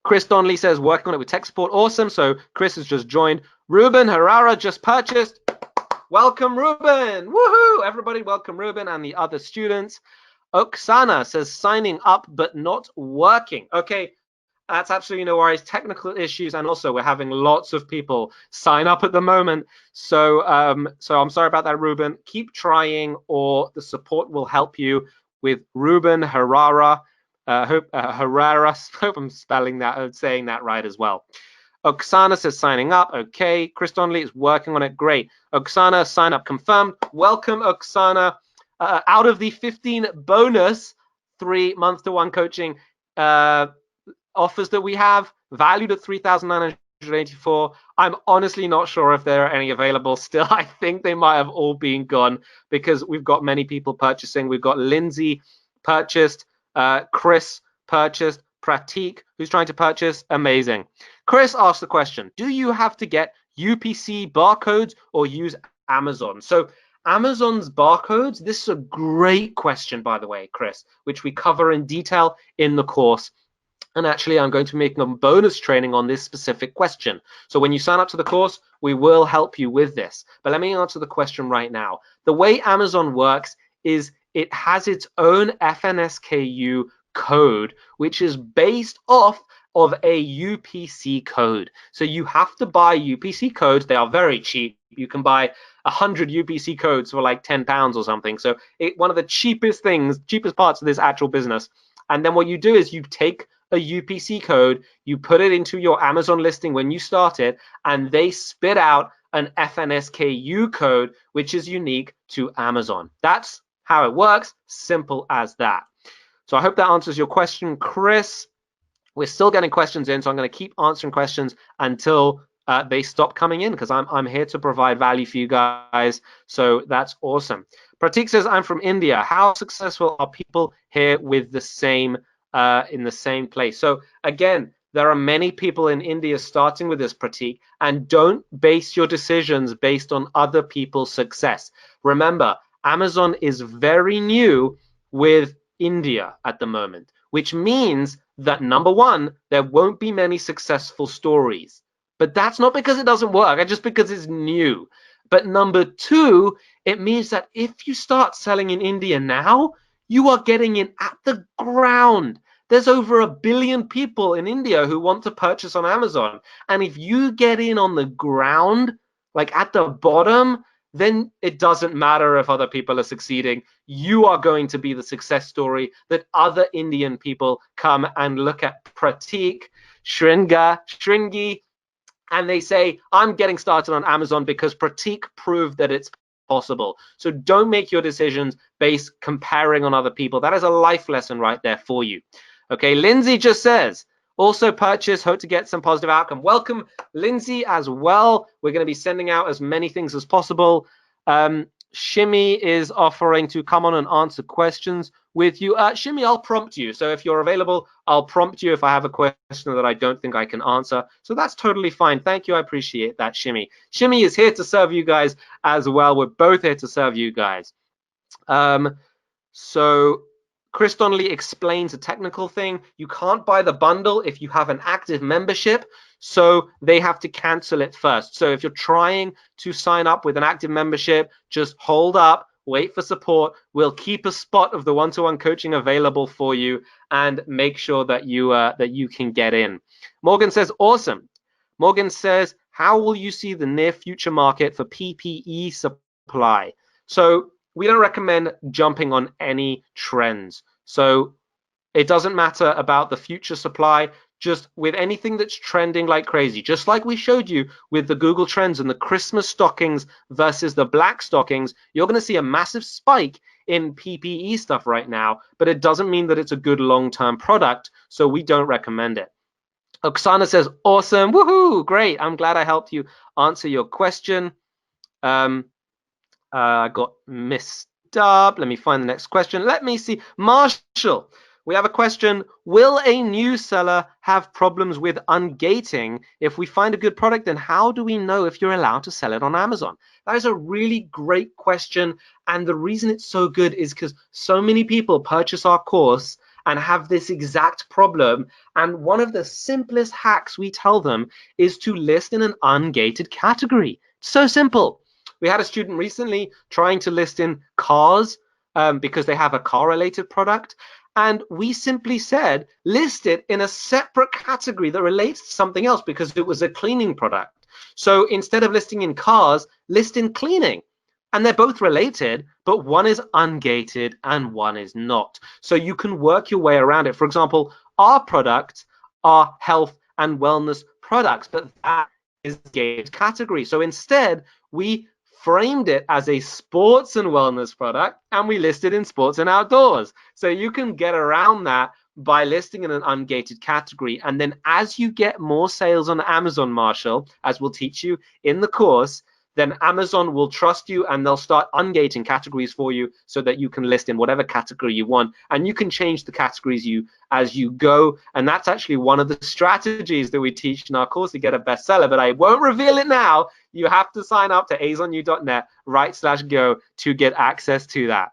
Chris Donnelly says, working on it with tech support. Awesome. So Chris has just joined. Ruben Herrera just purchased. Welcome, Ruben. Woohoo! Everybody, welcome, Ruben and the other students. Oksana says, signing up but not working. Okay, that's absolutely no worries. Technical issues, and also we're having lots of people sign up at the moment. So I'm sorry about that, Ruben. Keep trying, or the support will help you with Ruben Herrera. Herrera. Hope I'm saying that right as well. Oksana says signing up. Okay. Chris Donnelly is working on it. Great. Oksana, sign up confirmed. Welcome, Oksana. Out of the 15 bonus 3 month-to-1 coaching offers that we have, valued at $3,984, I'm honestly not sure if there are any available still. I think they might have all been gone because we've got many people purchasing. We've got Lindsay purchased, Chris purchased, Pratik, who's trying to purchase. Amazing. Chris asked the question, do you have to get UPC barcodes or use Amazon? So Amazon's barcodes, this is a great question, by the way, Chris, which we cover in detail in the course. And actually, I'm going to be making a bonus training on this specific question. So when you sign up to the course, we will help you with this. But let me answer the question right now. The way Amazon works is it has its own FNSKU code, which is based off of a UPC code. So you have to buy UPC codes. They are very cheap. You can buy 100 UPC codes for like £10 or something. So one of the cheapest parts of this actual business. And then what you do is you take a UPC code, you put it into your Amazon listing when you start it, and they spit out an FNSKU code, which is unique to Amazon. That's how it works. Simple as that. So I hope that answers your question, Chris. We're still getting questions in, so I'm going to keep answering questions until they stop coming in, because I'm here to provide value for you guys. So that's awesome. Pratik says, I'm from India. How successful are people here with the same in the same place? So again, there are many people in India starting with this, Pratik, and don't base your decisions based on other people's success. Remember, Amazon is very new with India at the moment, which means that number one, there won't be many successful stories. But that's not because it doesn't work, just because it's new. But number two, it means that if you start selling in India now, you are getting in at the ground. There's over 1 billion people in India who want to purchase on Amazon. And if you get in on the ground, like at the bottom, then it doesn't matter if other people are succeeding. You are going to be the success story that other Indian people come and look at Pratik, Shringi, and they say, I'm getting started on Amazon because Pratik proved that it's possible. So don't make your decisions based comparing on other people. That is a life lesson right there for you. Okay, Lindsay just says, also purchase, hope to get some positive outcome. Welcome, Lindsay, as well. We're going to be sending out as many things as possible. Shimmy is offering to come on and answer questions with you. Shimmy, I'll prompt you. So if you're available, I'll prompt you if I have a question that I don't think I can answer. So that's totally fine. Thank you. I appreciate that, Shimmy. Shimmy is here to serve you guys as well. We're both here to serve you guys. So Chris Donnelly explains a technical thing. You can't buy the bundle if you have an active membership, so they have to cancel it first. So if you're trying to sign up with an active membership, just hold up, wait for support. We'll keep a spot of the one-to-one coaching available for you and make sure that you can get in. Morgan says, awesome. Morgan says, how will you see the near future market for PPE supply? So we don't recommend jumping on any trends. So it doesn't matter about the future supply, just with anything that's trending like crazy, just like we showed you with the Google Trends and the Christmas stockings versus the black stockings, you're going to see a massive spike in PPE stuff right now, but it doesn't mean that it's a good long-term product, so we don't recommend it. Oksana says, awesome, woohoo, great. I'm glad I helped you answer your question. I got missed up. Let me find the next question. Let me see. Marshall, we have a question. Will a new seller have problems with ungating? If we find a good product, then how do we know if you're allowed to sell it on Amazon? That is a really great question. And the reason it's so good is because so many people purchase our course and have this exact problem. And one of the simplest hacks we tell them is to list in an ungated category. So simple. We had a student recently trying to list in cars because they have a car-related product. And we simply said, list it in a separate category that relates to something else because it was a cleaning product. So instead of listing in cars, list in cleaning. And they're both related, but one is ungated and one is not. So you can work your way around it. For example, our products are health and wellness products, but that is a gated category. So instead, we framed it as a sports and wellness product, and we listed in sports and outdoors. So you can get around that by listing in an ungated category. And then as you get more sales on Amazon, Marshall, as we'll teach you in the course, then Amazon will trust you and they'll start ungating categories for you so that you can list in whatever category you want. And you can change the categories as you go. And that's actually one of the strategies that we teach in our course to get a bestseller, but I won't reveal it now. You have to sign up to azonu.net/go to get access to that.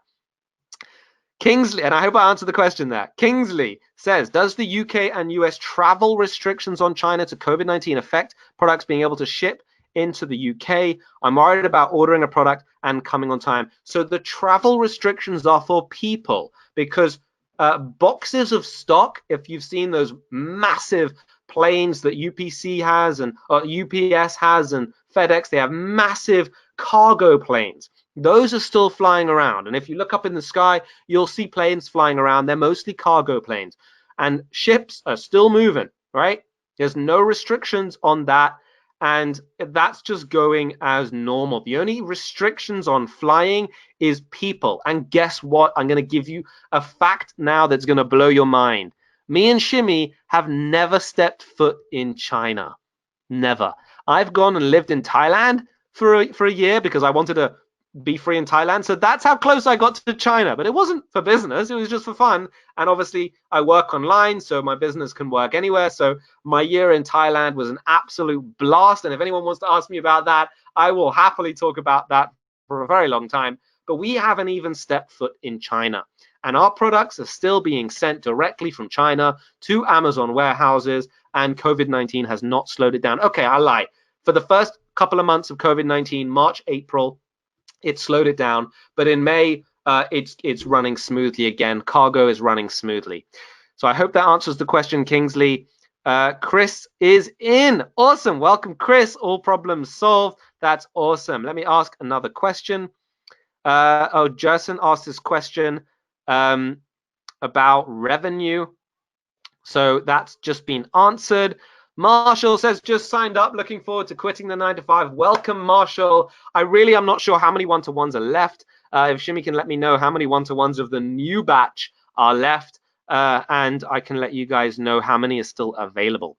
Kingsley, and I hope I answered the question there. Kingsley says, does the UK and US travel restrictions on China to COVID-19 affect products being able to ship into the UK? I'm worried about ordering a product and coming on time. So the travel restrictions are for people because boxes of stock, if you've seen those massive planes that UPC has and UPS has and FedEx, they have massive cargo planes. Those are still flying around. And if you look up in the sky, you'll see planes flying around. They're mostly cargo planes. And ships are still moving, right? There's no restrictions on that. And that's just going as normal. The only restrictions on flying is people. And guess what? I'm going to give you a fact now that's going to blow your mind. Me and Shimmy have never stepped foot in China. Never. I've gone and lived in Thailand for a year because I wanted to be free in Thailand. So that's how close I got to China. But it wasn't for business. It was just for fun. And obviously, I work online, so my business can work anywhere. So my year in Thailand was an absolute blast. And if anyone wants to ask me about that, I will happily talk about that for a very long time. But we haven't even stepped foot in China. and our products are still being sent directly from China to Amazon warehouses, and COVID-19 has not slowed it down. Okay, I lie. For the first couple of months of COVID-19, March, April, it slowed it down, but in May, it's running smoothly again. Cargo is running smoothly. So I hope that answers the question, Kingsley. Chris is in. Awesome. Welcome, Chris. All problems solved. That's awesome. Let me ask another question. Jerson asked this question about revenue. So that's just been answered. Marshall says, just signed up, looking forward to quitting the 9-to-5. Welcome, Marshall. I really am not sure how many one-to-ones are left. If Shimmy can let me know how many one-to-ones of the new batch are left, and I can let you guys know how many is still available.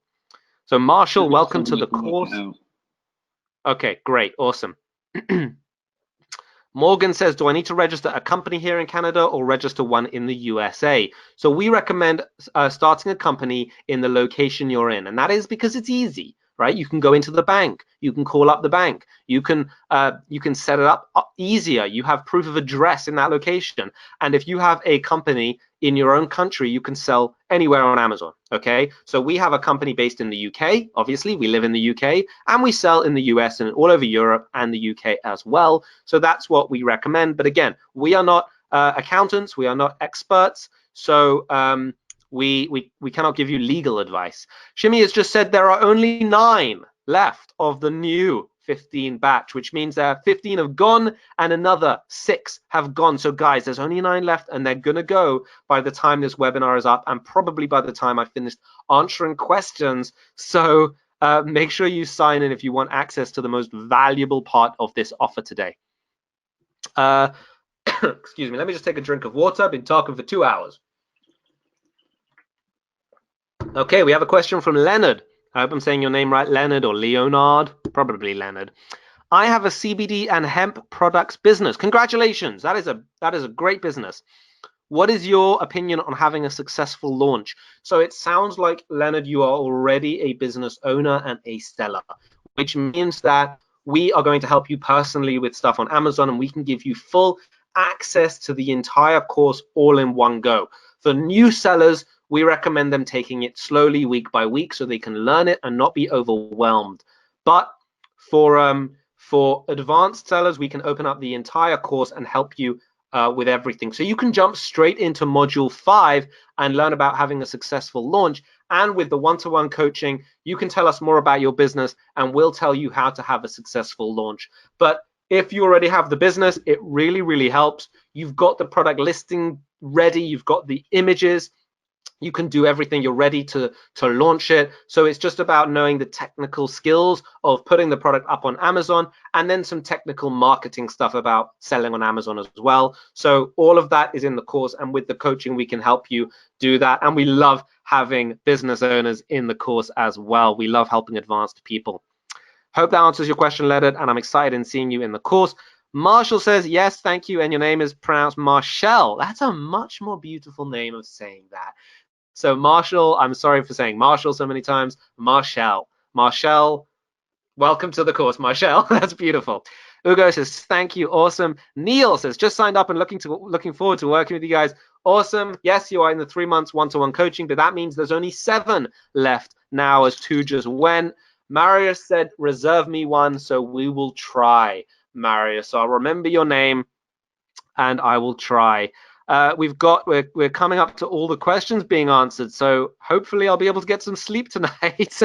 So Marshall, welcome to the course. Okay, great, awesome. Morgan says, do I need to register a company here in Canada or register one in the USA? So we recommend starting a company in the location you're in, and that is because it's easy, right? You can go into the bank, you can call up the bank, you can set it up easier. You have proof of address in that location, and if you have a company in your own country, you can sell anywhere on Amazon. Okay, so we have a company based in the UK. Obviously, we live in the UK, and we sell in the US and all over Europe and the UK as well. So that's what we recommend. But again, we are not accountants, we are not experts, so we cannot give you legal advice. Shimmy has just said there are only 9 left of the new 15 batch, which means that 15 have gone and another 6 have gone. So guys, there's only 9 left, and they're gonna go by the time this webinar is up, and probably by the time I finished answering questions. So make sure you sign in if you want access to the most valuable part of this offer today. Excuse me, let me just take a drink of water. I've been talking for 2 hours. Okay, we have a question from Leonard. I hope I'm saying your name right, Leonard, or Leonard, probably Leonard. I have a CBD and hemp products business. Congratulations, that is a great business. What is your opinion on having a successful launch? So it sounds like, Leonard, you are already a business owner and a seller, which means that we are going to help you personally with stuff on Amazon, and we can give you full access to the entire course all in one go. For new sellers, we recommend them taking it slowly, week by week, so they can learn it and not be overwhelmed. But for advanced sellers, we can open up the entire course and help you with everything. So you can jump straight into module 5 and learn about having a successful launch. And with the one-to-one coaching, you can tell us more about your business, and we'll tell you how to have a successful launch. But if you already have the business, it really, really helps. You've got the product listing ready, you've got the images, you can do everything, you're ready to launch it. So it's just about knowing the technical skills of putting the product up on Amazon, and then some technical marketing stuff about selling on Amazon as well. So all of that is in the course, and with the coaching we can help you do that. And we love having business owners in the course as well. We love helping advanced people. Hope that answers your question, Leonard, and I'm excited in seeing you in the course. Marshall says, yes, thank you, and your name is pronounced Marshall. That's a much more beautiful name of saying that. So Marshall, I'm sorry for saying Marshall so many times. Marshall, welcome to the course, Marshall. That's beautiful. Ugo says, thank you, awesome. Neil says, just signed up and looking forward to working with you guys. Awesome. Yes, you are in the 3 months one-to-one coaching, but that means there's only 7 left now, as 2 just went. Marius said, reserve me one, so we will try, Marius. So I'll remember your name and I will try. We're coming up to all the questions being answered, so hopefully I'll be able to get some sleep tonight.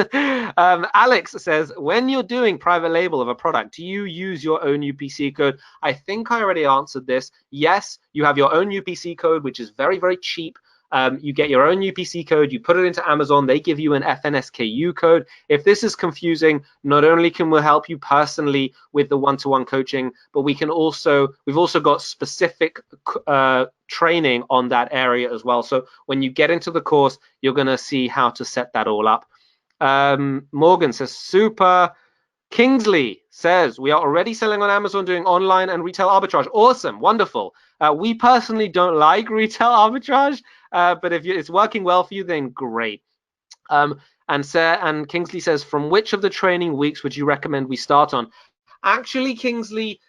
Alex says, when you're doing private label of a product, do you use your own UPC code? I think I already answered this. Yes, you have your own UPC code, which is very, very cheap. You get your own UPC code, you put it into Amazon, they give you an FNSKU code. If this is confusing, not only can we help you personally with the one-to-one coaching, but we've also got specific training on that area as well. So when you get into the course, you're going to see how to set that all up. Morgan says, super. Kingsley says, we are already selling on Amazon, doing online and retail arbitrage. Awesome, wonderful. We personally don't like retail arbitrage, but if it's working well for you, then great. And Kingsley says, from which of the training weeks would you recommend we start on? Actually, Kingsley,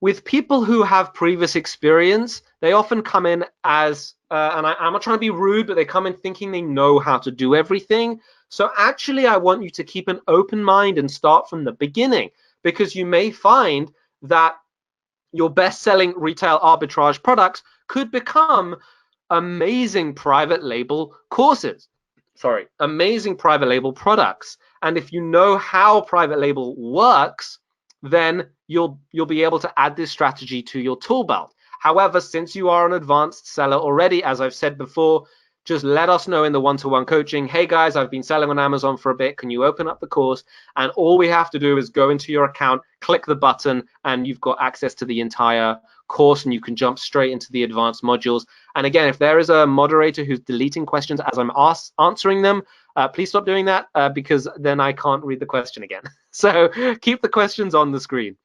with people who have previous experience, they often come in as, and I'm not trying to be rude, but they come in thinking they know how to do everything. So actually, I want you to keep an open mind and start from the beginning, because you may find that your best-selling retail arbitrage products could become amazing private label courses. Sorry, amazing private label products. And if you know how private label works, then you'll be able to add this strategy to your tool belt. However, since you are an advanced seller already, as I've said before, just let us know in the one-to-one coaching, hey guys, I've been selling on Amazon for a bit, can you open up the course? And all we have to do is go into your account, click the button, and you've got access to the entire course, and you can jump straight into the advanced modules. And again, if there is a moderator who's deleting questions as I'm answering them, please stop doing that, because then I can't read the question again. So keep the questions on the screen.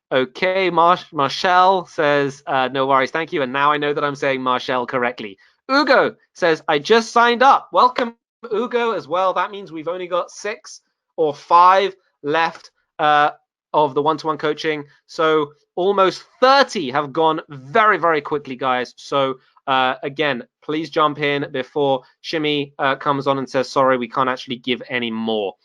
Okay, Marshall says, no worries, thank you. And now I know that I'm saying Marshall correctly. Ugo says, I just signed up. Welcome, Ugo, as well. That means we've only got 6 or 5 left of the one-to-one coaching. So almost 30 have gone very, very quickly, guys. So again, please jump in before Shimmy comes on and says, sorry, we can't actually give any more.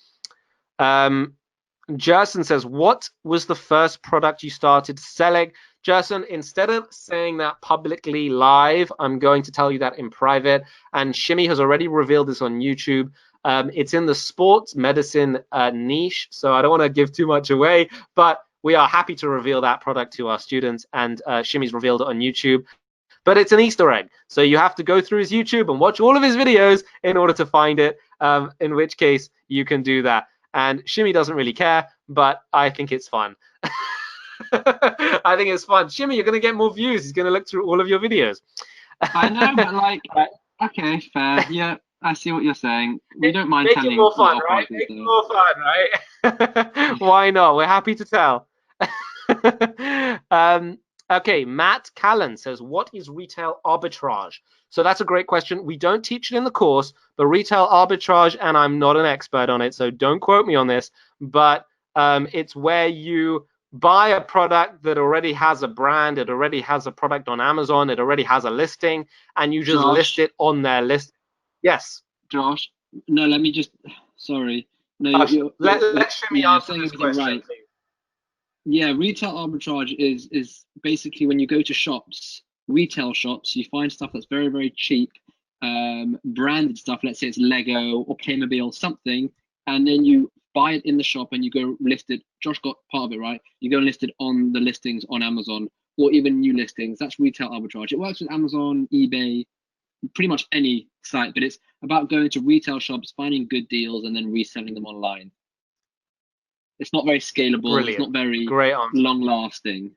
Jerson says, what was the first product you started selling? Jerson, instead of saying that publicly live, I'm going to tell you that in private. And Shimmy has already revealed this on YouTube. It's in the sports medicine niche, so I don't want to give too much away, but we are happy to reveal that product to our students, and Shimmy's revealed it on YouTube. But it's an Easter egg, so you have to go through his YouTube and watch all of his videos in order to find it, in which case you can do that. And Shimmy doesn't really care, but I think it's fun. I think it's fun. Shimmy, you're going to get more views. He's going to look through all of your videos. I know, but like, okay, fair. Yeah, I see what you're saying. We don't mind telling. Make it more fun, right? Make it more fun, right? Why not? We're happy to tell. Okay, Matt Callan says, what is retail arbitrage? So that's a great question. We don't teach it in the course, but retail arbitrage, and I'm not an expert on it, so don't quote me on this, but it's where you buy a product that already has a brand, it already has a product on Amazon, it already has a listing, and you just list it on their list. Yes. Josh, no, let me just, sorry. No, let Shimmy answer this question, right. Please. Yeah, retail arbitrage is basically when you go to shops, retail shops, you find stuff that's very, very cheap, branded stuff, let's say it's Lego or Playmobil, something, and then you buy it in the shop and you go list it. Josh got part of it, right? You go list it on the listings on Amazon or even new listings. That's retail arbitrage. It works with Amazon, eBay, pretty much any site, but it's about going to retail shops, finding good deals, and then reselling them online. It's not very scalable. Brilliant. It's not very long-lasting.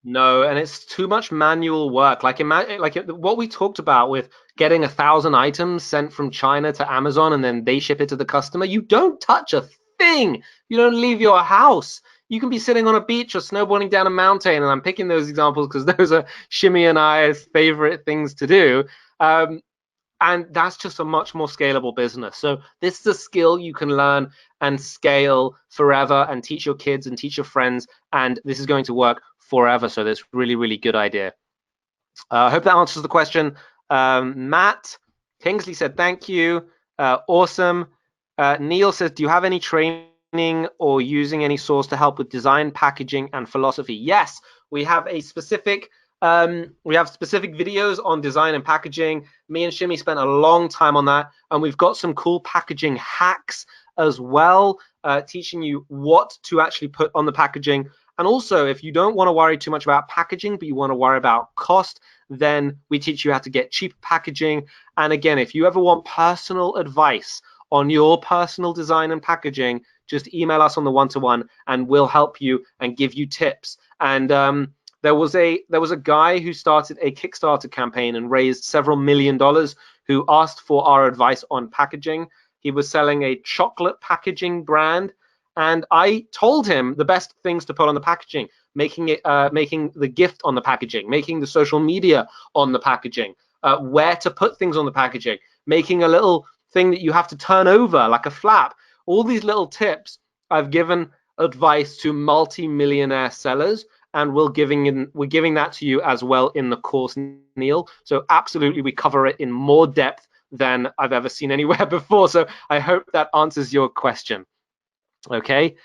No, and it's too much manual work. Like what we talked about with getting 1,000 items sent from China to Amazon and then they ship it to the customer. You don't touch a thing. You don't leave your house. You can be sitting on a beach or snowboarding down a mountain, and I'm picking those examples because those are Shimmy and I's favorite things to do. And that's just a much more scalable business. So this is a skill you can learn and scale forever and teach your kids and teach your friends. And this is going to work forever. So that's really, really good idea. I hope that answers the question. Matt Kingsley said, thank you. Awesome. Neil says, do you have any training or using any source to help with design, packaging, and philosophy? Yes, we have a specific specific videos on design and packaging. Me and Shimmy spent a long time on that, and we've got some cool packaging hacks as well, teaching you what to actually put on the packaging. And also, if you don't want to worry too much about packaging, but you want to worry about cost, then we teach you how to get cheap packaging. And again, if you ever want personal advice on your personal design and packaging, just email us on the one-to-one and we'll help you and give you tips. And there was a guy who started a Kickstarter campaign and raised several $1 million who asked for our advice on packaging. He was selling a chocolate packaging brand, and I told him the best things to put on the packaging, making the gift on the packaging, making the social media on the packaging, where to put things on the packaging, making a little thing that you have to turn over like a flap. All these little tips I've given advice to multi-millionaire sellers, and we're giving that to you as well in the course, Neil. So absolutely, we cover it in more depth than I've ever seen anywhere before. So I hope that answers your question. Okay.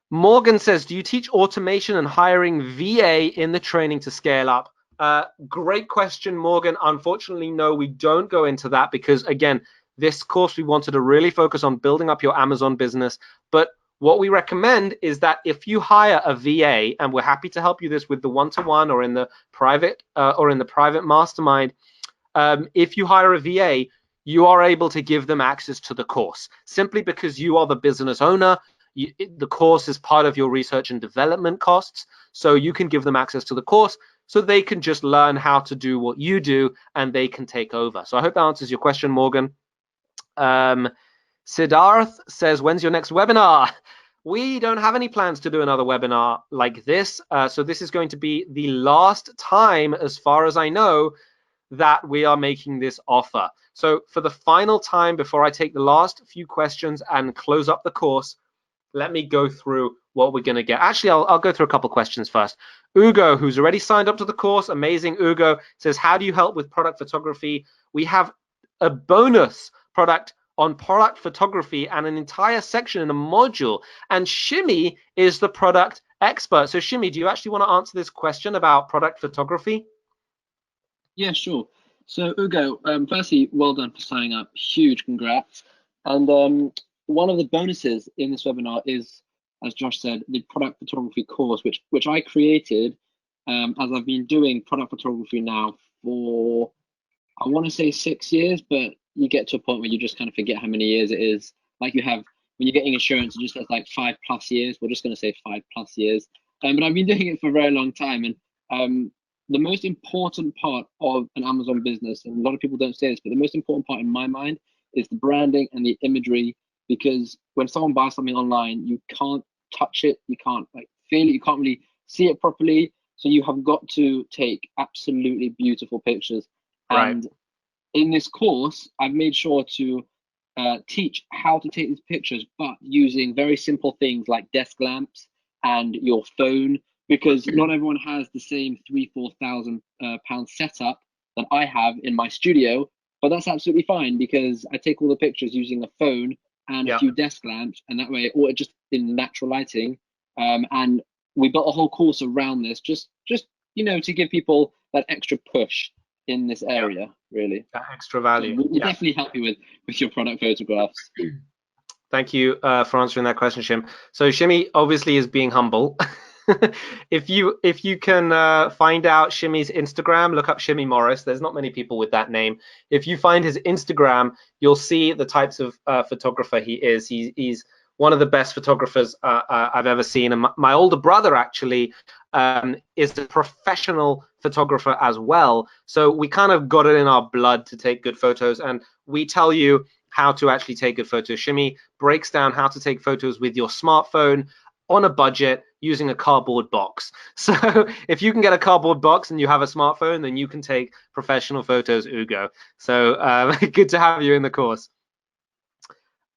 Morgan says, do you teach automation and hiring VA in the training to scale up? Great question, Morgan. Unfortunately, no, we don't go into that because, again, this course, we wanted to really focus on building up your Amazon business. But what we recommend is that if you hire a VA, and we're happy to help you this with the one-to-one or in the private mastermind, if you hire a VA, you are able to give them access to the course simply because you are the business owner. The course is part of your research and development costs, so you can give them access to the course so they can just learn how to do what you do and they can take over. So I hope that answers your question, Morgan. Siddharth says, when's your next webinar? We don't have any plans to do another webinar like this, so this is going to be the last time, as far as I know, that we are making this offer. So for the final time, before I take the last few questions and close up the course, let me go through what we're going to get. Actually, I'll go through a couple questions first. Ugo, who's already signed up to the course, amazing Ugo, says, how do you help with product photography? We have a bonus product on product photography and an entire section in a module. And Shimmy is the product expert. So Shimmy, do you actually want to answer this question about product photography? Yeah, sure. So Ugo, firstly, well done for signing up. Huge congrats. And one of the bonuses in this webinar is, as Josh said, the product photography course, which I created as I've been doing product photography now for, I want to say 6 years, but you get to a point where you just kind of forget how many years it is. Like you have, when you're getting insurance, it just says like 5+ years. We're just going to say 5+ years. But I've been doing it for a very long time. And the most important part of an Amazon business, and a lot of people don't say this, but the most important part in my mind is the branding and the imagery, because when someone buys something online, you can't touch it, you can't like feel it, you can't really see it properly. So you have got to take absolutely beautiful pictures. Right. And in this course, I've made sure to teach how to take these pictures, but using very simple things like desk lamps and your phone, because not everyone has the same £3,000-4,000 pound setup that I have in my studio. But that's absolutely fine because I take all the pictures using a phone and a few desk lamps, and that way, or just in natural lighting. And we built a whole course around this, just to give people that extra push in this area, really. That extra value. So we'll definitely help you with your product photographs. Thank you for answering that question, Shim. So Shimmy obviously is being humble. If you can find out Shimmy's Instagram, look up Shimmy Morris. There's not many people with that name. If you find his Instagram, you'll see the types of photographer he is. He's one of the best photographers I've ever seen. And my older brother actually is a professional photographer as well. So we kind of got it in our blood to take good photos, and we tell you how to actually take good photos. Shimmy breaks down how to take photos with your smartphone on a budget using a cardboard box. So if you can get a cardboard box and you have a smartphone, then you can take professional photos, Ugo. So good to have you in the course.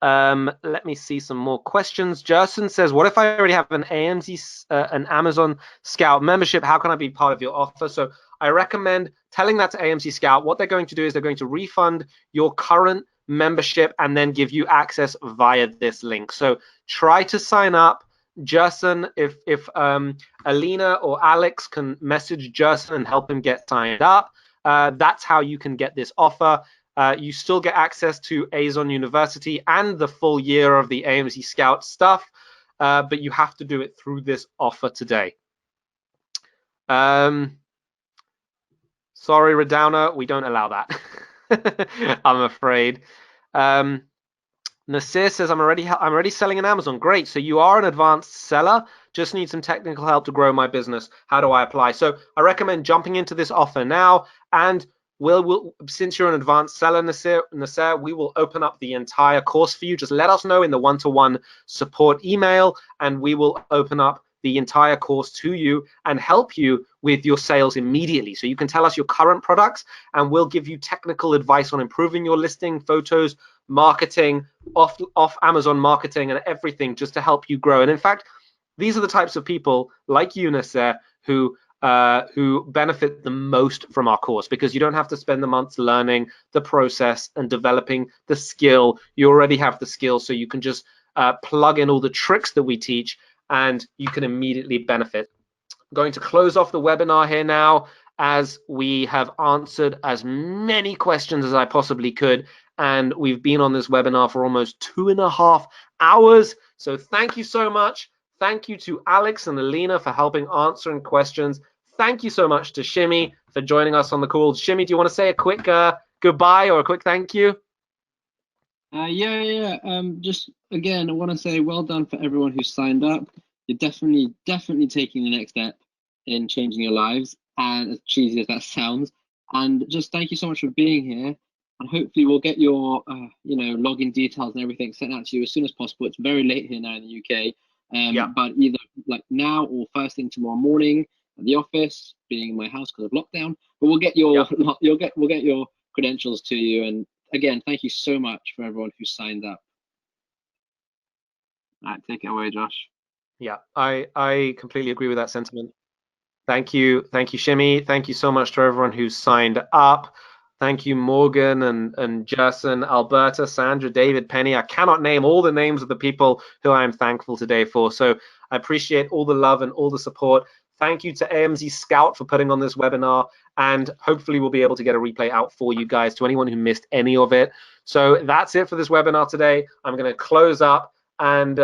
Let me see some more questions. Justin says, what if I already have an an Amazon Scout membership? How can I be part of your offer? So I recommend telling that to AMZ Scout. What they're going to do is they're going to refund your current membership and then give you access via this link. So try to sign up. Justin, if Alina or Alex can message Justin and help him get signed up, that's how you can get this offer. You still get access to AZONU University and the full year of the AMZ Scout stuff, but you have to do it through this offer today. Sorry, Redowner, we don't allow that. I'm afraid. Nasir says, I'm already selling on Amazon. Great. So you are an advanced seller. Just need some technical help to grow my business. How do I apply? So I recommend jumping into this offer now. And since you're an advanced seller, Nasir, we will open up the entire course for you. Just let us know in the one-to-one support email, and we will open up the entire course to you and help you with your sales immediately. So you can tell us your current products and we'll give you technical advice on improving your listing, photos, marketing, off Amazon marketing, and everything just to help you grow. And in fact, these are the types of people like Eunice there who benefit the most from our course, because you don't have to spend the months learning the process and developing the skill. You already have the skill, so you can just plug in all the tricks that we teach and you can immediately benefit. I'm going to close off the webinar here now, as we have answered as many questions as I possibly could, and we've been on this webinar for almost 2.5 hours. So thank you so much. Thank you to Alex and Alina for helping answering questions. Thank you so much to Shimmy for joining us on the call. Shimmy, do you want to say a quick goodbye or a quick thank you? Just again, I want to say well done for everyone who signed up. You're definitely taking the next step in changing your lives, and as cheesy as that sounds. And just thank you so much for being here. And hopefully we'll get your login details and everything sent out to you as soon as possible. It's very late here now in the UK, but either like now or first thing tomorrow morning at the office, being in my house because of lockdown. But we'll get your we'll get your credentials to you. And again, thank you so much for everyone who signed up. All right, take it away, Josh. Yeah, I completely agree with that sentiment. Thank you, Shimmy. Thank you so much to everyone who signed up. Thank you, Morgan and Jason, Alberta, Sandra, David, Penny. I cannot name all the names of the people who I am thankful today for. So I appreciate all the love and all the support. Thank you to Amzscout for putting on this webinar, and hopefully we'll be able to get a replay out for you guys, to anyone who missed any of it. So that's it for this webinar today. I'm going to close up and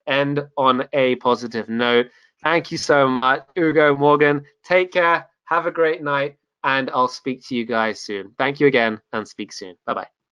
end on a positive note. Thank you so much, Ugo, Morgan. Take care. Have a great night, and I'll speak to you guys soon. Thank you again, and speak soon. Bye-bye.